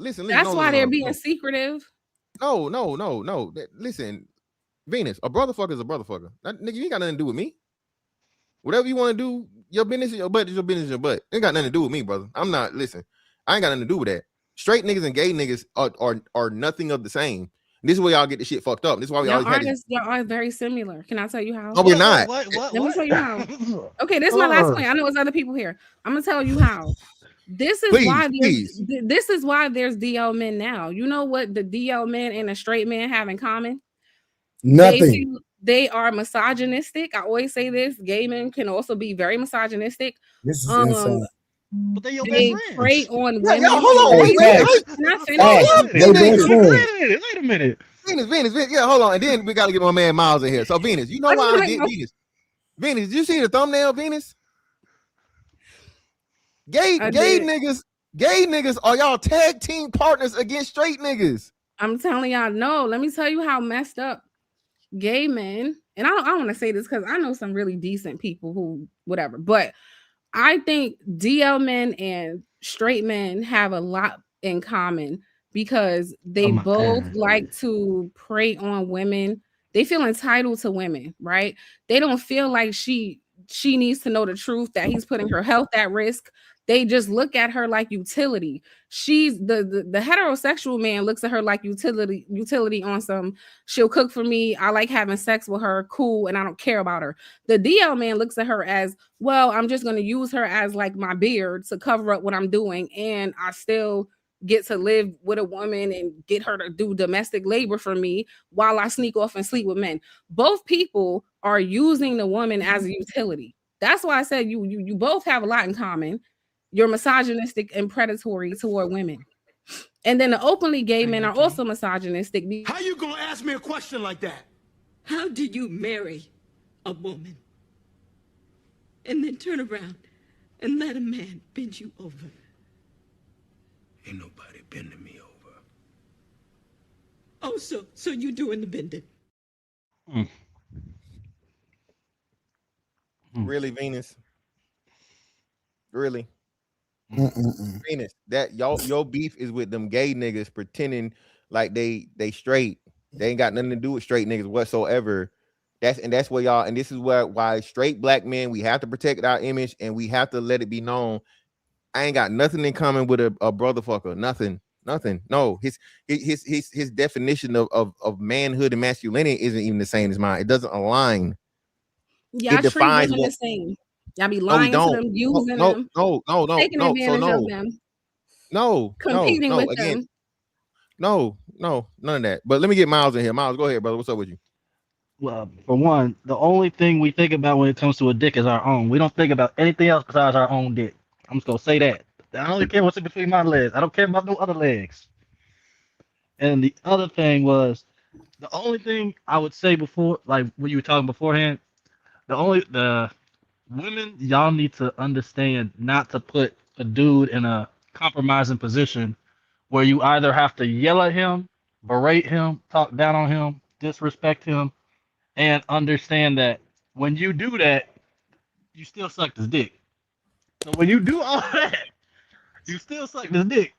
Listen. That's why they're being secretive. No. Listen, Venus, a brotherfucker is a brotherfucker. Nigga, you ain't got nothing to do with me. Whatever you want to do, your business is your butt. Is your business is your butt. It ain't got nothing to do with me, brother. I'm not. Listen, I ain't got nothing to do with that. Straight niggas and gay niggas are nothing of the same. This is where y'all get the shit fucked up. This is why we always had this. Y'all are very similar. Can I tell you how? No, we're not. Let me tell you how. Okay, this is my last point. I know there's other people here. I'm gonna tell you how. This is this is why there's DL men now. You know what the DL men and the straight men have in common? Nothing. They are misogynistic. I always say this. Gay men can also be very misogynistic. This is insane. But they your best They friends. prey on Yeah, women. y'all, hold on, Hey, facts. Can I finish? Facts. They best friends. Wait a minute. Venus, yeah, hold on, and then we gotta get my man Miles in here. So Venus, you know why I did Venus? Did you see the thumbnail, Venus? Gay niggas are y'all tag team partners against straight niggas. I'm telling y'all, no. Let me tell you how messed up gay men, and I don't want to say this because I know some really decent people who whatever, but I think DL men and straight men have a lot in common because they both like to prey on women. They feel entitled to women, right? They don't feel like she needs to know the truth, that he's putting her health at risk. They just look at her like utility. She's the heterosexual man looks at her like utility on some, she'll cook for me, I like having sex with her, cool, and I don't care about her. The DL man looks at her as, well, I'm just going to use her as like my beard to cover up what I'm doing, and I still get to live with a woman and get her to do domestic labor for me while I sneak off and sleep with men. Both people are using the woman as a utility. That's why I said you both have a lot in common. You're misogynistic and predatory toward women. And then the openly gay men are also misogynistic. How you gonna ask me a question like that? How do you marry a woman and then turn around and let a man bend you over? Ain't nobody bending me over. Oh, so you doing the bending? Really, Venus? Really? Venus, that your beef is with them gay niggas pretending like they straight. They ain't got nothing to do with straight niggas whatsoever. That's where y'all, and this is why straight black men, we have to protect our image and we have to let it be known. I ain't got nothing in common with a brother fucker. Nothing. No, his definition of manhood and masculinity isn't even the same as mine. It doesn't align. Y'all treat women the same. Y'all be lying to them, using them, taking advantage of them. Competing with them. No, none of that. But let me get Miles in here. Miles, go ahead, brother. What's up with you? Well, for one, the only thing we think about when it comes to a dick is our own. We don't think about anything else besides our own dick. I'm just gonna say that. I only care what's in between my legs. I don't care about no other legs. And the other thing was, the only thing I would say before, like when you were talking beforehand, the women, y'all need to understand not to put a dude in a compromising position where you either have to yell at him, berate him, talk down on him, disrespect him, and understand that when you do that, you still suck his dick. So when you do all that, you still suck his dick.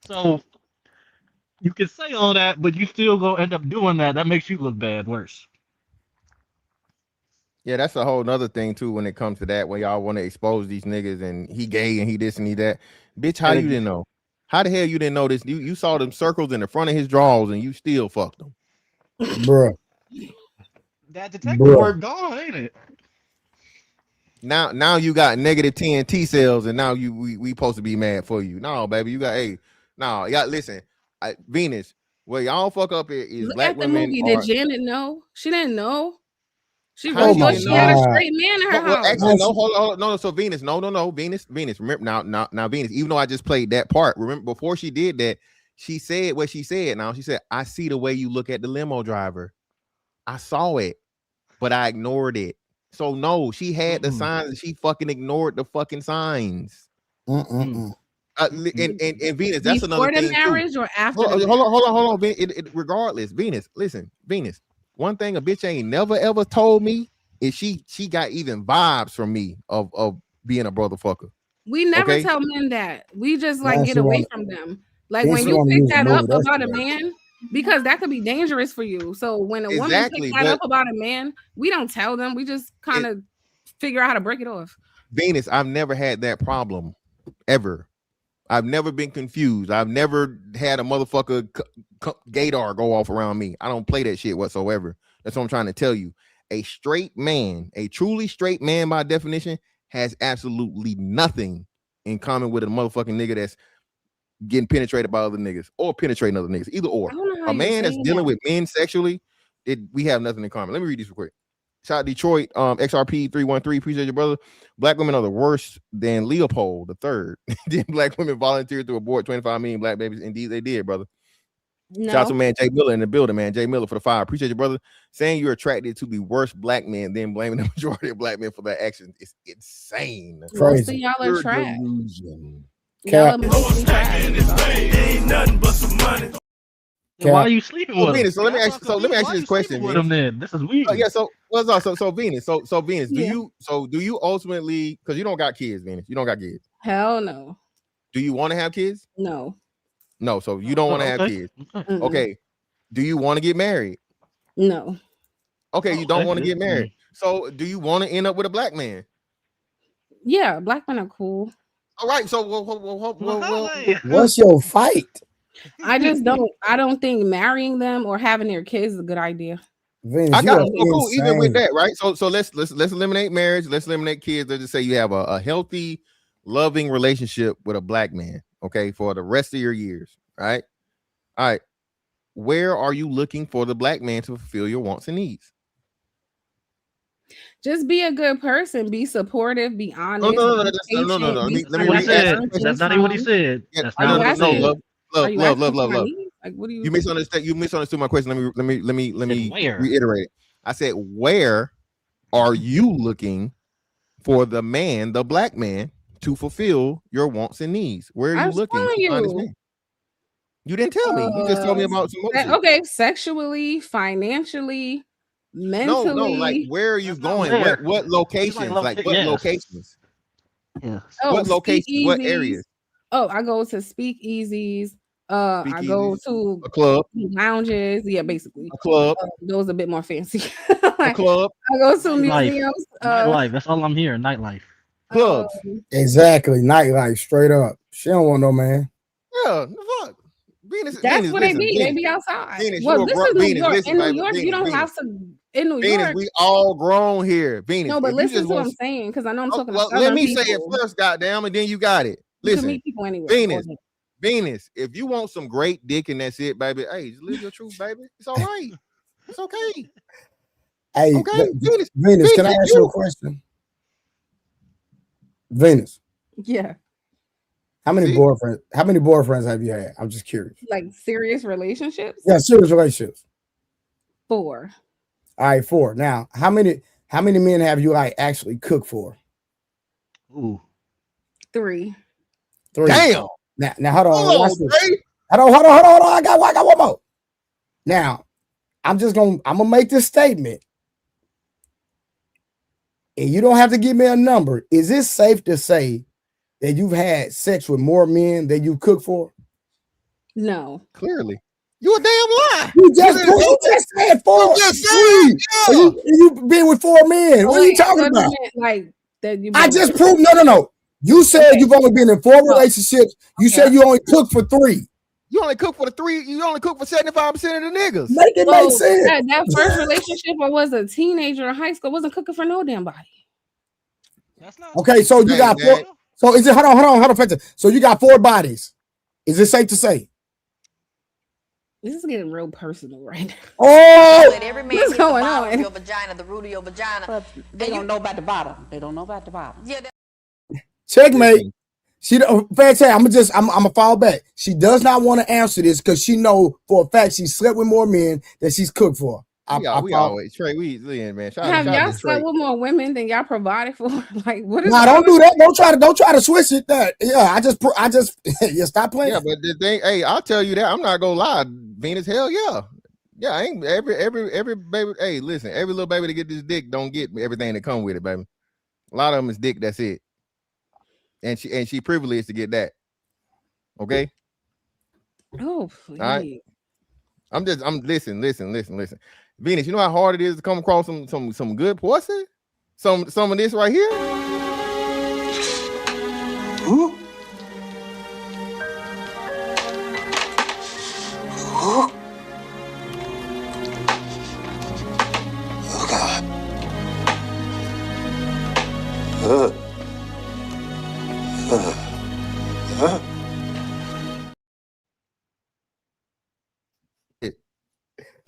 So you can say all that, but you still gonna end up doing that. That makes you look bad, worse. Yeah, that's a whole nother thing too when it comes to that, where y'all want to expose these niggas and he gay and he this and he that. Bitch, how you didn't know? How the hell you didn't know this? You saw them circles in the front of his drawers and you still fucked them. Bruh. That detective work gone, ain't it? Now you got negative TNT cells and now we supposed to be mad for you. No, baby, you got y'all listen. Venus, where y'all fuck up is Look black at the women. movie. Did Janet know? She didn't know. She really thought she had a straight man in her house. Actually, no, hold on, no. So Venus, no, Venus. Remember now, Venus. Even though I just played that part, remember before she did that, she said what she said. Now she said, "I see the way you look at the limo driver. I saw it, but I ignored it." So no, she had the signs and she fucking ignored the fucking signs. And Venus, that's before another thing. Before the marriage or after? Hold on. Regardless, Venus, listen, Venus. One thing a bitch ain't never ever told me is she got even vibes from me of being a brother fucker. We never tell men that. We just like get away from them. Like when you pick that up about a man, because that could be dangerous for you. So when a woman picks that up about a man, we don't tell them. We just kind of figure out how to break it off. Venus, I've never had that problem ever. I've never been confused. I've never had a motherfucker gaydar go off around me. I don't play that shit whatsoever. That's what I'm trying to tell you. A straight man, a truly straight man by definition, has absolutely nothing in common with a motherfucking nigga that's getting penetrated by other niggas or penetrating other niggas. Either or. A man that's dealing with men sexually, we have nothing in common. Let me read this real quick. Shout out Detroit, XRP 313. Appreciate your brother. Black women are the worst than Leopold III. Did black women volunteer to abort 25 million black babies? Indeed, they did, brother. Shout out to man Jay Miller in the building, man. Jay Miller for the 5. Appreciate you, brother. Saying you're attracted to the worst black men, then blaming the majority of black men for their actions is insane. Most of y'all are Pure trash. delusion. Y'all are mostly trash. Ain't nothing but some money. Why are you sleeping with him? Venus, so let me ask you this question. With him then? This is weird. Yeah, so Venus, so Venus, Yeah. do you ultimately, because you don't got kids, Venus, you don't got kids. Hell no. Do you want to have kids? No. No, so you don't want to have kids. Okay. Do you want to get married? No. Okay, you don't want to get married. So do you want to end up with a black man? Yeah, black men are cool. All right, so what's your fight? I don't think marrying them or having their kids is a good idea. Venus, I got it. you are Cool. Even with insane. that, right? So let's eliminate marriage. Let's eliminate kids. Let's just say you have a healthy, loving relationship with a black man, okay, for the rest of your years, right? All right. Where are you looking for the black man to fulfill your wants and needs? Just be a good person, be supportive, be honest. No. Let me re-ask. That's not even what he said. That's not what he said. Love. Like, what do you? You misunderstood my question. Let me reiterate it. I said, where are you looking for the man, the black man, to fulfill your wants and needs? Where are you looking to find this man? You didn't tell me. You just told me about some more shit. Okay, sexually, financially, mentally. No, like where are you going? What locations? Like what locations? Yeah. What locations? What areas? Oh, I go to speakeasies. I go to a club, lounges. Yeah, basically a club. Those a bit more fancy. A club. I go to museums. Nightlife. That's all I'm hearing. Nightlife. Clubs. Exactly. Nightlife. Straight up. She don't want no man. Yeah. Fuck. That's what they be. They be outside. Well, this is New York. In New York, you don't have to. In New York, we all grown here. Venus. No, but listen to what I'm saying, because I know I'm talking. Well, let me say it first, goddamn, and then you got it. Listen, meet people anywhere. Venus, if you want some great dick and that's it, baby, hey, just live your truth, baby. It's all right. It's okay. Hey, okay, Venus, can I ask you a question? Venus. Yeah. How many boyfriends have you had? I'm just curious. Like serious relationships? Yeah, serious relationships. 4. All right, 4. Now, how many men have you like actually cooked for? Ooh. 3. Damn. Now hold on. Hold on. I got one more. Now, I'm gonna make this statement. And you don't have to give me a number. Is it safe to say that you've had sex with more men than you cooked for? No. Clearly. You a damn lie. You just said 4. You just said, yeah. You've been with 4 men. What are you talking about? Like that I just proved no. You said you've only been in 4 relationships. You said you only cooked for 3. You only cook for the 3. You only cook for 75% of the niggas. Make sense. That first relationship, I was a teenager in high school. I wasn't cooking for no damn body. That's not okay. So you got 4. So is it? Hold on. So you got 4 bodies. Is it safe to say? This is getting real personal right now. Oh, what's going on? Your vagina, the root of your vagina. But they don't know about the bottom. They don't know about the bottom. Yeah. Checkmate. She don't. I'm gonna fall back. She does not want to answer this because she know for a fact she slept with more men than she's cooked for. We always Trey. Man. Have y'all slept with more women than y'all provided for? Like what is? Nah, don't do that. Don't try to switch it. I just yeah. Stop playing. Yeah, but the thing, hey, I'll tell you that I'm not gonna lie. Venus, hell yeah. Yeah, I ain't every baby. Hey, listen, every little baby to get this dick don't get everything that come with it, baby. A lot of them is dick. That's it. And she privileged to get that. Okay. Oh, please. All right. Listen. Venus, you know how hard it is to come across some good pussy? Some of this right here. Ooh. Ooh. Oh God.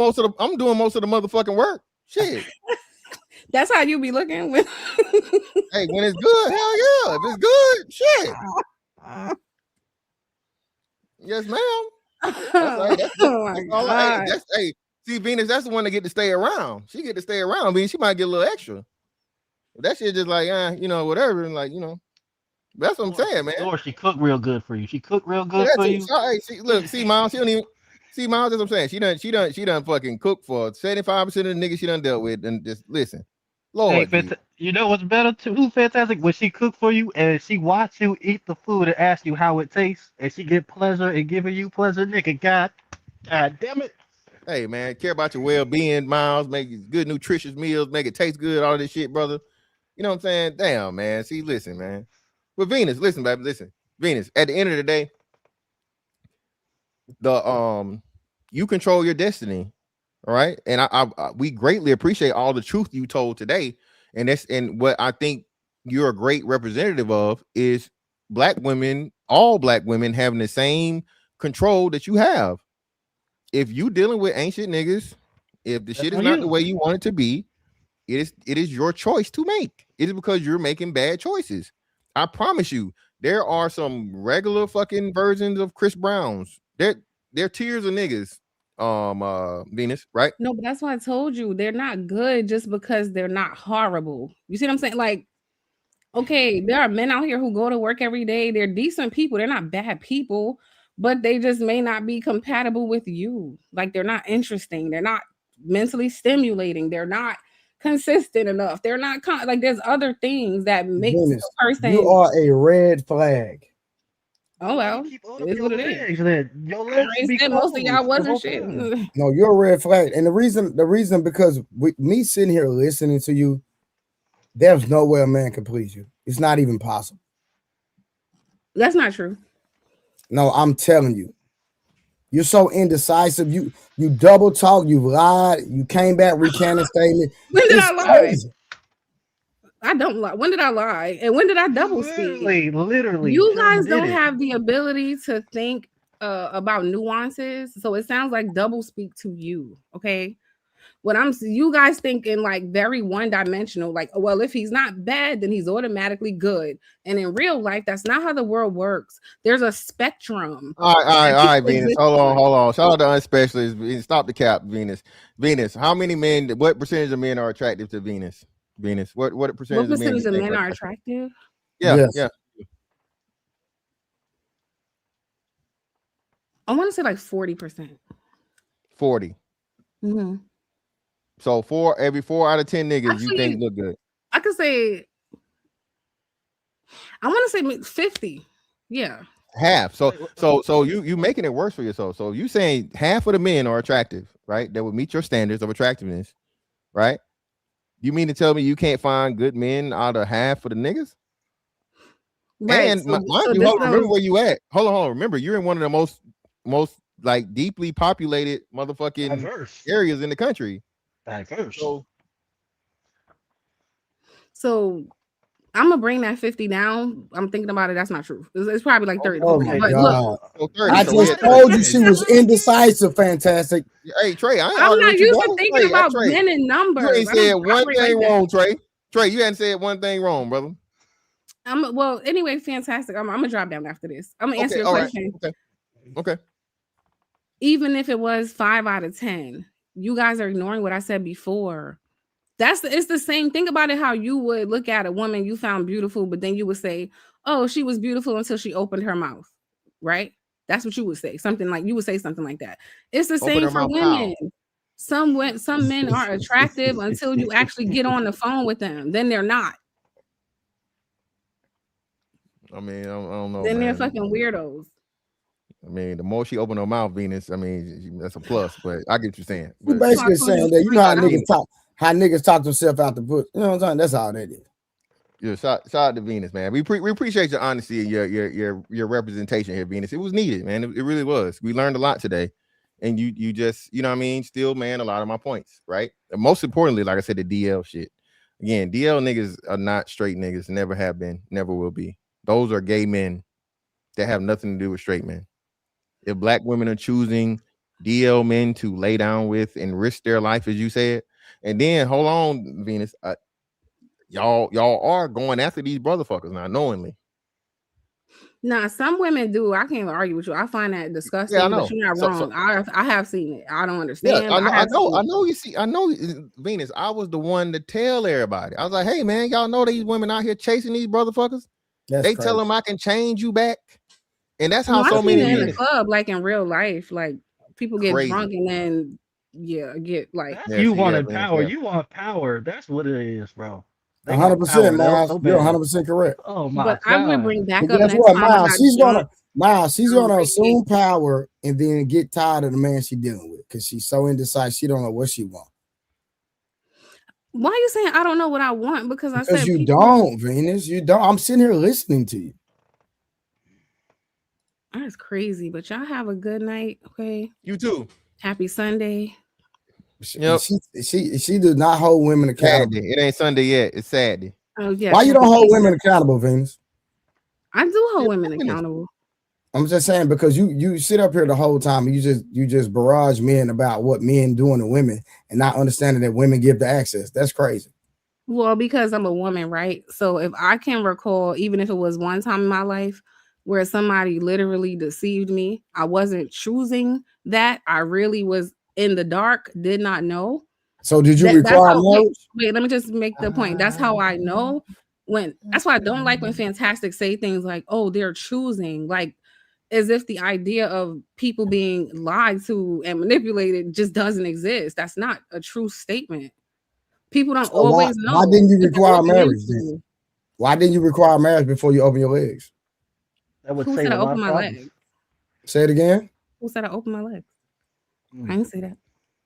most of the motherfucking work. Shit. That's how you be looking with. Hey, when it's good, hell yeah. If it's good, shit. Yes, ma'am. That's all. Hey, see, Venus, that's the one that get to stay around. She get to stay around. I mean, she might get a little extra. That shit just like, whatever, and like, that's what I'm saying, man. Or she cook real good for you. She cook real good for you. Hey, see, Miles, she don't even see, Miles. That's what I'm saying. She done fucking cook for 75% of the niggas she done dealt with, and just listen. Lord, hey, you know what's better too, Fantastic? When she cook for you and she watch you eat the food and ask you how it tastes, and she get pleasure in giving you pleasure, nigga. God damn it. Hey, man, care about your well-being, Miles. Make good, nutritious meals, make it taste good, all this shit, brother. You know what I'm saying? Damn, man. See, listen, man. But Venus, listen, baby, listen. Venus, at the end of the day, you control your destiny. All right. And we greatly appreciate all the truth you told today. And what I think you're a great representative of is black women, all black women having the same control that you have. If you dealing with ancient niggas, if the shit is not the way you want it to be, it is your choice to make. It is because you're making bad choices. I promise you, there are some regular fucking versions of Chris Browns. They're tiers of niggas. Venus, right? No, but that's why I told you they're not good just because they're not horrible. You see what I'm saying? Like, okay, there are men out here who go to work every day. They're decent people. They're not bad people, but they just may not be compatible with you. Like, they're not interesting. They're not mentally stimulating. They're not consistent enough. They're not like there's other things that make a person. You are a red flag. Oh well, it's what it is. Your legs most of y'all wasn't shit. No, you're a red flag, and the reason because me sitting here listening to you, there's no way a man can please you. It's not even possible. That's not true. No, I'm telling you, you're so indecisive. You double talk. You lied. You came back recanted statement. When did I lie? Crazy. I don't lie. When did I lie? And when did I double speak? Literally. You guys don't have the ability to think about nuances. So it sounds like double speak to you. Okay. You guys thinking like very one-dimensional, like, well, if he's not bad, then he's automatically good. And in real life, that's not how the world works. There's a spectrum. All right, Venus. Hold on. Shout out to unspecialists. Stop the cap, Venus. How many men, what percentage of men are attractive to Venus? What percentage of men are attractive? Yeah. I want to say like 40%. 40. Mm-hmm. So every 4 out of 10 niggas actually, you think look good. I could say, I want to say 50. Yeah. Half. So you making it worse for yourself. So you saying half of the men are attractive, right? That would meet your standards of attractiveness, right? You mean to tell me you can't find good men out of half of the niggas? Right. And remember where you at. Hold on. Remember, you're in one of the most like deeply populated motherfucking diverse areas in the country. Diverse. So I'm gonna bring that 50 down. I'm thinking about it. That's not true. It's probably like 30. Oh my God. Look, I just told you she was indecisive. Fantastic. Hey Trey, I'm not used to thinking about men and numbers. You ain't said one thing wrong, Trey. Trey, you hadn't said one thing wrong, brother. Well, anyway, fantastic. I'm gonna drop down after this. I'm gonna answer your question. Right. Okay. Even if it was 5 out of 10, you guys are ignoring what I said before. It's the same. Think about it how you would look at a woman you found beautiful, but then you would say, oh, she was beautiful until she opened her mouth, right? That's what you would say. You would say something like that. It's the same for women. Some men are attractive until you actually get on the phone with them. Then they're not. I mean, I don't know. Then they're fucking weirdos. I mean, the more she open her mouth, Venus, I mean, that's a plus, but I get what you're saying. You're basically saying that you know how niggas talk themselves out the book. You know what I'm saying? That's all that is. Yeah, shout out to Venus, man. We appreciate your honesty and your representation here, Venus. It was needed, man. It really was. We learned a lot today. And you just, you know what I mean, still, man, a lot of my points, right? And most importantly, like I said, the DL shit. Again, DL niggas are not straight niggas, never have been, never will be. Those are gay men that have nothing to do with straight men. If black women are choosing DL men to lay down with and risk their life, as you said. And then hold on, Venus, y'all are going after these brotherfuckers now, knowingly. Now, some women do. I can't even argue with you. I find that disgusting, Yeah, I know. but you're not wrong. I have seen it. I don't Yeah, understand. I But know, I have seen it. I know. You see, I know, Venus. I was the one to tell everybody. I was like, hey man, y'all know these women out here chasing these brotherfuckers. That's They crazy. tell them I can change you back, and that's No, how so I've seen many it in men. the club, like in real life. Like people get Crazy. drunk and then get like. That's Yeah, you see, yeah, wanting Venus, power. yeah. You want power. That's what it is, bro. They 100%, want power. They'll Miles. You're obey. 100% correct. Oh my But I would god. bring back But up guess next what, time about Miles? She's gonna repeat. assume power and then get tired of the man she's dealing with because she's so indecisive. She don't know what she wants. Why are you saying I don't know what I want? Because I said you don't, Venus. You don't. I'm sitting here listening to you. That's crazy. But y'all have a good night. Okay. You too. Happy Sunday. Yep. She does not hold women accountable. Saturday. It ain't Sunday yet. It's Saturday. Oh yeah. Why you don't hold women accountable, Venus? I do hold women accountable. I'm just saying because you sit up here the whole time and you just barrage men about what men doing to women and not understanding that women give the access. That's crazy. Well, because I'm a woman, right? So if I can recall, even if it was one time in my life where somebody literally deceived me, I wasn't choosing that. I really was in the dark, did not know. So did you require marriage? Wait, let me just make the point. That's how I know that's why I don't like when Fantastic say things like, oh, they're choosing, like as if the idea of people being lied to and manipulated just doesn't exist. That's not a true statement. People don't always know. Why didn't you require marriage then? Why didn't you require marriage before you open your legs? That would Who save said a I lot open of my problems. legs? Say it again. Who said I open my legs? I didn't say that.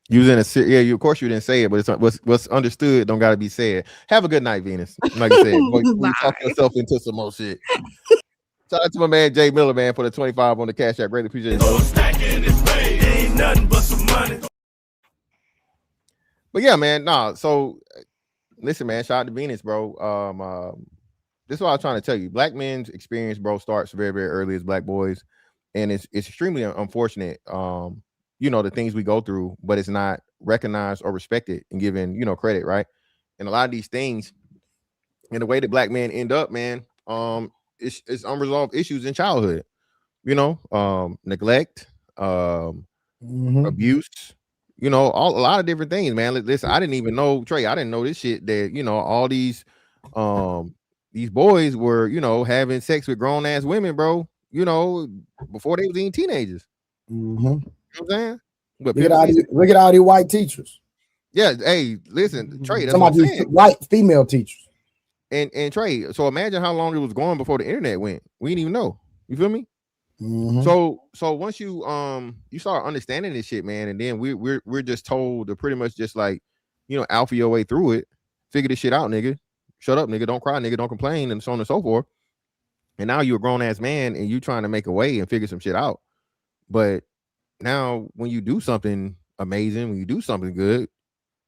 You was in a yeah. Of course you didn't say it, but what's understood don't got to be said. Have a good night, Venus. Like I said, you talk yourself into some more shit. Shout out to my man Jay Miller, man, for the 25 on the Cash App. Really appreciate it, brother. Ain't nothing but some money. But yeah, man, nah. So listen, man, shout out to Venus, bro. This is what I was trying to tell you. Black men's experience, bro, starts very, very early as black boys, and it's extremely unfortunate. The things we go through, but it's not recognized or respected and given, credit, right? And a lot of these things, and the way that black men end up, man, it's unresolved issues in childhood. Neglect, abuse, a lot of different things, man. Listen, I didn't even know, Trey, I didn't know this shit that, all these boys were, having sex with grown ass women, bro, before they was even teenagers. Mm-hmm. You know what I'm saying? But look at all these white teachers. Yeah, hey, listen, Trey, that's some what of these white female teachers. And Trey, so imagine how long it was going before the internet went. We didn't even know. You feel me? Mm-hmm. So once you start understanding this shit, man, and then we're just told to pretty much just like, alpha your way through it, figure this shit out, nigga. Shut up, nigga. Don't cry, nigga. Don't complain, and so on and so forth. And now you're a grown ass man, and you trying to make a way and figure some shit out. But now, when you do something amazing, when you do something good,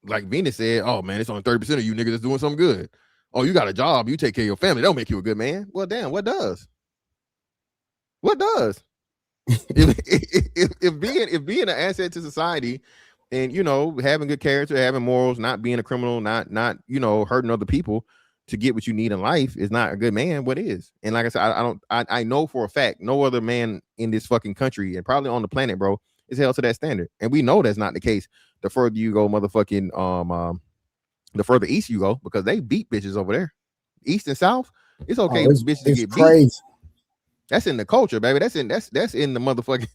like Venus said, oh man, it's only 30% of you niggas that's doing something good. Oh, you got a job, you take care of your family, that'll make you a good man. Well, damn, what does? What does? if being an asset to society and having good character, having morals, not being a criminal, not hurting other people to get what you need in life is not a good man, what is? And like I said, I know for a fact no other man in this fucking country and probably on the planet, bro, is held to that standard. And we know that's not the case. The further you go, motherfucking the further east you go, because they beat bitches over there. East and south, it's okay for bitches to get crazy. beat. That's in the culture, baby. That's in the motherfucking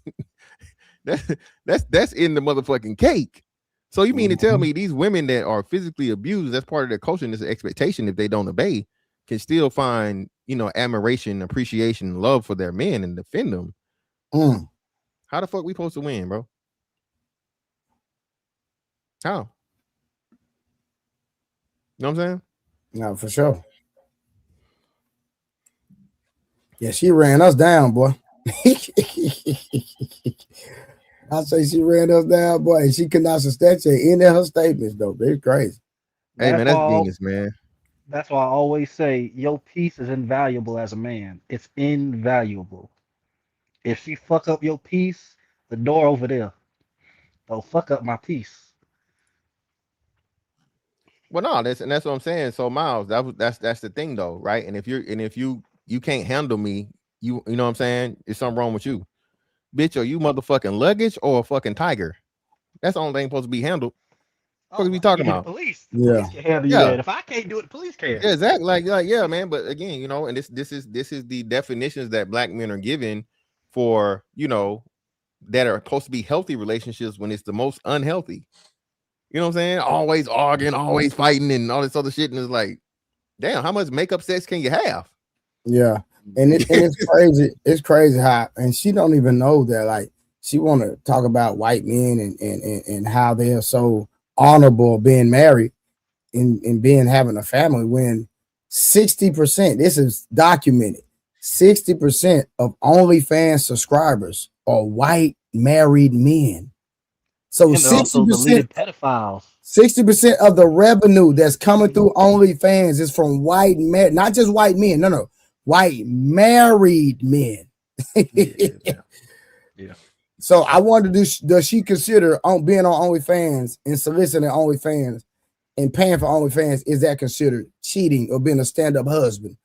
that's in the motherfucking cake. So you mean to tell me these women that are physically abused, that's part of their culture and this expectation, if they don't obey, can still find, admiration, appreciation, love for their men and defend them? How the fuck we supposed to win, bro? How? You know what I'm saying? No, for sure. Yeah, she ran us down, boy. I say she ran us down, boy. And she could not substantiate any of her statements, though. They're crazy. Hey, man, that's genius, man. That's why I always say your piece is invaluable as a man. It's invaluable. If she fuck up your piece, the door over there. Don't fuck up my peace. Well, no, that's what I'm saying. So Miles, that's the thing though, right? And if you can't handle me, you know what I'm saying? There's something wrong with you. Bitch, are you motherfucking luggage or a fucking tiger? That's the only thing supposed to be handled. What are we talking The about? police. The Yeah. police can handle you Yeah. that. If I can't do it, the police can. Yeah, exactly. Like, yeah, man. But again, you know, and this is the definitions that black men are given for, you know, that are supposed to be healthy relationships when it's the most unhealthy. You know what I'm saying? Always arguing, always fighting, and all this other shit. And it's like, damn, how much makeup sex can you have? Yeah. And it's crazy. It's crazy how, and she don't even know that, like, she want to talk about white men and how they are so honorable being married and being having a family when 60%, this is documented, 60% of OnlyFans subscribers are white married men. So And they're also 60%, deleted pedophiles. 60% of the revenue that's coming through OnlyFans is from white men, not just white men. No, white married men. Yeah. So I wonder, does she consider being on OnlyFans and soliciting OnlyFans and paying for OnlyFans, is that considered cheating or being a stand-up husband?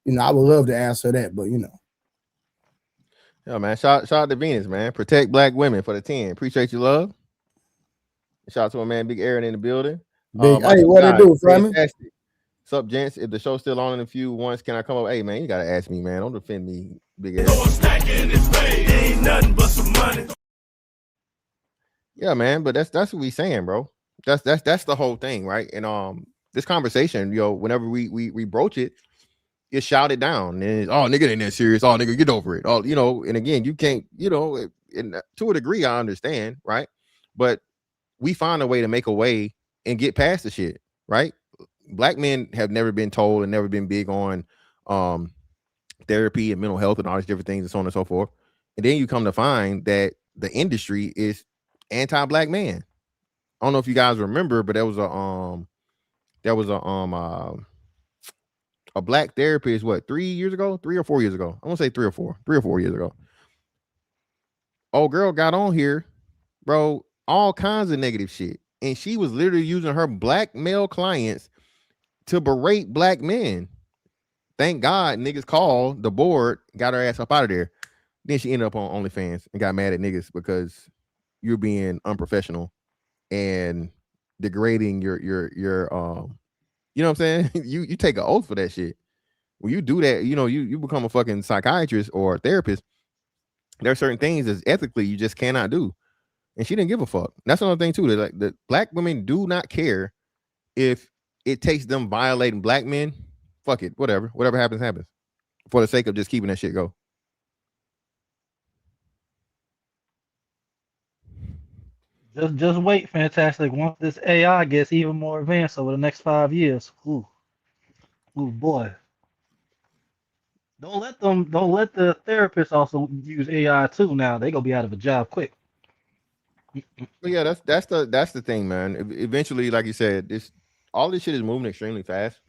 You know, I would love to answer that, but you know. Yeah, man. Shout out to Venus, man. Protect black women for the 10. Appreciate you, love. Shout out to my man Big Aaron in the building. Big, My hey, what guy, it do, Fleming? fantastic. What's up, gents? If the show's still on in a few once, can I come up? Hey, man, you gotta ask me, man. Don't defend me, Big Aaron. Ain't nothing but some money. Yeah, man, but that's what we saying, bro. That's the whole thing, right? And this conversation, you know, whenever we broach it, it's shouted down, and it's, oh, nigga ain't that serious. Oh, nigga, get over it. Oh, you know, and again, you can't, you know, and to a degree, I understand, right? But we find a way to make a way and get past the shit, right? Black men have never been told and never been big on therapy and mental health and all these different things and so on and so forth. And then you come to find that the industry is anti-black man. I don't know if you guys remember, but there was a black therapist, what, 3 years ago, 3 or 4 years ago. I want to say 3 or 4 years ago. Old girl got on here, bro, all kinds of negative shit. And she was literally using her black male clients to berate black men. Thank God niggas called the board, got her ass up out of there. Then she ended up on OnlyFans and got mad at niggas because you're being unprofessional and degrading your you know what I'm saying? you take an oath for that shit. When you do that, you know, you become a fucking psychiatrist or a therapist. There are certain things that ethically you just cannot do. And she didn't give a fuck. That's another thing too. That like the black women do not care if it takes them violating black men. Fuck it, whatever happens, happens. For the sake of just keeping that shit go. Just wait, fantastic. Once this AI gets even more advanced over the next 5 years, ooh boy. Don't let the therapists also use AI too now. They gonna be out of a job quick. But yeah, that's the thing, man. Eventually, like you said, all this shit is moving extremely fast.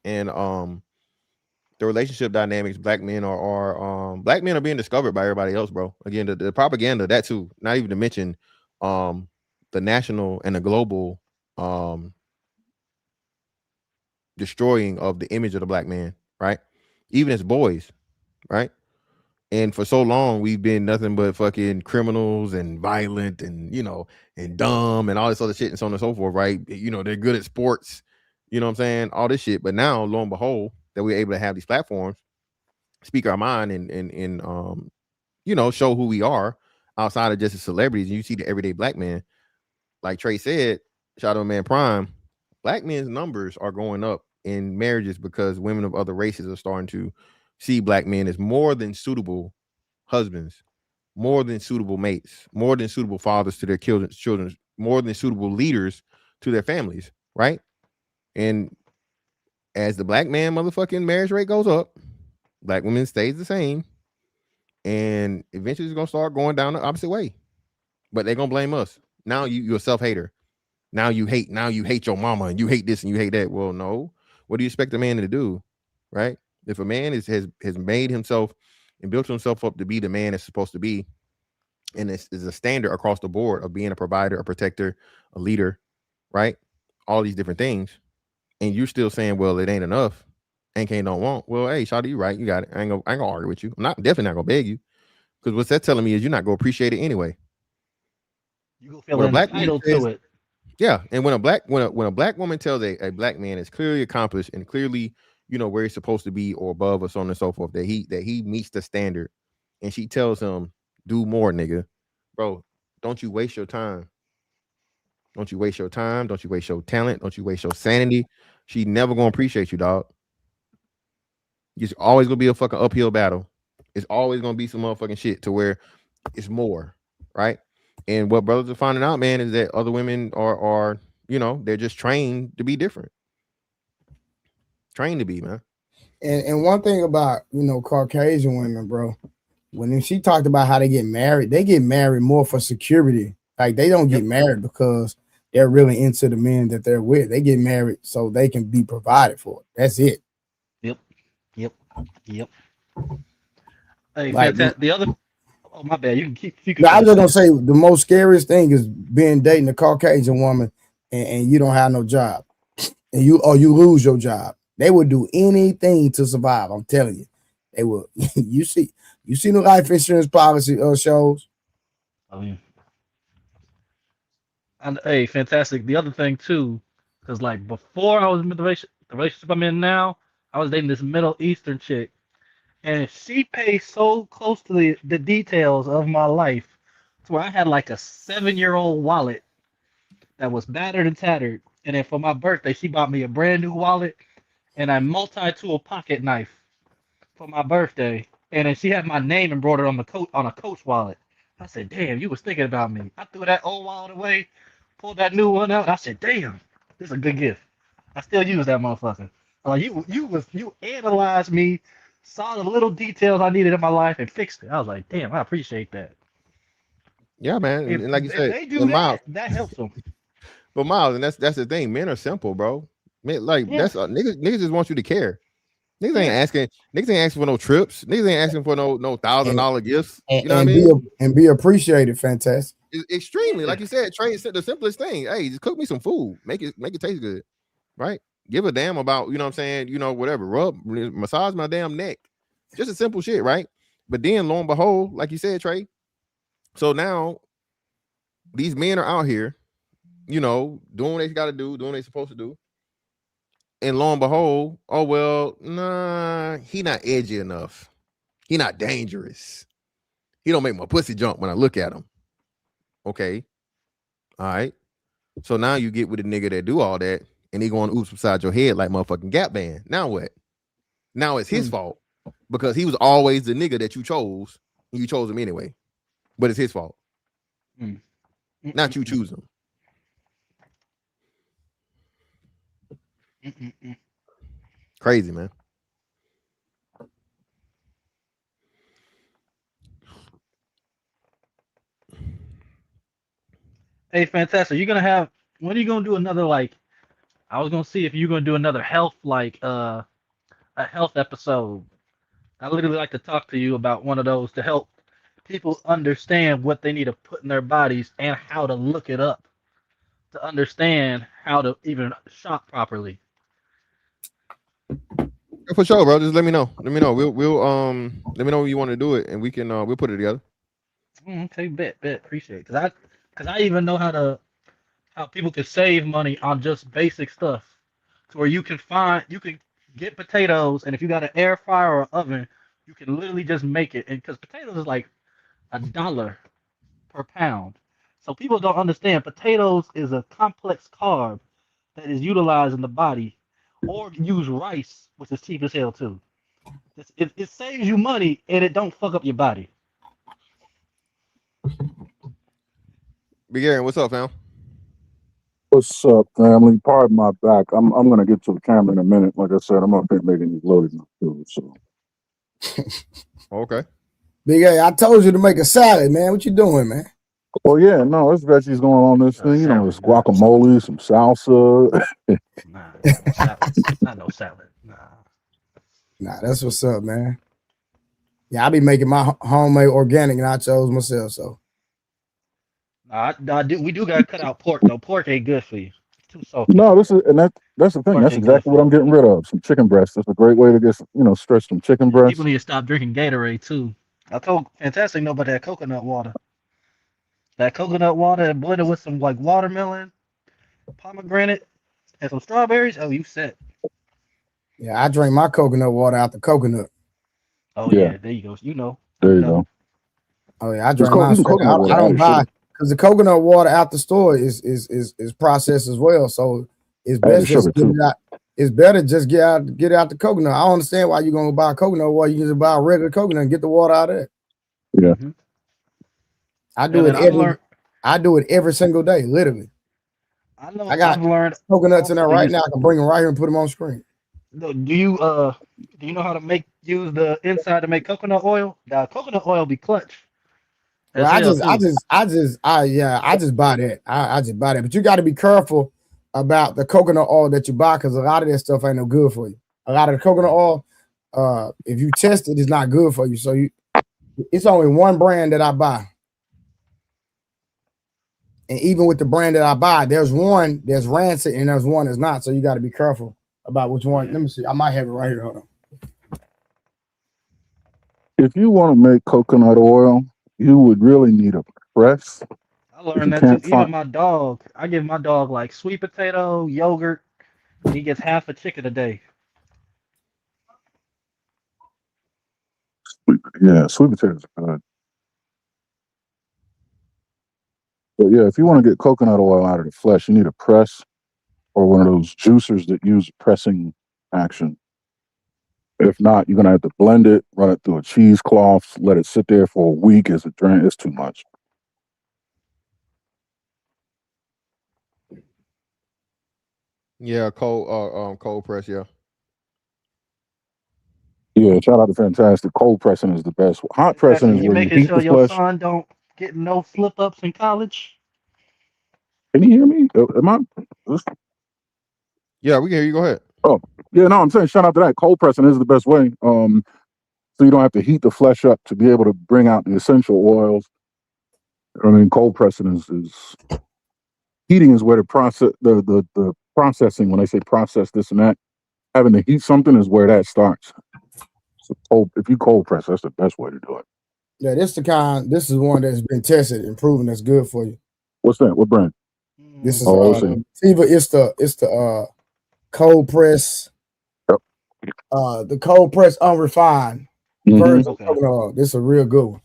And the relationship dynamics, black men are being discovered by everybody else, bro. Again, the propaganda, that too. Not even to mention the national and the global destroying of the image of the black man, right? Even as boys, right? And for so long, we've been nothing but fucking criminals and violent and, you know, and dumb and all this other shit and so on and so forth, right? You know, they're good at sports, you know what I'm saying? All this shit. But now, lo and behold, that we're able to have these platforms, speak our mind and you know, show who we are outside of just the celebrities. And you see the everyday black man, like Trey said, shout out to man Prime, black men's numbers are going up in marriages because women of other races are starting to see black men as more than suitable husbands, more than suitable mates, more than suitable fathers to their children, more than suitable leaders to their families, right? And as the black man motherfucking marriage rate goes up, black women stays the same, and eventually it's gonna start going down the opposite way. But they're gonna blame us. Now you're a self-hater. Now you hate your mama and you hate this and you hate that. Well, no. What do you expect a man to do? Right? If a man has made himself and built himself up to be the man it's supposed to be, and it's a standard across the board of being a provider, a protector, a leader, right? All these different things, and you're still saying, well, it ain't enough, and can't don't want. Well, hey, Shawty, you right, you got it. I ain't gonna argue with you. I'm definitely not gonna beg you, because what's that telling me is you're not gonna appreciate it anyway. You go When feel a black woman entitled says, to it. yeah, and when a black woman tells a black man is clearly accomplished and clearly, where he's supposed to be or above or so on and so forth, that he meets the standard, and she tells him, do more, nigga, bro, don't you waste your time. Don't you waste your time. Don't you waste your talent. Don't you waste your sanity. She never gonna appreciate you, dog. It's always gonna be a fucking uphill battle. It's always gonna be some motherfucking shit to where it's more, right? And what brothers are finding out, man, is that other women are they're just trained to be different. Trained to be, man. And one thing about Caucasian women, bro, when she talked about how they get married more for security. Like they don't get married because they're really into the men that they're with. They get married so they can be provided for. That's it. Yep. Hey, Like, fantastic. The other, oh my bad. You can keep. I was just gonna say the most scariest thing is being dating a Caucasian woman and you don't have no job, and you lose your job. They would do anything to survive. I'm telling you, they will. You see the life insurance policy shows. I mean, and hey, fantastic. The other thing too, because like before I was in the relationship I'm in now, I was dating this Middle Eastern chick, and she pays so close to the details of my life, to where I had like a 7-year-old wallet that was battered and tattered, and then for my birthday she bought me a brand new wallet and a multi-tool pocket knife for my birthday, and then she had my name embroidered on a Coach wallet. I said, "Damn, you was thinking about me." I threw that old wallet away, pulled that new one out. I said, "Damn, this is a good gift." I still use that motherfucker. Like you analyzed me, saw the little details I needed in my life, and fixed it. I was like, "Damn, I appreciate that." Yeah, man. If And like you said, they do Miles, that helps them. but Miles, and that's the thing. Men are simple, bro. Man, like Yeah. that's niggas just want you to care. Niggas ain't Yeah. asking. Niggas ain't asking for no trips. Niggas ain't asking for no $1,000 gifts. You know what I mean? Be appreciated. Fantastic. Extremely, like you said, Trey said the simplest thing. Hey, just cook me some food. Make it taste good, right? Give a damn about, what I'm saying, whatever. Massage my damn neck. Just a simple shit, right? But then lo and behold, like you said, Trey. So now these men are out here, doing what they got to do, doing what they supposed to do. And lo and behold, oh well, nah, he not edgy enough. He not dangerous. He don't make my pussy jump when I look at him. Okay. All right. So now you get with a nigga that do all that and he going oops beside your head like motherfucking Gap Band. Now what? Now it's his fault because he was always the nigga that you chose and you chose him anyway. But it's his fault. Not you choose him. Crazy, man. Hey, fantastic. When are you gonna do another, like, I was gonna see if you're gonna do another health, like a health episode. I literally like to talk to you about one of those to help people understand what they need to put in their bodies and how to look it up to understand how to even shop properly. For sure, bro. Just let me know. We'll let me know when you want to do it and we can we'll put it together. Okay, bet, appreciate it. Cause I even know how people can save money on just basic stuff, to where you can get potatoes, and if you got an air fryer or oven, you can literally just make it. And because potatoes is like $1 per pound, so people don't understand potatoes is a complex carb that is utilized in the body, or use rice, which is cheap as hell too. It saves you money and it don't fuck up your body. Big Aaron, what's up, fam? What's up, family? Pardon my back. I'm gonna get to the camera in a minute. Like I said, I'm up here making these loaded too. So okay. Big A, I told you to make a salad, man. What you doing, man? oh yeah, no, there's veggies going on this thing. You know, there's guacamole, some salsa. Nah, salad. Not no salad. Nah, that's what's up, man. Yeah, I be making my homemade organic nachos myself, so We do gotta cut out pork though. Pork ain't good for you. It's too salty. No, that's the thing. Pork That's ain't good exactly for what you. I'm getting rid of. Some chicken breasts. That's a great way to get stretch some chicken Yeah, people breasts. need to stop drinking Gatorade too. I told Fantastic know about that coconut water. That coconut water blended with some like watermelon, pomegranate, and some strawberries. Oh, you set. Yeah, I drink my coconut water out the coconut. Oh Yeah, yeah, there you go. You know, there you you know. go. Oh yeah, I There's drink mine even straight. coconut I water don't added buy sugar. because the coconut water out the store is processed as well. So it's Added best just sugar get it too. out. It's better just get out the coconut. I don't understand why you're gonna buy coconut water. You can just buy a regular coconut and get the water out of it. Yeah. Hmm. I And do it then every I do it every single day, literally. I got I've learned coconuts in also there to right use. now. I can bring them right here and put them on screen. Do you know how to use the inside to make coconut oil? Now coconut oil be clutch Well, as hell too. I just buy that. I just buy that. But you got to be careful about the coconut oil that you buy because a lot of that stuff ain't no good for you. A lot of the coconut oil, if you test it, it's not good for you. So it's only one brand that I buy. And even with the brand that I buy, there's one that's rancid and there's one that's not. So you got to be careful about which one. Yeah. Let me see. I might have it right here. Hold on. If you want to make coconut oil, you would really need a press. I If you learned that too. can't Even find, my dog, I give my dog like sweet potato, yogurt, and he gets half a chicken a day. yeah, sweet potatoes are good. But yeah, if you want to get coconut oil out of the flesh, you need a press or one of those juicers that use pressing action. If not, you're gonna have to blend it, run it through a cheesecloth, let it sit there for a week as it drains. It's too much. Yeah, cold press. Yeah. Yeah, shout out to Fantastic. Cold pressing is the best. Hot pressing Fantastic. is You where you making heat sure the your flesh. son don't get no slip ups in college? Can you hear me? Am I? Yeah, we can hear you. Go ahead. Oh, yeah. No, I'm saying shout out to that. Cold pressing is the best way. So you don't have to heat the flesh up to be able to bring out the essential oils. I mean, cold pressing is heating is where the processing. When they say process this and that, having to heat something is where that starts. So if you cold press, that's the best way to do it. Yeah, this is one that's been tested and proven that's good for you. What's that? What brand? This is Oh, I see. it's the cold press, Yep. the cold press unrefined version of Okay. coconut oil. This is a real good one.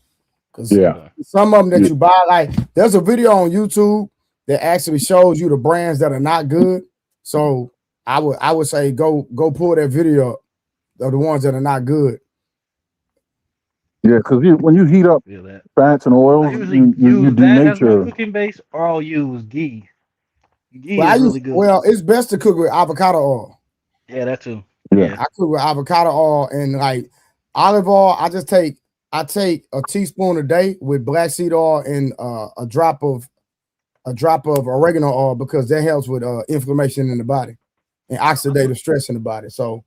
Because Yeah. Okay. some of them that Yeah. you buy, like there's a video on YouTube that actually shows you the brands that are not good. So I would say go pull that video up of the ones that are not good. Yeah, because when you heat up Feel that. fats and I oils, usually you use that as my denature. cooking base, or I'll use ghee. Ghee Well, is really good. it's best to cook with avocado oil. Yeah, that too. Yeah. Yeah. I cook with avocado oil and like olive oil. I take a teaspoon a day with black seed oil and a drop of oregano oil because that helps with inflammation in the body and oxidative stress in the body. So, I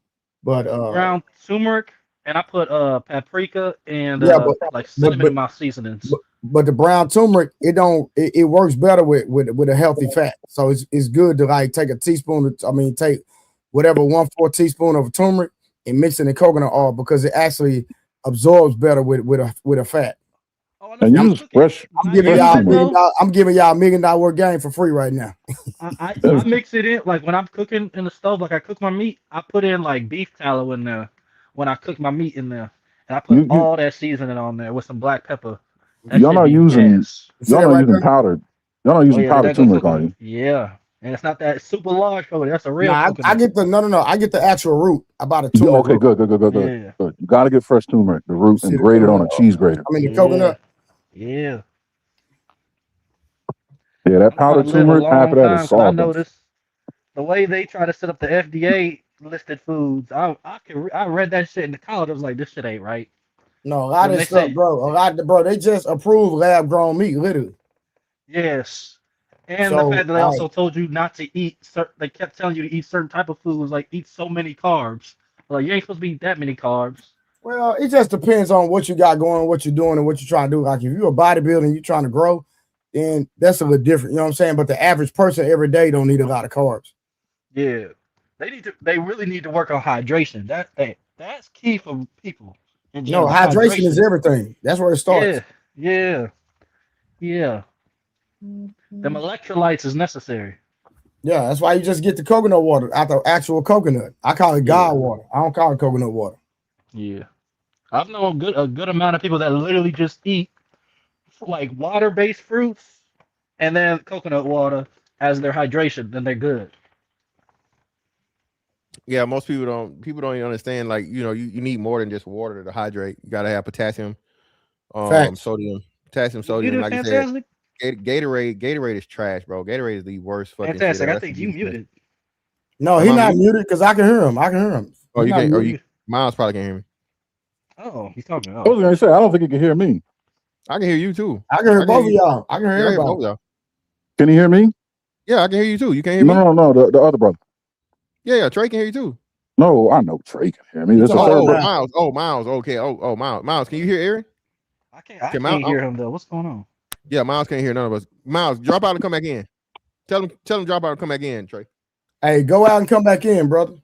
but put ground turmeric and I put paprika and yeah, like but cinnamon in my seasonings. but the brown turmeric it works better with a healthy fat. So it's good to like take a teaspoon. Take whatever 1/4 teaspoon of turmeric and mix it in coconut oil because it actually absorbs better with a fat. Oh, and And I'm use cooking. I'm I giving use fresh y'all it turmeric. though. $1 million worth game for free right now. I mix it in like when I'm cooking in the stove, like I cook my meat, I put in like beef tallow in there when I cook my meat in there. And I put You all that seasoning on there with some black pepper. That y'all should not be using gas. You see y'all that not right using there? powdered. Y'all not Oh using yeah, did powdered that go turmeric, are coconut? you? Yeah. And it's not that super large coconut. That's a No, real I coconut. get the no. I get the actual root. I bought a Yeah, turmeric okay, root. good. Yeah. Good. You got to get fresh turmeric, the You root, see and the grate it on coconut? a cheese grater. The Yeah. coconut. Yeah. Yeah, that I'm trying powdered to live a turmeric, half long of that is time because I sawdust. noticed the way they try to set up the FDA listed foods. I read that shit in the college. I was like, this shit ain't right. No, a lot Then of they this stuff, say bro. They just approve lab grown meat, literally. yes, and the So fact that they also told you not to eat. They kept telling you to eat certain type of foods, like eat so many carbs. Like you ain't supposed to eat that many carbs. well, it just depends on what you got going, what you're doing, and what you're trying to do. Like if you're a bodybuilder and you're trying to grow, then that's a little different. You know what I'm saying? But the average person every day don't need a lot of carbs. Yeah, they really need to work on hydration. That's key for people in No, general. hydration is Hydration. everything. That's where it starts. Yeah. Them electrolytes is necessary. Yeah, that's why you just get the coconut water out the actual coconut. I call it God water. I don't call it coconut water. Yeah. I've known a good amount of people that literally just eat like water-based fruits and then coconut water as their hydration, then they're good. Yeah, most people don't even understand, like, you need more than just water to hydrate. You gotta have potassium, Facts. sodium, potassium, You sodium. muted, Like I Fantastic? said, Gatorade is trash, bro. Gatorade is the worst fucking shit Fantastic. ever. I That's think the you weakest. muted. No, Am he's I not muted? muted because I can hear him. I can hear him. Oh, He's you not can't. muted. Miles probably can't hear me. Oh, he's talking. I was gonna say I don't think he can hear me. I can hear you too. I can hear both of y'all. I can hear Yeah, I hear both everybody. of y'all. Can he hear me? Yeah, I can hear you too. You can't hear me? No. The other brother. Yeah, Trey can hear you too. No, I know Trey can hear me. You That's a talking third about brother. Miles. Miles. Okay. Miles, can you hear Aaron? I can't hear him though. What's going on? Yeah, Miles can't hear none of us. Miles, drop out and come back in. Tell him drop out and come back in, Trey. Hey, go out and come back in, brother.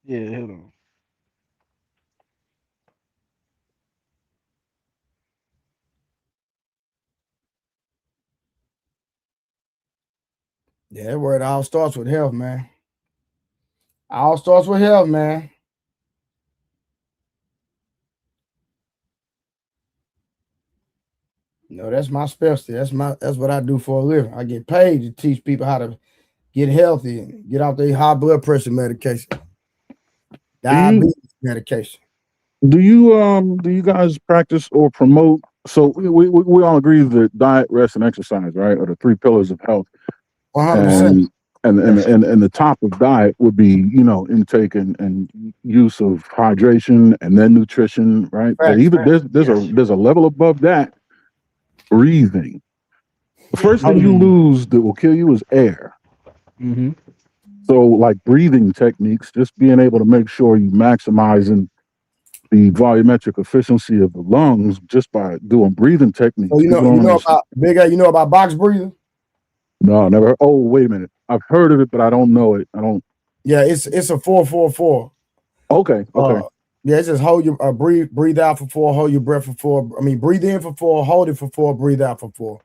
Yeah, hold on. Yeah, where it all starts with health, man. All starts with health, man. No, that's my specialty. That's what I do for a living. I get paid to teach people how to get healthy and get off their high blood pressure medication, diabetes medication. Do you guys practice or promote? So we all agree that diet, rest, and exercise, right, are the three pillars of health. 100%. And the top of diet would be, intake and use of hydration, and then nutrition, right? Right, But even there's a level above that, breathing. The first thing you lose that will kill you is air. Mm-hmm. So, like breathing techniques, just being able to make sure you maximizing the volumetric efficiency of the lungs just by doing breathing techniques. So you know about Big A, you know about box breathing? No, never. Oh, wait a minute. I've heard of it, but I don't know it. I don't. Yeah, it's a 4-4-4. Okay. Yeah, it's just hold your breathe out for 4, hold your breath for 4. I mean, breathe in for 4, hold it for 4, breathe out for 4.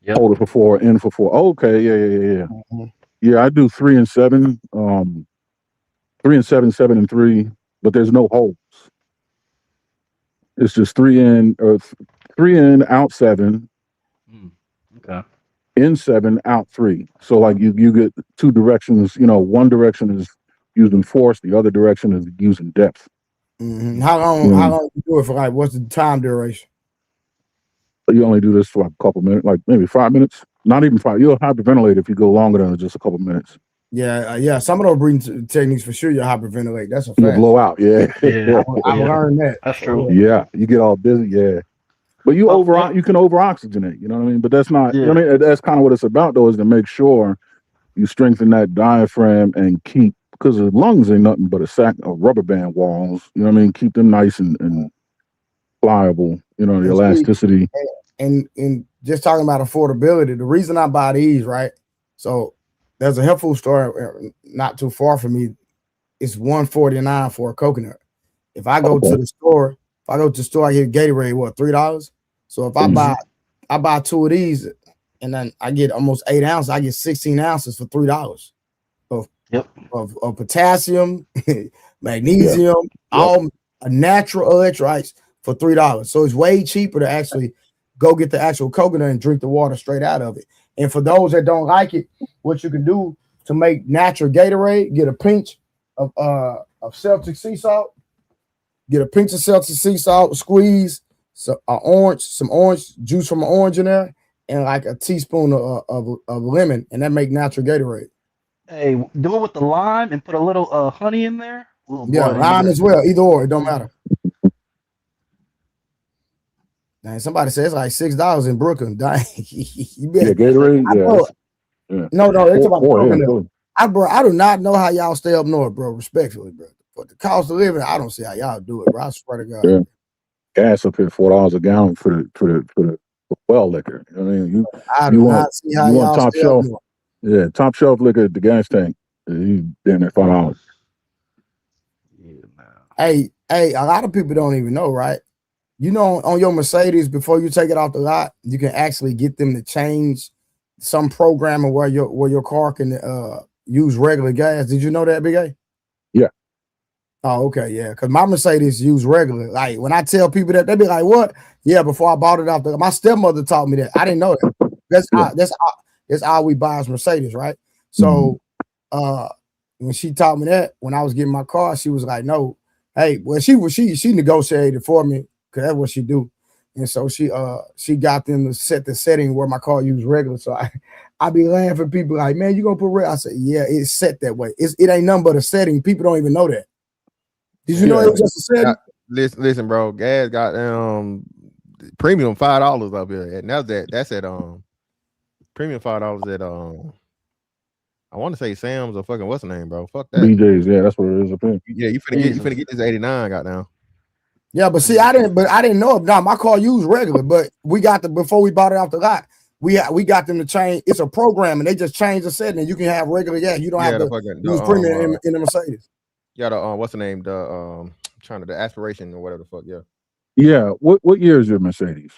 Yep. Hold it for 4, in for 4. Okay, yeah. Mm-hmm. Yeah, I do 3 and 7. 3 and 7, 7 and 3, but there's no holds. It's just 3 in, or 3 in, out 7. Okay. In 7, out 3. So like you get two directions. One direction is using force, the other direction is using depth. Mm-hmm. How long you do it for? Like, what's the time duration? You only do this for like a couple minutes, like maybe 5 minutes. Not even 5. You'll hyperventilate if you go longer than just a couple minutes. Yeah. Some of those breathing techniques for sure you'll hyperventilate. That's a fact. You'll blow out. Yeah. I learned that. That's true. Yeah, you get all busy. Yeah. But you can over oxygenate, you know what I mean? But that's not, you know what I mean? That's kind of what it's about, though, is to make sure you strengthen that diaphragm and keep, because the lungs ain't nothing but a sack of rubber band walls, you know what I mean? Keep them nice and pliable, the elasticity. And just talking about affordability, the reason I buy these, right? So there's a health food store not too far from me. It's $149 for a coconut. If I go to the store, I get Gatorade, what, $3? So if I buy 2 of these and then I get almost 8 ounces, I get 16 ounces for $3 of potassium, magnesium, all natural electrolytes for $3. So it's way cheaper to actually go get the actual coconut and drink the water straight out of it. And for those that don't like it, what you can do to make natural Gatorade, get a pinch of Celtic sea salt. Get a pinch of Celtic sea salt, squeeze some orange juice from an orange in there, and like a teaspoon of lemon, and that make natural Gatorade. Hey, do it with the lime and put a little honey in there. Lime as well. Either or, it don't matter. Now, somebody says like $6 in Brooklyn. Gatorade. Yeah. No, it's about coconut. I do not know how y'all stay up north, bro. Respectfully, bro. But the cost of living, I don't see how y'all do it, bro. I swear to God. Yeah. Gas up here $4 a gallon for well liquor. I mean, I you do want not see how you want y'all top still shelf, do it. yeah, top shelf liquor at the gas tank. You damn near $5. Yeah, man. Hey, a lot of people don't even know, right? You know, on your Mercedes, before you take it off the lot, you can actually get them to change some programming where your car can use regular gas. Did you know that, Big A? Yeah. Oh, okay, yeah. Because my Mercedes use regular. Like when I tell people that, they be like, "What?" Yeah, before I bought it off the. My stepmother taught me that. I didn't know that. Yeah. That's all we buy is Mercedes, right? Mhm. So, when she taught me that, when I was getting my car, she was like, "No, hey." Well, she negotiated for me because that's what she do, and so she got them to set the setting where my car used regular. So I be laughing. People like, "Man, you gonna put regular?" I said, "Yeah, it's set that way. It ain't nothing but a setting. People don't even know that." Did you know it was just a setting? Listen, bro. Gas got premium $5 up here, and that's at premium $5 at I want to say Sam's or fucking what's the name, bro? Fuck that. BJ's, yeah, that's what it is up here. Yeah, you finna get this 89 got down. Yeah, but see, I didn't know it. Now my car used regular, but we got before we bought it off the lot. We got them to change. It's a program, and they just change the setting, and you can have regular gas. You don't have to use premium in the Mercedes. Yeah, the what's the name? The the aspiration or whatever the fuck. Yeah. Yeah. What year is your Mercedes?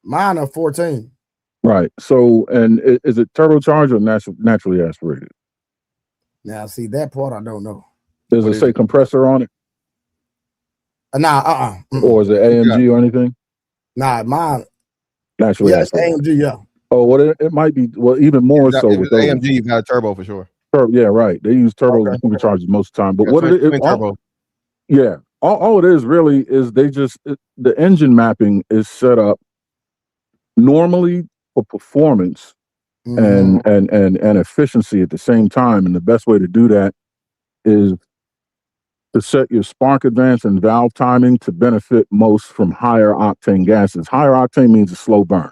Mine are 14. Right. So, and is it turbocharged or naturally aspirated? Now, see that part I don't know. Does it say compressor on it? Nah, Or is it AMG or anything? Nah, mine. Naturally aspirated. AMG, yeah. Oh, well, it might be. Well, even more so with those. AMG, you got a turbo for sure. Yeah, right. They use turbos and superchargers most of the time. But what twin turbo. Yeah, all it is really is the engine mapping is set up normally for performance and efficiency at the same time. And the best way to do that is to set your spark advance and valve timing to benefit most from higher octane gases. Higher octane means a slow burn,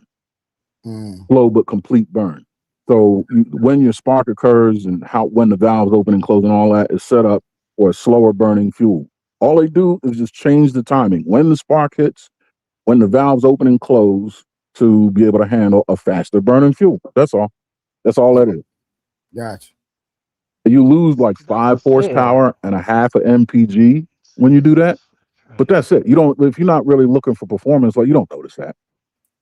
slow but complete burn. So when your spark occurs and when the valves open and close and all that is set up for a slower burning fuel. All they do is just change the timing when the spark hits, when the valves open and close to be able to handle a faster burning fuel. That's all. That's all that is. Gotcha. You lose like 5 horsepower and a half of MPG when you do that, but that's it. You don't. If you're not really looking for performance, like you don't notice that.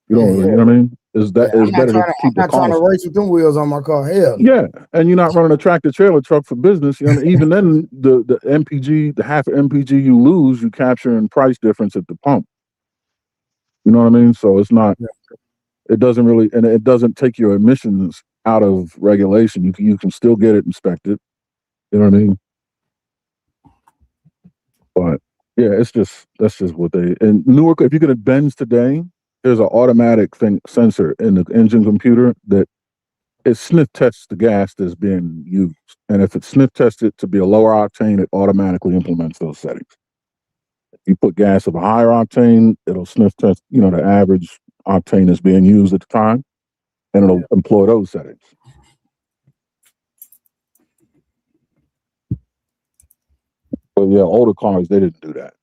You don't. You know what I mean? It's better to keep the cost. I'm not trying to race with them wheels on my car. Hell. Yeah, and you're not running a tractor trailer truck for business. You know, even then, the MPG, the half of MPG you lose, you capture in price difference at the pump. You know what I mean? So it's not. It doesn't really, and it doesn't take your emissions out of regulation. You can still get it inspected. You know what I mean? But yeah, that's just what they in Newark. If you get a Benz today, there's an automatic sensor in the engine computer that it sniff tests the gas that's being used, and if it's sniff tested to be a lower octane, it automatically implements those settings. If you put gas of a higher octane, it'll sniff test, the average octane that's being used at the time, and it'll employ those settings. But yeah, older cars, they didn't do that.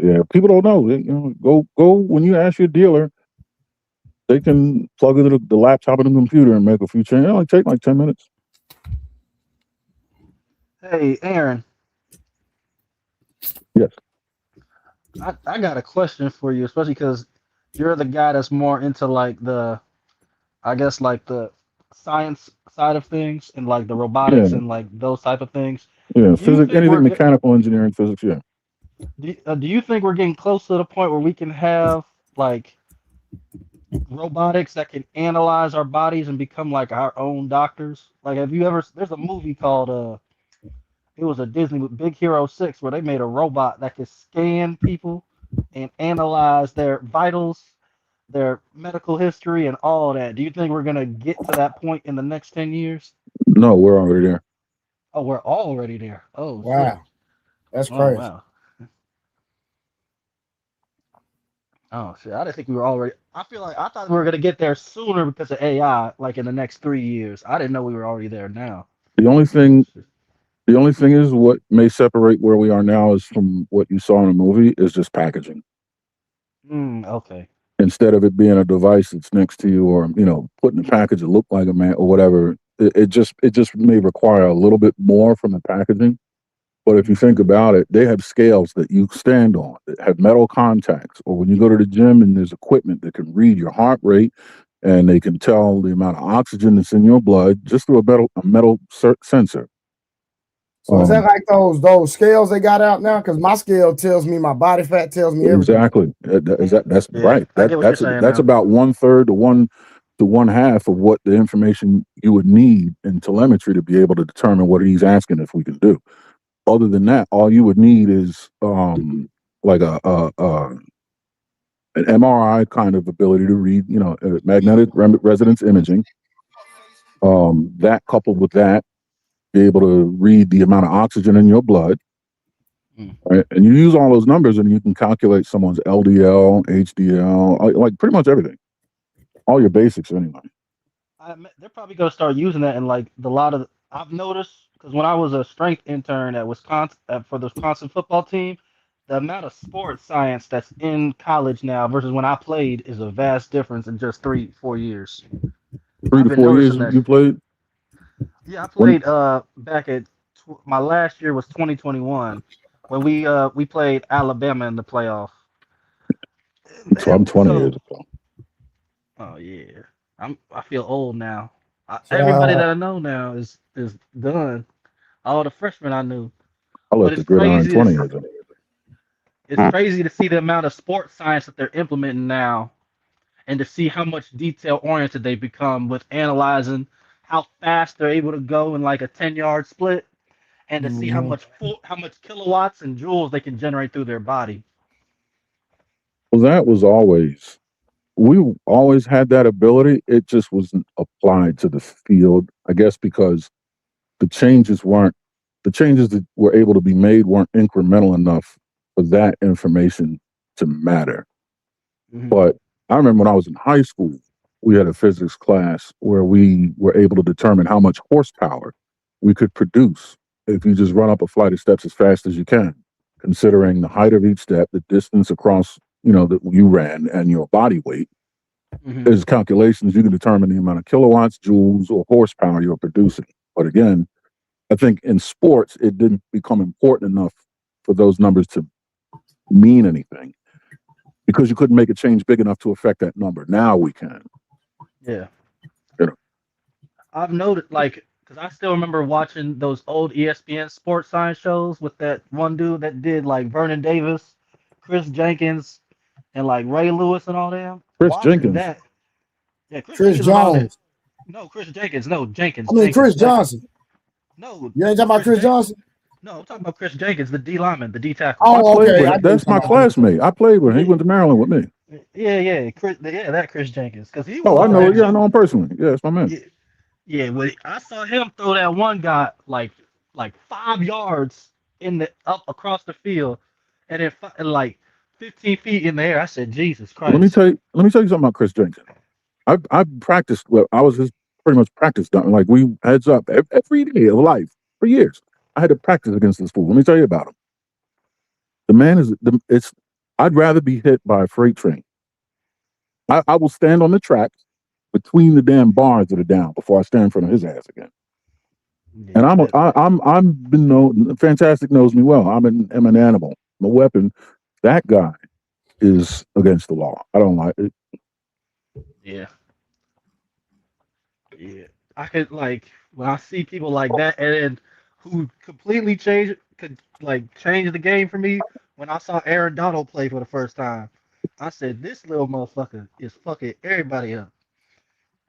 Yeah, people don't know. Go when you ask your dealer, they can plug into the laptop and the computer and make a few changes. It only take like 10 minutes. Hey, Aaron. Yes. I got a question for you, especially because you're the guy that's more into like the science side of things and like the robotics and like those type of things. Yeah, physics, anything mechanical engineering, physics. Yeah. Do you think we're getting close to the point where we can have like robotics that can analyze our bodies and become like our own doctors? Like, there's a movie called it was a Disney Big Hero 6 where they made a robot that could scan people and analyze their vitals, their medical history, and all that. Do you think we're gonna get to that point in the next 10 years? No, we're already there. Oh, we're already there. Oh, wow, shit. That's crazy. Wow. Oh shit! I didn't think we were already. I thought we were gonna get there sooner because of AI, like in the next 3 years. I didn't know we were already there now. The only thing is what may separate where we are now is from what you saw in the movie is just packaging. Okay. instead of it being a device that's next to you, or put in a package that look like a man or whatever. It just may require a little bit more from the packaging. But if you think about it, they have scales that you stand on that have metal contacts, or when you go to the gym and there's equipment that can read your heart rate, and they can tell the amount of oxygen that's in your blood just through a metal sensor. So is that like those scales they got out now? Because my scale tells me my body fat, tells me everything. Exactly. That's right. I get what you're saying That's now. about 1/3 to 1/2 of what the information you would need in telemetry to be able to determine what he's asking if we can do. Other than that, all you would need is like an MRI kind of ability to read, magnetic resonance imaging. That coupled with that, be able to read the amount of oxygen in your blood. Right? And you use all those numbers and you can calculate someone's LDL, HDL, like pretty much everything. All your basics anyway. They're probably going to start using that in like I've noticed, because when I was a strength intern at Wisconsin for the Wisconsin football team, the amount of sports science that's in college now versus when I played is a vast difference in just 3-4 years. 3 to 4 years you played? Yeah, I played back at my last year was 2021 when we played Alabama in the playoff. So I'm 20 years ago. Oh yeah, I feel old now. Everybody that I know now is done. All the freshmen I knew. I left the gridiron 20 years ago. It's crazy to see the amount of sports science that they're implementing now, and to see how much detail oriented they become with analyzing how fast they're able to go in like a 10-yard split, and to see how much kilowatts and joules they can generate through their body. Well, we always had that ability. It just wasn't applied to the field, I guess, because the changes that were able to be made weren't incremental enough for that information to matter. Mm-hmm. But I remember when I was in high school, we had a physics class where we were able to determine how much horsepower we could produce if you just run up a flight of steps as fast as you can, considering the height of each step, the distance across, that you ran, and your body weight. Mm-hmm. There's calculations. You can determine the amount of kilowatts, joules, or horsepower you're producing. But again, I think in sports, it didn't become important enough for those numbers to mean anything, because you couldn't make a change big enough to affect that number. Now we can. Yeah. I've noted, because I still remember watching those old ESPN sports science shows with that one dude that did like Vernon Davis, Chris Jenkins, and like Ray Lewis and all them. Chris Jenkins. That. Yeah, Chris Jones. No, Chris Jenkins. No, Jenkins. I mean, Chris Johnson. No. You ain't talking about Chris Johnson? No, I'm talking about Chris Jenkins, the D lineman, the D tackle. Oh, okay. That's my classmate. I played with him. He went to Maryland with me. Yeah. that Chris Jenkins. He was I know. Yeah, I know him personally. Yeah, it's my man. Yeah, well, I saw him throw that one guy like 5 yards up across the field, and then like 15 feet in the air. I said, Jesus Christ. Let me tell you something about Chris Jenkins. I practiced. Well, I was his pretty much practice done. Like, we heads up every day of life for years. I had to practice against this fool. Let me tell you about him. The man I'd rather be hit by a freight train. I will stand on the tracks between the damn bars that are down before I stand in front of his ass again. Yeah, and I'm been known. Fantastic knows me well. I'm an animal. I'm a weapon. That guy is against the law. I don't like it. Yeah. I could, when I see people like that and who completely change the game for me. When I saw Aaron Donald play for the first time, I said, this little motherfucker is fucking everybody up.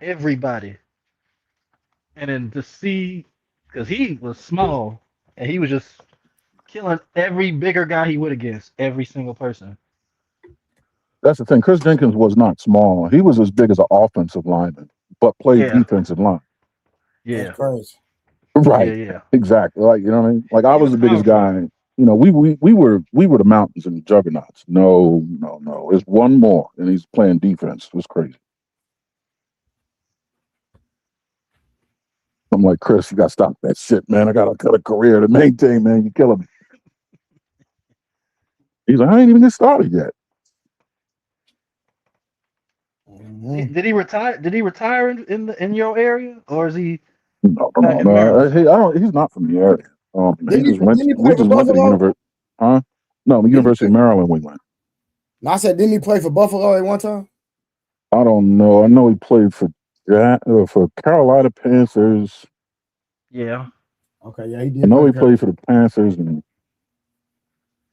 Everybody. And then to see, because he was small, and he was just killing every bigger guy he would against, every single person. That's the thing. Chris Jenkins was not small. He was as big as an offensive lineman, but played defensive line. Yeah. That's crazy. Right. Yeah. Exactly. Like, you know what I mean? Like, I was the biggest guy. We were the mountains and juggernauts. No. There's one more, and he's playing defense. It was crazy. I'm like, Chris, you gotta stop that shit, man. I got a career to maintain, man. You're killing me. He's like, I ain't even get started yet. Did he retire? Did he retire in your area, or is he No, no, back no, in no. Maryland? Hey, I don't. He's not from the area. He just went. Didn't he We play for just went to the Buffalo? university. Huh? No, the Didn't he University of play- Maryland. We went. No, I said, didn't he play for Buffalo at one time? I don't know. I know he played for Carolina Panthers. Yeah. Okay, yeah, he did. I know play he for played for the Panthers, and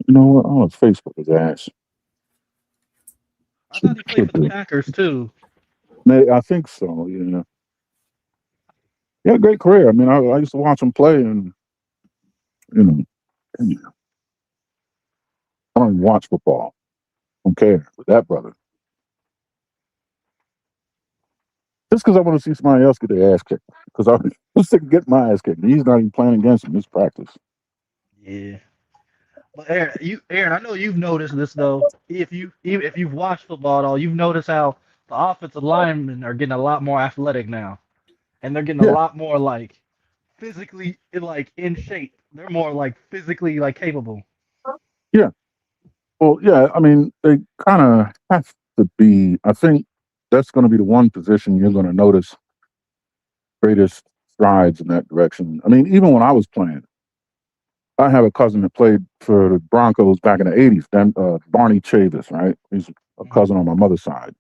you know what? Oh, it's Facebook his ass. I thought he played for the Packers too. I think so. Yeah. Yeah, great career. I mean, I used to watch him play, and you know, I don't even watch football. I don't care with that brother. Just because I want to see somebody else get their ass kicked. Because I'm sick of getting my ass kicked. He's not even playing against him. It's practice. Yeah. But Aaron, I know you've noticed this though. If you've watched football at all, you've noticed how the offensive linemen are getting a lot more athletic now, and they're getting a Yeah. lot more like physically like in shape. They're more like physically like capable. Yeah. Well, yeah. I mean, they kind of have to be. I think that's going to be the one position you're going to notice greatest strides in that direction. I mean, even when I was playing, I have a cousin that played for the Broncos back in the '80s. Then Barney Chavis, right? He's a cousin on my mother's side,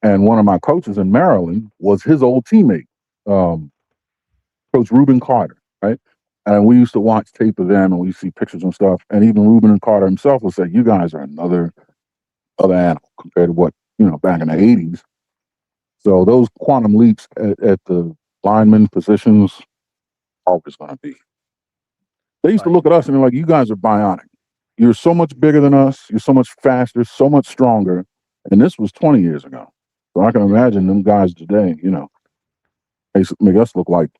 and one of my coaches in Maryland was his old teammate, Coach Reuben Carter, right? And we used to watch tape of them, and we see pictures and stuff. And even Reuben and Carter himself would say, "You guys are another other animal compared to what back in the '80s." So those quantum leaps at the lineman positions always going to be. They used to look at us and be like, "You guys are bionic. You're so much bigger than us. You're so much faster, so much stronger." And this was 20 years ago. So I can imagine them guys today, they make us look like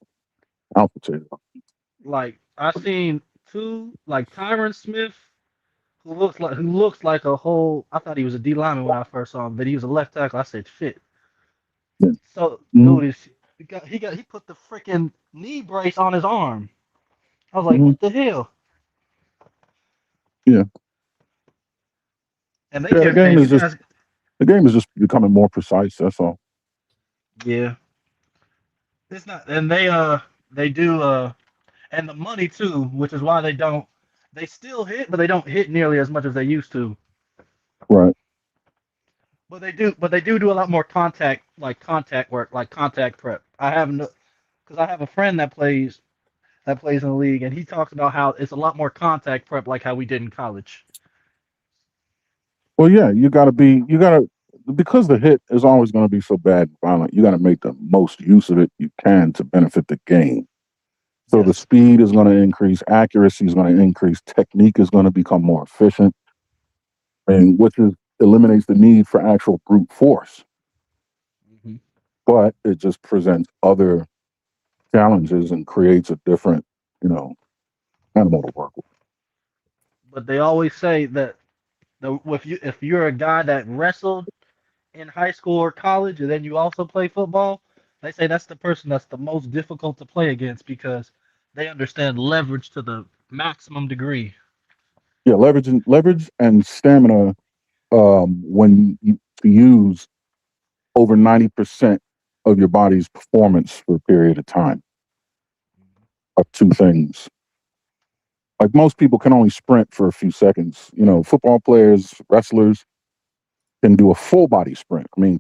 alpha potato. Like I seen two like Tyron Smith, who looks like a whole. I thought he was a D lineman when I first saw him, but he was a left tackle. I said, "Shit." Yeah. So Mhm. dude, he put the freaking knee brace on his arm. I was like, Mhm. "What the hell?" Yeah. And they Yeah, kept saying, "You guys." the game is just becoming more precise. That's all. Yeah, it's not, and they do and the money too, which is why they don't. They still hit, but they don't hit nearly as much as they used to. Right. But they do a lot more contact work, like contact prep. Because I have a friend that plays in the league, and he talks about how it's a lot more contact prep, like how we did in college. Well, yeah, because the hit is always going to be so bad and violent, you got to make the most use of it you can to benefit the game. So the speed is going to increase, accuracy is going to increase, technique is going to become more efficient, and eliminates the need for actual brute force. Mm-hmm. But it just presents other challenges and creates a different, animal to work with. But they always say that if you're a guy that wrestled in high school or college, and then you also play football, they say that's the person that's the most difficult to play against because they understand leverage to the maximum degree. Yeah, leverage and stamina when you use over 90% of your body's performance for a period of time are two things. Like most people can only sprint for a few seconds. Football players, wrestlers can do a full body sprint. I mean,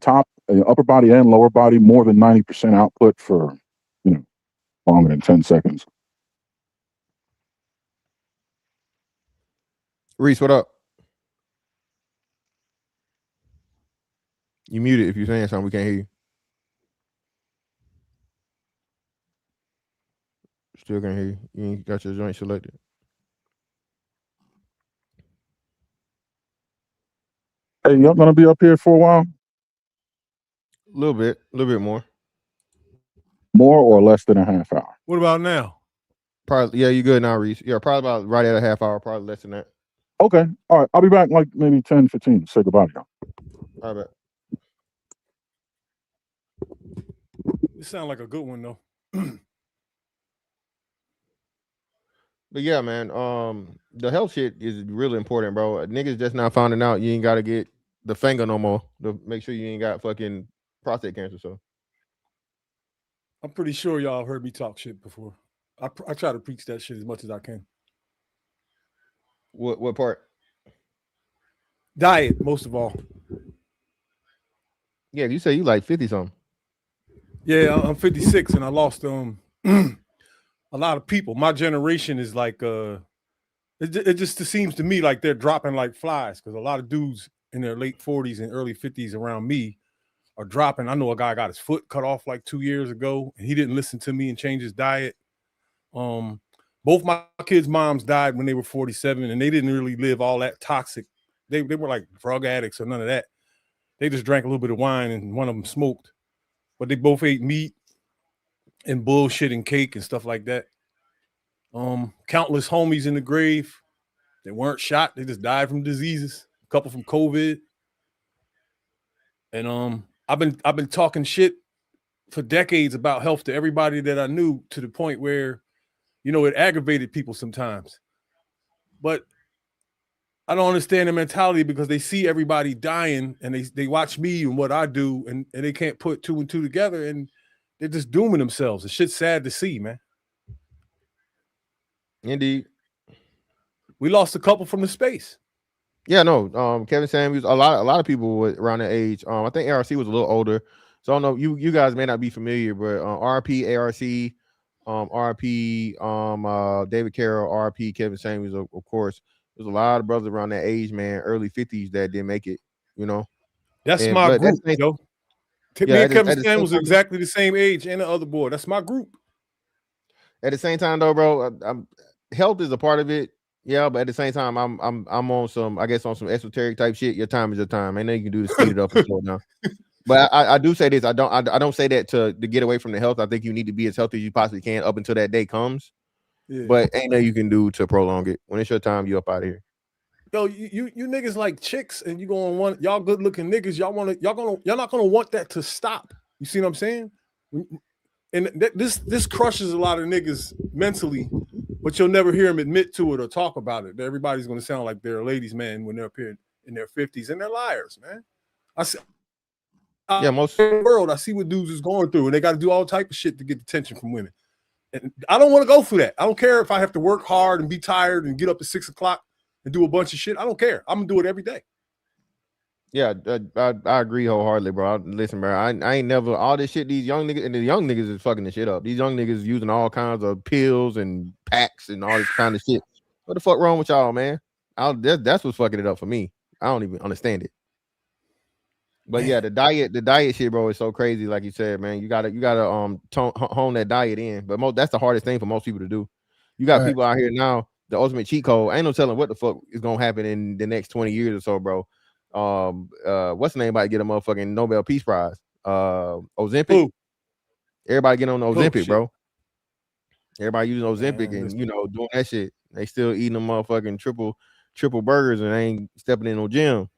upper body and lower body, more than 90% output for, longer than 10 seconds. Reese, what up? You muted if you're saying something. We can't hear you. Still can't hear you. You ain't got your joint selected. Hey, y'all gonna be up here for a while? A little bit more. More or less than a half hour? What about now? Probably, yeah, you good now, Reese. Yeah, probably about right at a half hour, probably less than that. Okay. All right. I'll be back like maybe 10, 15 to say goodbye to y'all. All right, This sounds like a good one though. But yeah, man, the health shit is really important, bro. Niggas just now finding out you ain't gotta get the finger no more to make sure you ain't got fucking prostate cancer. So I'm pretty sure y'all heard me talk shit before. I try to preach that shit as much as I can. what part? Diet, most of all. Yeah, you say you like 50 something. Yeah, I'm 56 and I lost a lot of people. My generation is like it just seems to me like they're dropping like flies because a lot of dudes in their late 40s and early 50s around me are dropping. I know a guy got his foot cut off like 2 years ago and he didn't listen to me and change his diet. Both my kids' moms died when they were 47 and they didn't really live all that toxic. They were like drug addicts or none of that. They just drank a little bit of wine and one of them smoked, but they both ate meat and bullshit and cake and stuff like that. Countless homies in the grave. They weren't shot. They just died from diseases. A couple from COVID. And I've been talking shit for decades about health to everybody that I knew to the point where, you know, it aggravated people sometimes. But I don't understand the mentality because they see everybody dying and they watch me and what I do and they can't put two and two together and they're just dooming themselves. It's shit's sad to see, man. Indeed. We lost a couple from the space. Yeah, no. Kevin Samuels, a lot of people were around that age. I think ARC was a little older. So I don't know, you guys may not be familiar, but RP, ARC, RP, David Carroll, RP, Kevin Samuels, of course. There's a lot of brothers around that age, man, early 50s that didn't make it, you know. That's my group, yo. Me and Kevin Samuels are exactly the same age and the other boy. That's my group. At the same time, though, bro, health is a part of it. Yeah, but at the same time, I'm on some, I guess, on some esoteric type shit. Your time is your time. Ain't nothing you can do to speed it up and slow it down. But I do say this. I don't say that to get away from the health. I think you need to be as healthy as you possibly can up until that day comes. Yeah. But ain't nothing you can do to prolong it. When it's your time, you up out of here. Yo, you niggas like chicks, and you gonna want y'all good looking niggas. Y'all not gonna want that to stop. You see what I'm saying? And this crushes a lot of niggas mentally, but you'll never hear them admit to it or talk about it. Everybody's gonna sound like they're a ladies' man when they're up here in their 50s, and they're liars, man. Most of the world, I see what dudes is going through, and they got to do all type of shit to get attention from women. And I don't want to go through that. I don't care if I have to work hard and be tired and get up at 6 o'clock and do a bunch of shit. I don't care. I'm gonna do it every day. Yeah, I agree wholeheartedly, bro. Listen, bro, I ain't never all this shit. These young niggas and the young niggas is fucking the shit up. These young niggas using all kinds of pills and packs and all this kind of shit. What the fuck wrong with y'all, man? That's what's fucking it up for me. I don't even understand it. But yeah, the diet shit, bro, is so crazy. Like you said, man, you gotta hone that diet in. But that's the hardest thing for most people to do. You got people out here now. The ultimate cheat code. Ain't no telling what the fuck is gonna happen in the next 20 years or so, bro. What's the name about to get a motherfucking Nobel Peace Prize? Ozempic. Everybody get on the Ozempic, bro. Everybody using Ozempic and doing that shit. They still eating them motherfucking triple burgers and ain't stepping in no gym.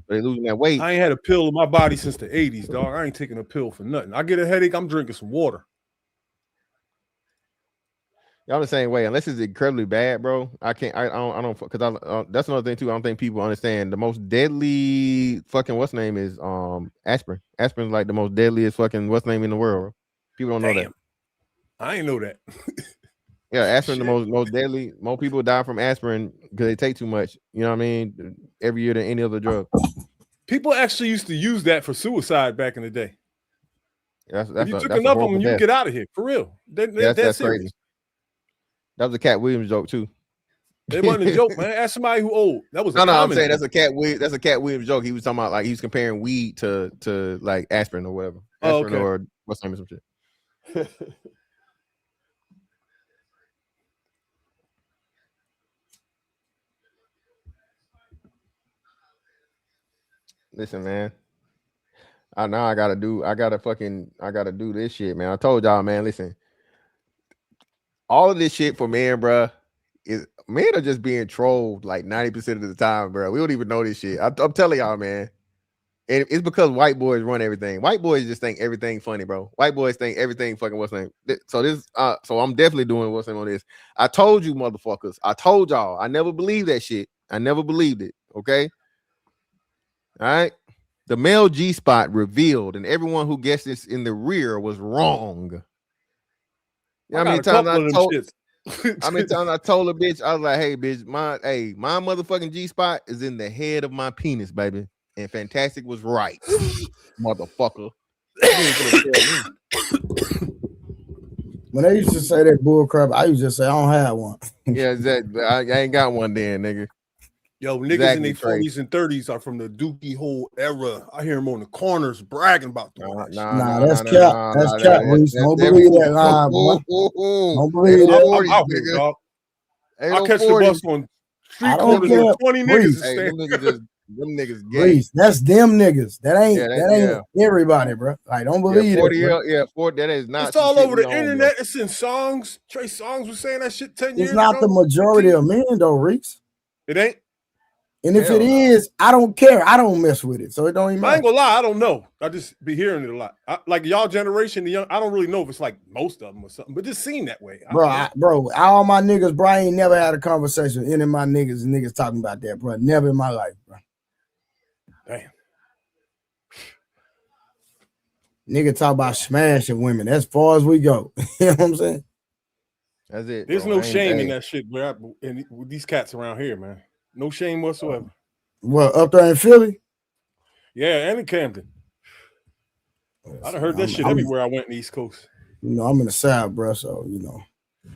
But they losing that weight. I ain't had a pill in my body since the 80s, dog. I ain't taking a pill for nothing. I get a headache, I'm drinking some water. Y'all the same way, unless it's incredibly bad, bro. I don't because that's another thing too. I don't think people understand the most deadly fucking what's name is aspirin. Aspirin's like the most deadliest fucking what's name in the world. Bro. People don't know that. I ain't know that. Yeah, aspirin the most deadly. More people die from aspirin because they take too much. You know what I mean? Every year than any other drug. People actually used to use that for suicide back in the day. If you took enough of them, you get out of here for real. That's crazy. That was a Cat Williams joke too. It wasn't a joke, man. Ask somebody who old. That was no. I'm saying that's a Cat Williams joke. He was talking about like he was comparing weed to like aspirin or whatever. Aspirin or what's the name of some shit. Listen, man. I gotta do this shit, man. I told y'all, man. Listen, all of this shit for men, bro, is men are just being trolled like 90% of the time, bro. We don't even know this shit. I'm telling y'all, man. And it's because white boys run everything. White boys just think everything funny, bro. White boys think everything fucking what's name. So I'm definitely doing what's name on this. I told you, motherfuckers. I told y'all. I never believed that shit. I never believed it. Okay. All right. The male G spot revealed, and everyone who guessed this in the rear was wrong. You know how many times I told? How many times I told a bitch, I was like, "Hey, bitch, my motherfucking G spot is in the head of my penis, baby." And Fantastic was right, motherfucker. You ain't gonna tell me. When they used to say that bull crap, I used to say I don't have one. Yeah, exactly. I ain't got one then, nigga. Yo, niggas in their 40s and 30s are from the Dookie hole era. I hear them on the corners bragging about the that's cap. That's cap, Reese. Don't believe that line, boy. Don't believe that. I'm out here, dog. I catch the bus on street corners with 20 niggas. Hey, them niggas gay. Reese, that's them niggas. That ain't everybody, bro. Like, don't believe 40 that. 40, that is not. It's all over the internet. It's in songs. Trey Songz was saying that shit 10 years ago. It's not the majority of men, though, Reese. It ain't. And if it is, I don't care. I don't mess with it, so it don't even matter. I ain't gonna lie, I don't know. I just be hearing it a lot. Like y'all generation, the young. I don't really know if it's like most of them or something, but just seem that way. Bro, all my niggas, bro, I ain't never had a conversation with any of my niggas talking about that, bro. Never in my life, bro. Damn. Nigga talk about smashing women. As far as we go. You know what I'm saying? That's it. There's no shame in that shit, bro. And with these cats around here, man. No shame whatsoever. Well, up there in Philly? Yeah, and in Camden. I done heard that shit everywhere I went in the East Coast. You know, I'm in the South, bro, so, you know.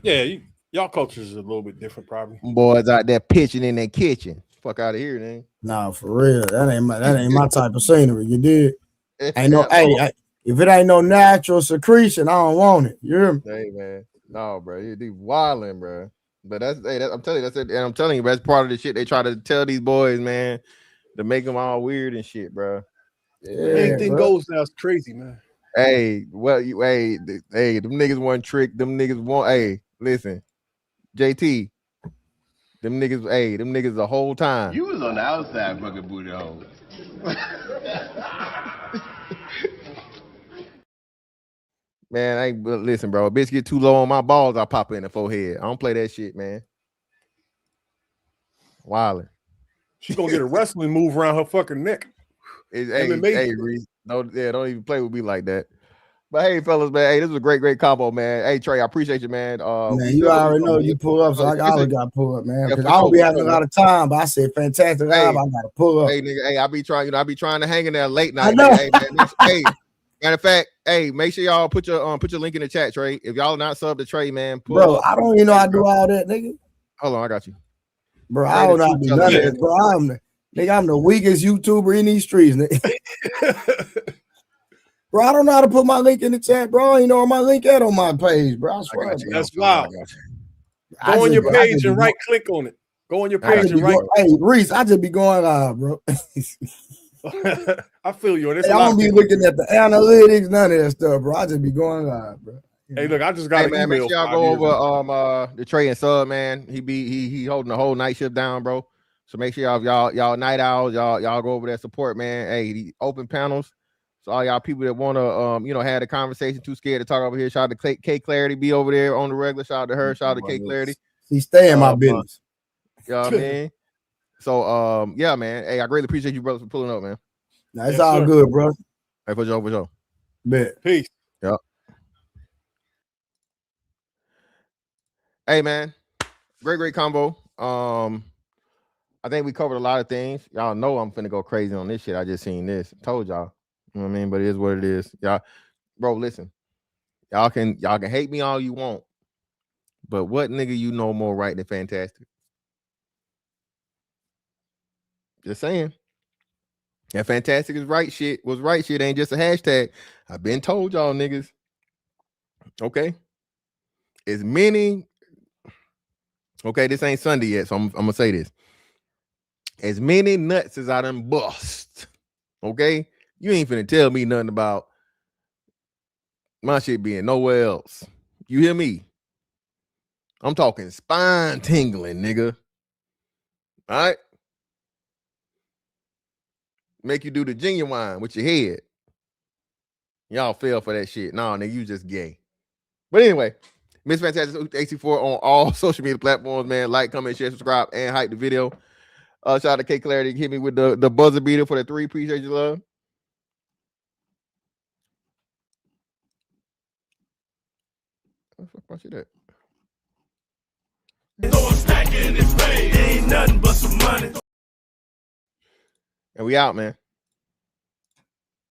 Yeah, y'all cultures are a little bit different, probably. Boys out there pitching in their kitchen. Fuck out of here, man. Nah, for real. That ain't my type of scenery. You did. Ain't no, if it ain't no natural secretion, I don't want it. You hear me? Hey, man. No, bro. You wilding, bro. But I'm telling you, that's it. And I'm telling you, that's part of the shit they try to tell these boys, man, to make them all weird and shit, bro. Yeah, anything goes now. It's crazy, man. Hey, them niggas want trick. Them niggas want. Hey, listen, JT. Them niggas the whole time. You was on the outside fucking booty hole. Man, listen, bro. A bitch get too low on my balls, I pop her in the forehead. I don't play that shit, man. Wildin'. She's gonna get a wrestling move around her fucking neck. Hey, Reese. Don't even play with me like that. But hey, fellas, man. Hey, this was a great combo, man. Hey, Trey, I appreciate you, man. Man, you already know you pull up, so I always got to pull up, man. Because I don't be having a lot of time, but I said fantastic job. I got to pull up. Hey, nigga. Hey, I be trying to hang in there late night. I know. Hey, man. Hey. Matter of fact, hey, make sure y'all put your link in the chat, Trey. If y'all not sub to Trey, man, bro, I don't even know how to do all that, nigga. Hold on, I got you, bro. I don't know how to do none of this, bro. I'm the weakest YouTuber in these streets, nigga. Bro, I don't know how to put my link in the chat, bro. You know where my link at on my page, bro. I swear. That's wild. Go on your page and right click on it. Go on your page and right. Hey, Reese, I just be going live, bro. I feel you. I don't be looking at the analytics, none of that stuff, bro. I just be going live, bro. Hey, look, I just got man. Make sure y'all go over the Trey and Sub, man. He holding the whole night shift down, bro. So make sure y'all night owls, y'all go over there support, man. Hey, the open panels. So all y'all people that want to have a conversation, too scared to talk over here. Shout out to K Clarity, be over there on the regular. Shout out to her. Shout out to K Clarity. He stay in my business. You know what I mean? So yeah, man. Hey, I greatly appreciate you, brothers, for pulling up, man. Nah, it's all good, bro. Hey, for sure. Bet. Peace. Yep. Hey, man. Great combo. I think we covered a lot of things. Y'all know I'm finna go crazy on this shit. I just seen this. Told y'all. You know what I mean? But it is what it is. Y'all, bro, listen. Y'all can hate me all you want. But what nigga you know more right than Fantastic? Just saying. And Fantastic was right shit ain't just a hashtag. I've been told y'all niggas. Okay. As many. Okay, this ain't Sunday yet, so I'm gonna say this. As many nuts as I done bust. Okay? You ain't finna tell me nothing about my shit being nowhere else. You hear me? I'm talking spine tingling, nigga. All right? Make you do the genuine with your head. Y'all fell for that shit. No, nigga, you just gay. But anyway, Miss Fantastic 84 on all social media platforms, man. Like, comment, share, subscribe, and hype the video. Shout out to K Clarity. Hit me with the buzzer beater for the 3. Appreciate you, love. What the fuck about you that? Ain't nothing but some money. And we out, man.